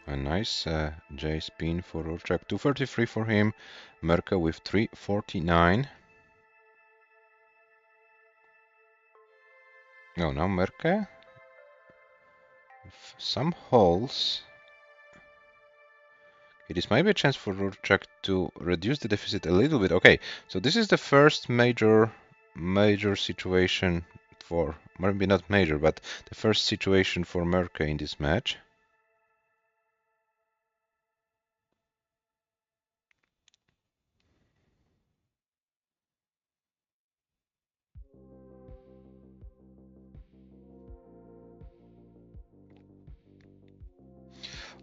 S1: A nice J spin for RURCZAK, 233 for him. MÖRKÖS with 349. Oh, now MÖRKÖS with some holes. This might be a chance for RURCZAK to reduce the deficit a little bit. Okay, so this is the first major situation for, maybe not major, but the first situation for MÖRKÖS in this match.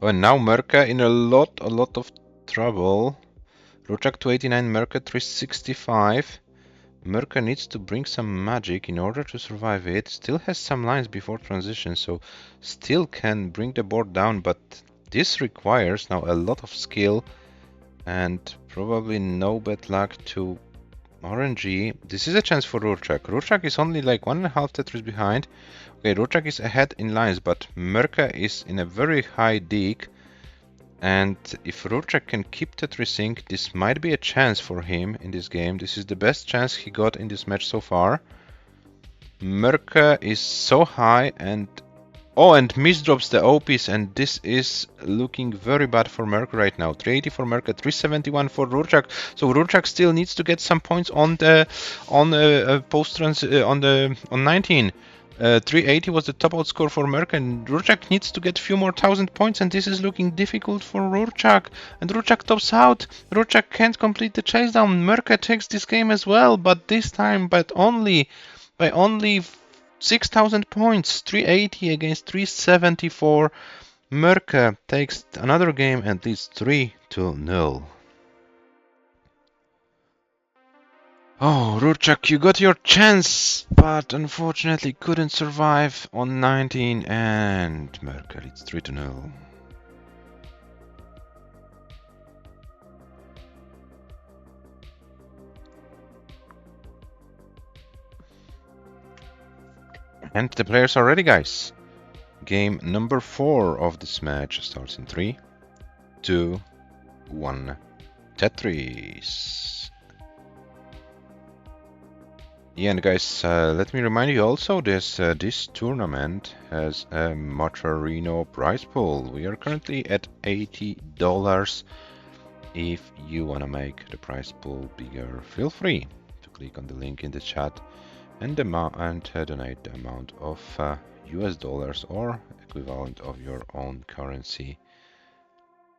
S1: Oh, and now MÖRKÖS in a lot of trouble. RURCZAK 289, MÖRKÖS 365. MÖRKÖS needs to bring some magic in order to survive it. Still has some lines before transition, so still can bring the board down, but this requires now a lot of skill and probably no bad luck to RNG. This is a chance for RURCZAK. RURCZAK is only like 1.5 Tetris behind. Okay, RURCZAK is ahead in lines, but MÖRKÖS is in a very high dig. And if RURCZAK can keep tetrising, this might be a chance for him in this game. This is the best chance he got in this match so far. MÖRKÖS is so high, and misdrops the OPs, and this is looking very bad for MÖRKÖS right now. 380 for MÖRKÖS, 371 for RURCZAK. So RURCZAK still needs to get some points on the on 19. 380 was the top out score for MÖRKÖS, and RURCZAK needs to get a few more 1,000 points, and this is looking difficult for RURCZAK. And RURCZAK tops out. RURCZAK can't complete the chase down. MÖRKÖS takes this game as well, but this time by only 6,000 points. 380 against 374. MÖRKÖS takes another game and leads 3-0. Oh, RURCZAK, you got your chance, but unfortunately couldn't survive on 19, and MÖRKÖS leads 3-0. And the players are ready, guys. Game number 4 of this match starts in 3, 2, 1. Tetris. Yeah, and guys, let me remind you also this tournament has a Maturino prize pool. We are currently at $80. If you want to make the prize pool bigger, feel free to click on the link in the chat and donate the amount of US dollars or equivalent of your own currency.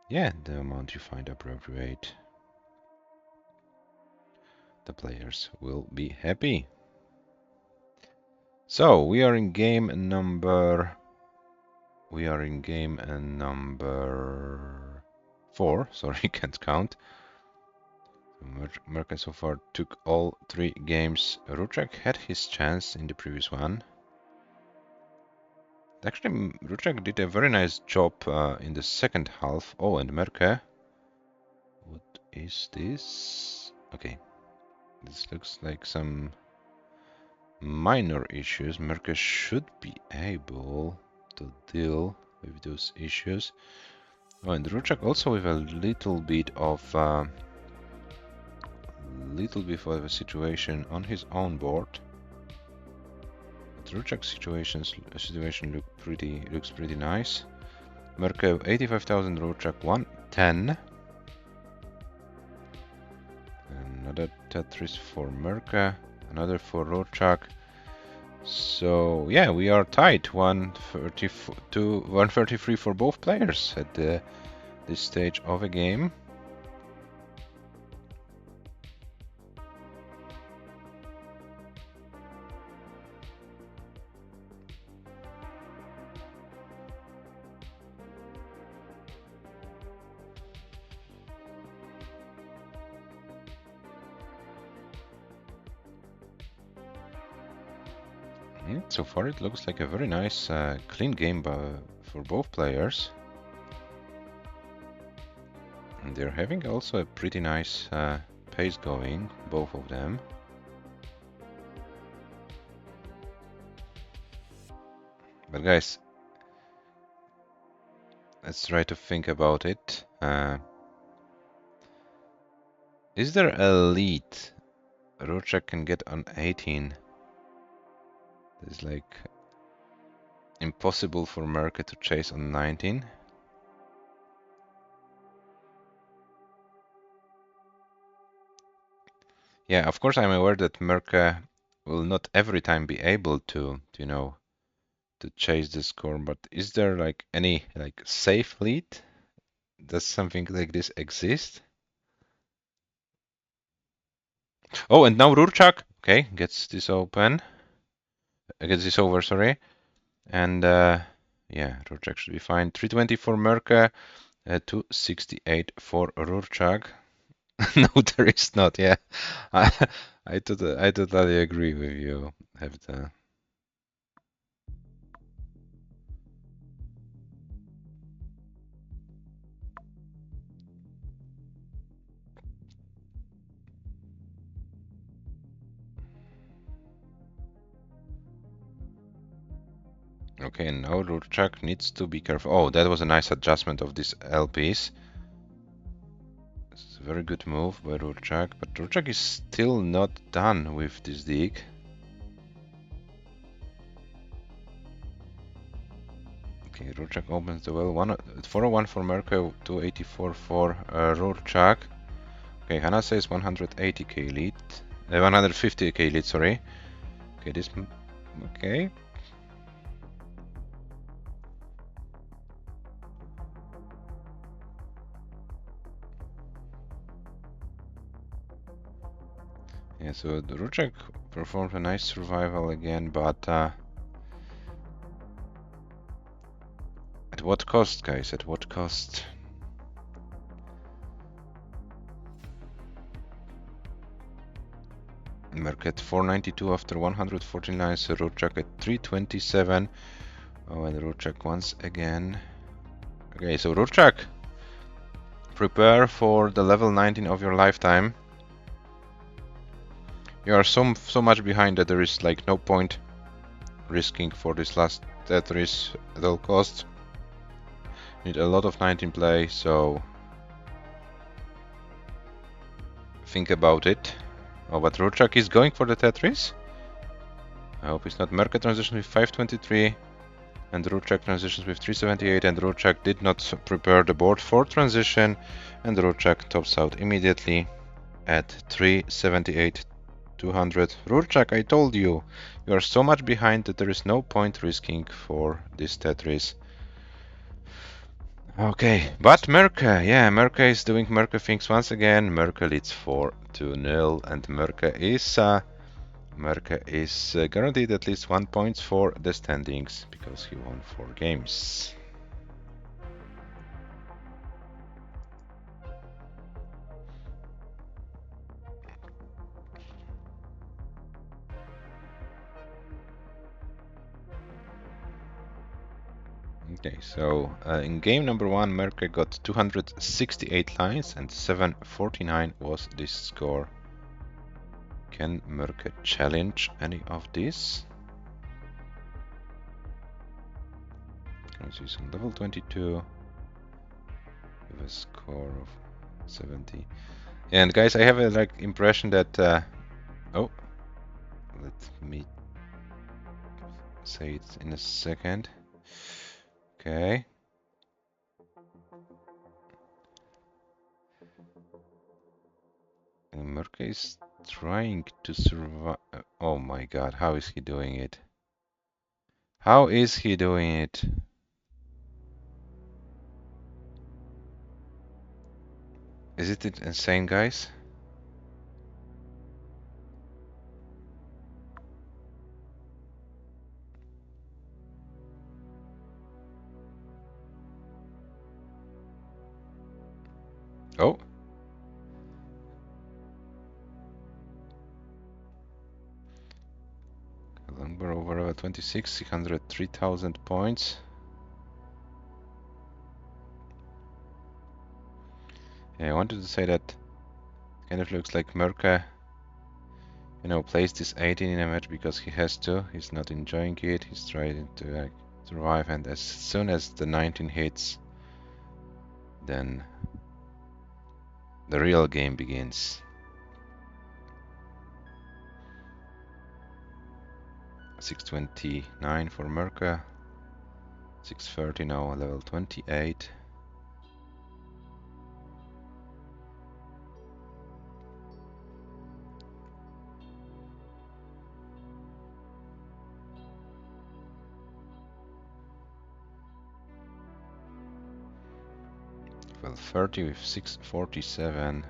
S1: Yeah, the amount you find appropriate. The players will be happy. So we are in game number 4. Sorry, can't count. MÖRKÖS so far took all 3 games. RURCZAK had his chance in the previous one. Actually, RURCZAK did a very nice job in the second half. Oh, and MÖRKÖ. What is this? Okay. This looks like some minor issues. MÖRKÖ should be able to deal with those issues. Oh, and RURCZAK also with a little bit of a situation on his own board. But RURCZAK's situation looks pretty nice. MÖRKÖ 85,000, RURCZAK 110. Another Tetris for MÖRKÖ, another for RURCZAK. So yeah, we are tied 133 for both players at this stage of a game. So far it looks like a very nice clean game for both players. And they're having also a pretty nice pace going, both of them. But guys, let's try to think about it. Is there a lead RURCZAK can get on 18? It's like impossible for MÖRKÖ to chase on 19. Yeah, of course I'm aware that MÖRKÖ will not every time be able to, you know, to chase the score, but is there like any like safe lead? Does something like this exist? Oh, and now RURCZAK, okay, gets this over, sorry. And yeah, RURCZAK should be fine. 320 for MÖRKÖ, 268 for RURCZAK. No, there is not. Yeah, I totally agree with you, HEPTA. Okay, now RURCZAK needs to be careful. Oh, that was a nice adjustment of these LPs. It's a very good move by RURCZAK, but RURCZAK is still not done with this dig. Okay, RURCZAK opens the well. 401 for MÖRKÖ, 284 for RURCZAK. Okay, Hana says 180k lead. 150k lead, sorry. Okay, this... Okay. Yeah, so the RURCZAK performed a nice survival again, but at what cost, guys? At what cost? MÖRKÖ at 492 after 149, so RURCZAK at 327. Oh, and RURCZAK once again. Okay, so RURCZAK, prepare for the level 19 of your lifetime. You are so much behind that there is like no point risking for this last Tetris at all costs. Need a lot of 19 play, so think about it. Oh, but RURCZAK is going for the Tetris. I hope it's not. MÖRKÖS transitions with 523 and RURCZAK transitions with 378, and RURCZAK did not prepare the board for transition, and RURCZAK tops out immediately at 378 200. RURCZAK, I told you, you are so much behind that there is no point risking for this Tetris. Okay, but MÖRKÖ, yeah, MÖRKÖ is doing MÖRKÖ things once again. MÖRKÖ leads 4-0, and MÖRKÖ is guaranteed at least 1 point for the standings because he won 4 games. Okay, so in game number 1, MÖRKÖ got 268 lines and 749 was this score. Can MÖRKÖ challenge any of these? He's on level 22 with a score of 70. And guys, I have a impression that oh, let me say it in a second. Okay. And MÖRKÖ is trying to survive. Oh my god, how is he doing it? How is he doing it? Is it insane, guys? Oh. Number over 26, 603,000 points. Yeah, I wanted to say that kind of looks like MÖRKÖ, you know, plays this 18 in a match because he has to. He's not enjoying it. He's trying to survive, and as soon as the 19 hits, then the real game begins. 629 for MÖRKÖ. 630 now, level 28. Level 30 with 647.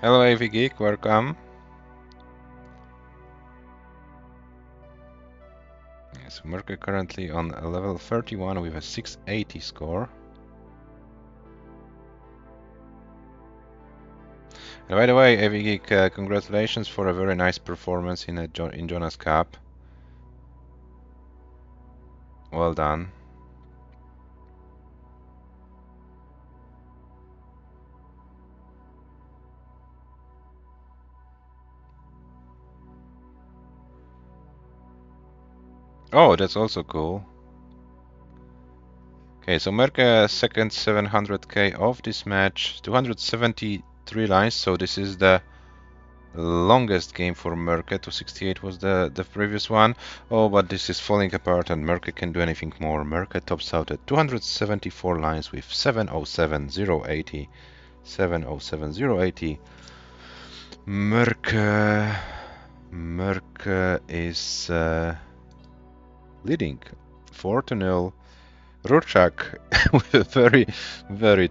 S1: Hello AV Geek, welcome. Yes, MÖRKÖ currently on a level 31 with a 680 score. And by the way, AV Geek, congratulations for a very nice performance in Jonas Cup. Well done. Oh, that's also cool. Okay, so MÖRKÖ second 700k of this match, 273 lines, so this is the longest game for MÖRKÖ. 268 was the previous one. Oh, but this is falling apart and MÖRKÖ can do anything more. MÖRKÖ tops out at 274 lines with 707,080. 707,080. MÖRKÖ is leading 4-0. RURCZAK with a very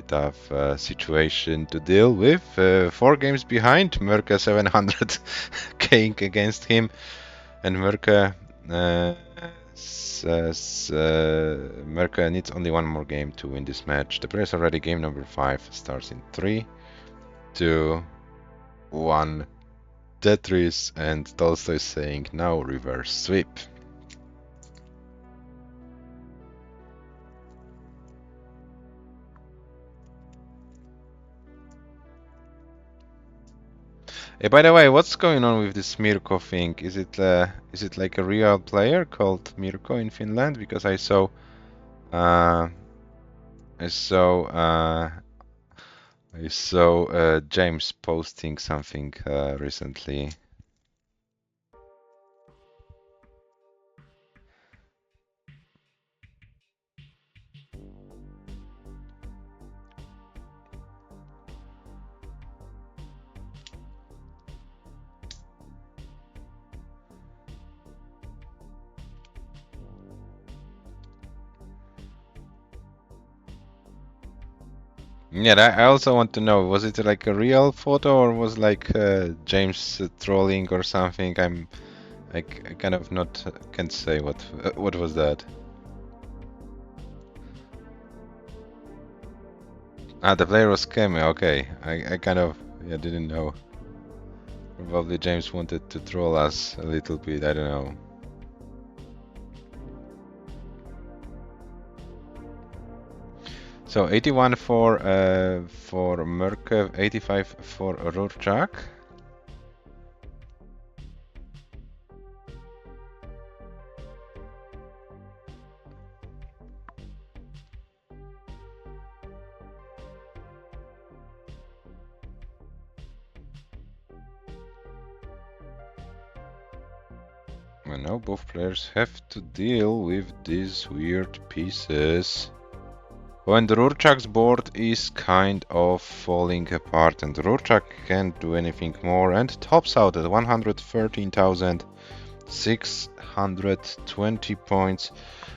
S1: tough situation to deal with. 4 games behind, MÖRKÖ 700 king against him, and MÖRKÖ says MÖRKÖ needs only 1 more game to win this match. The players are ready. Game number 5 starts in 3, 2, 1. Tetris, and Tolstoy is saying now reverse sweep. Hey, by the way, what's going on with this Mirko thing? Is it like a real player called Mirko in Finland? Because uh, I saw James posting something recently. Yeah, I also want to know, was it like a real photo or was like James trolling or something? I kind of not can't say what was that. Ah, the player was Kemi. Okay, I kind of didn't know. Probably James wanted to troll us a little bit. I don't know. So 81 for MÖRKÖS, 85 for RURCZAK. And now both players have to deal with these weird pieces. When the RURCZAK's board is kind of falling apart and RURCZAK can't do anything more and tops out at 113,620 points,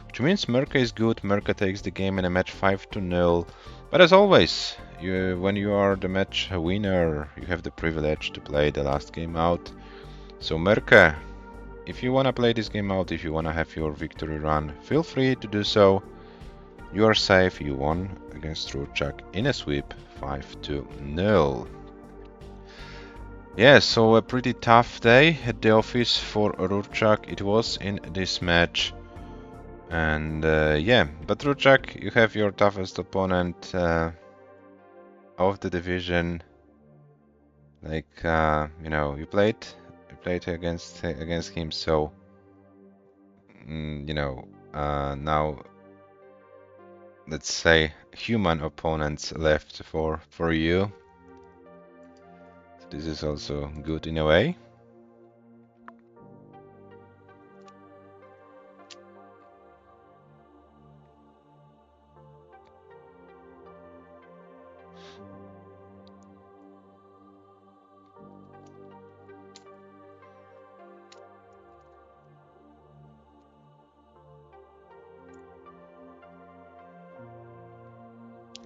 S1: which means MÖRKÖS is good. MÖRKÖS takes the game in a match 5-0. But as always, when you are the match winner, you have the privilege to play the last game out. So MÖRKÖS, if you want to play this game out, if you want to have your victory run, feel free to do so. You are safe, you won against RURCZAK in a sweep 5-0. Yeah, so a pretty tough day at the office for RURCZAK it was in this match. And yeah, but RURCZAK, you have your toughest opponent of the division. Like, you know, you played against him, so you know, now let's say human opponents left for you. So this is also good in a way.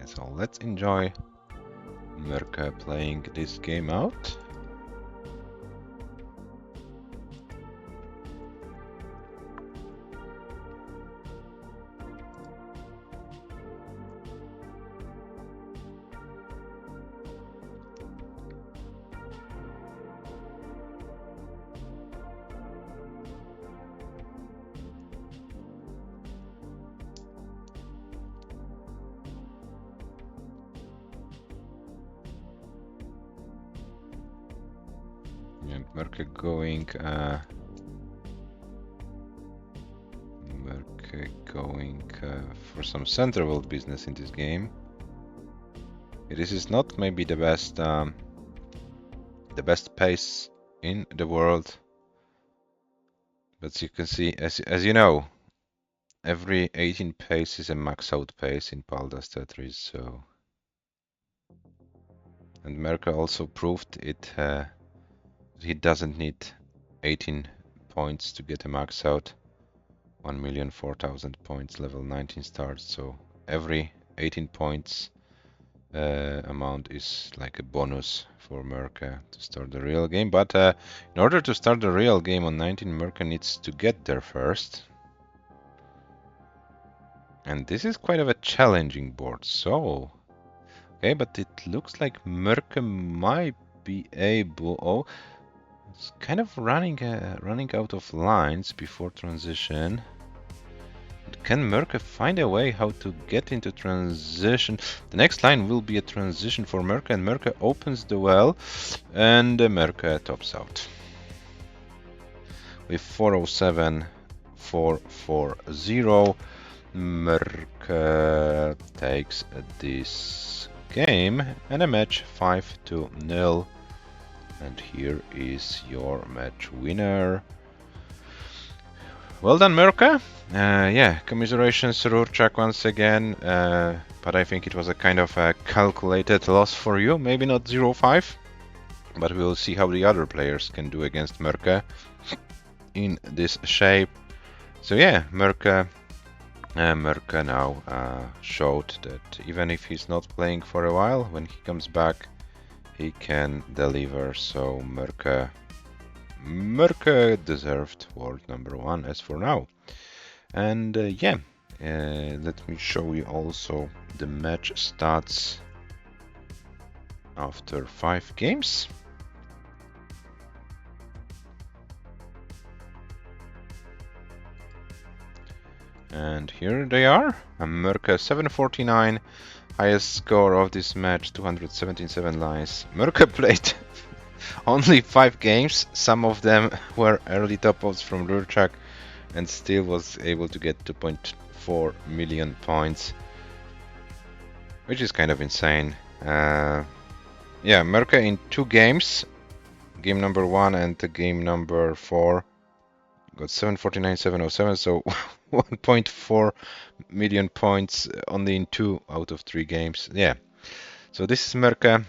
S1: So let's enjoy MÖRKÖS playing this game out. Yeah, MÖRKÖS going for some center world business in this game. This is not maybe the best pace in the world, but you can see, as you know, every 18 pace is a max out pace in paldastetris. So, and MÖRKÖS also proved it. He doesn't need 18 points to get a max out. 1,004,000 points, level 19 starts. So every 18 points amount is like a bonus for MÖRKÖS to start the real game. But in order to start the real game on 19, MÖRKÖS needs to get there first. And this is quite of a challenging board. So, okay, but it looks like MÖRKÖS might be able. Oh, it's kind of running out of lines before transition. but can MÖRKÖS find a way how to get into transition? The next line will be a transition for MÖRKÖS, and MÖRKÖS opens the well, and MÖRKÖS tops out. With 407, 440, MÖRKÖS takes this game and a match 5-0. And here is your match winner. Well done, MÖRKÖS. Yeah, commiserations, RURCZAK once again. But I think it was a kind of a calculated loss for you. Maybe not 0-5, but we will see how the other players can do against MÖRKÖS in this shape. So yeah, MÖRKÖS now showed that even if he's not playing for a while, when he comes back, he can deliver. So MÖRKÖS deserved world number 1 as for now. And yeah, let me show you also the match stats after 5 games. And here they are. MÖRKÖS 749, highest score of this match, 277 lines. MÖRKÖS played only 5 games. Some of them were early top-ups from RURCZAK, and still was able to get 2.4 million points, which is kind of insane. Yeah, MÖRKÖS in 2 games, game number 1 and game number 4, got 749, 707, so 1.4 million points only in 2 out of 3 games. Yeah, so this is MÖRKÖS.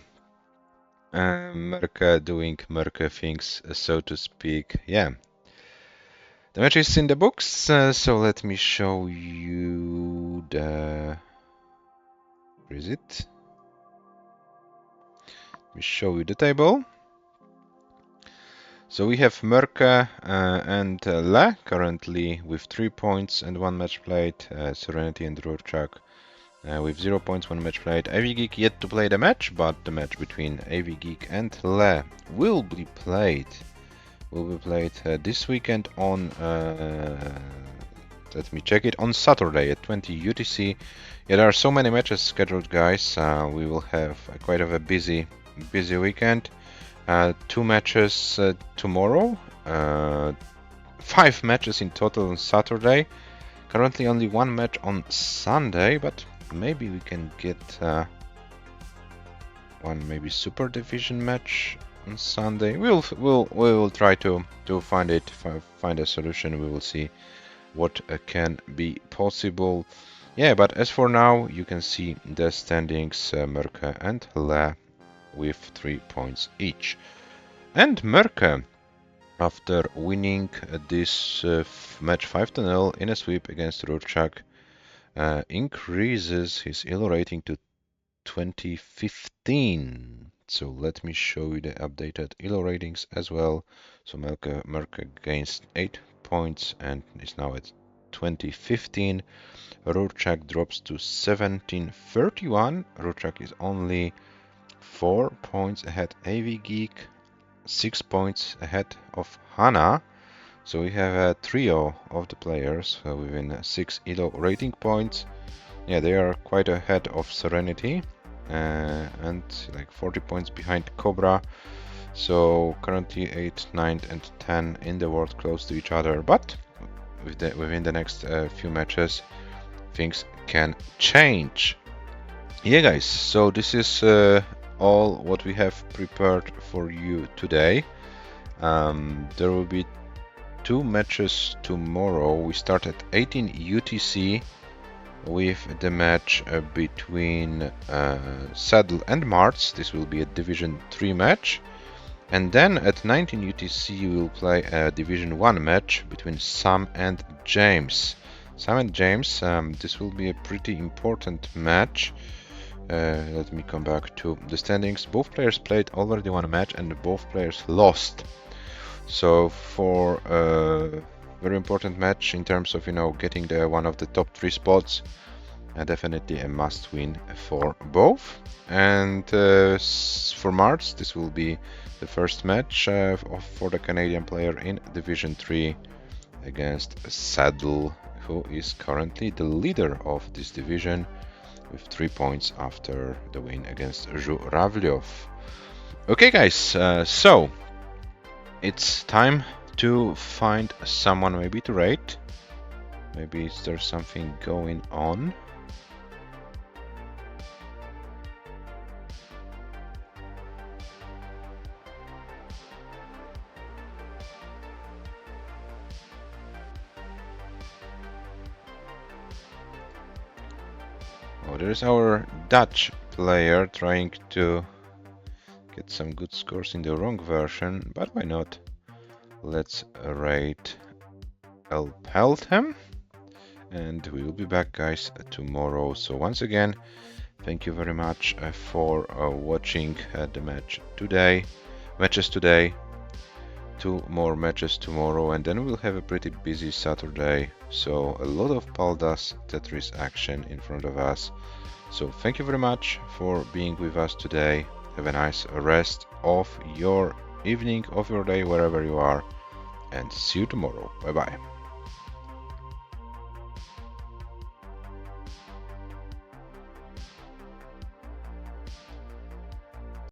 S1: MÖRKÖS doing MÖRKÖS things, so to speak. Yeah, the match is in the books, so let me show you the... Where is it? Let me show you the table. So we have MÖRKÖS and Le currently with 3 points and 1 match played. Serenity and RURCZAK with 0 points, 1 match played. AVGeek yet to play the match, but the match between AVGeek and Le will be played. This weekend on, let me check it, on Saturday at 20 UTC. Yeah, there are so many matches scheduled, guys. We will have quite of a busy weekend. 2 matches tomorrow, 5 matches in total on Saturday. Currently only 1 match on Sunday, but maybe we can get one maybe Super Division match on Sunday. We will try to find a solution. We will see what can be possible. Yeah, but as for now, you can see the standings. MÖRKÖS and Le with 3 points each. And MÖRKÖS, after winning this match 5-0 in a sweep against RURCZAK, increases his ELO rating to 2015. So let me show you the updated ELO ratings as well. So MÖRKÖS gains 8 points and is now at 2015. RURCZAK drops to 1731. RURCZAK is only 4 points ahead AVGeek, 6 points ahead of Hana. So we have a trio of the players within 6 ELO rating points. Yeah, they are quite ahead of Serenity and like 40 points behind Cobra. So currently 8, 9 and 10 in the world, close to each other. But within the next few matches, things can change. Yeah, guys, so this is all what we have prepared for you today. There will be 2 matches tomorrow. We start at 18 UTC with the match between Saddle and Martz. This will be a Division 3 match. And then at 19 UTC we will play a Division 1 match between Sam and James. Sam and James, this will be a pretty important match. Let me come back to the standings. Both players played already 1 match and both players lost. So for a very important match in terms of, getting one of the top 3 spots, definitely a must win for both. And for Martz, this will be the first match for the Canadian player in Division 3 against Saddle, who is currently the leader of this division with 3 points after the win against Żurawlów. Okay guys, so it's time to find someone maybe to raid. Maybe there's something going on. Oh, there's our Dutch player trying to get some good scores in the wrong version, but why not? Let's raid Peltham, and we will be back, guys, tomorrow. So once again, thank you very much for watching the matches today. 2 more matches tomorrow, and then we'll have a pretty busy Saturday. So a lot of paldastetris action in front of us. So thank you very much for being with us today. Have a nice rest of your evening, of your day, wherever you are, and see you tomorrow. Bye bye.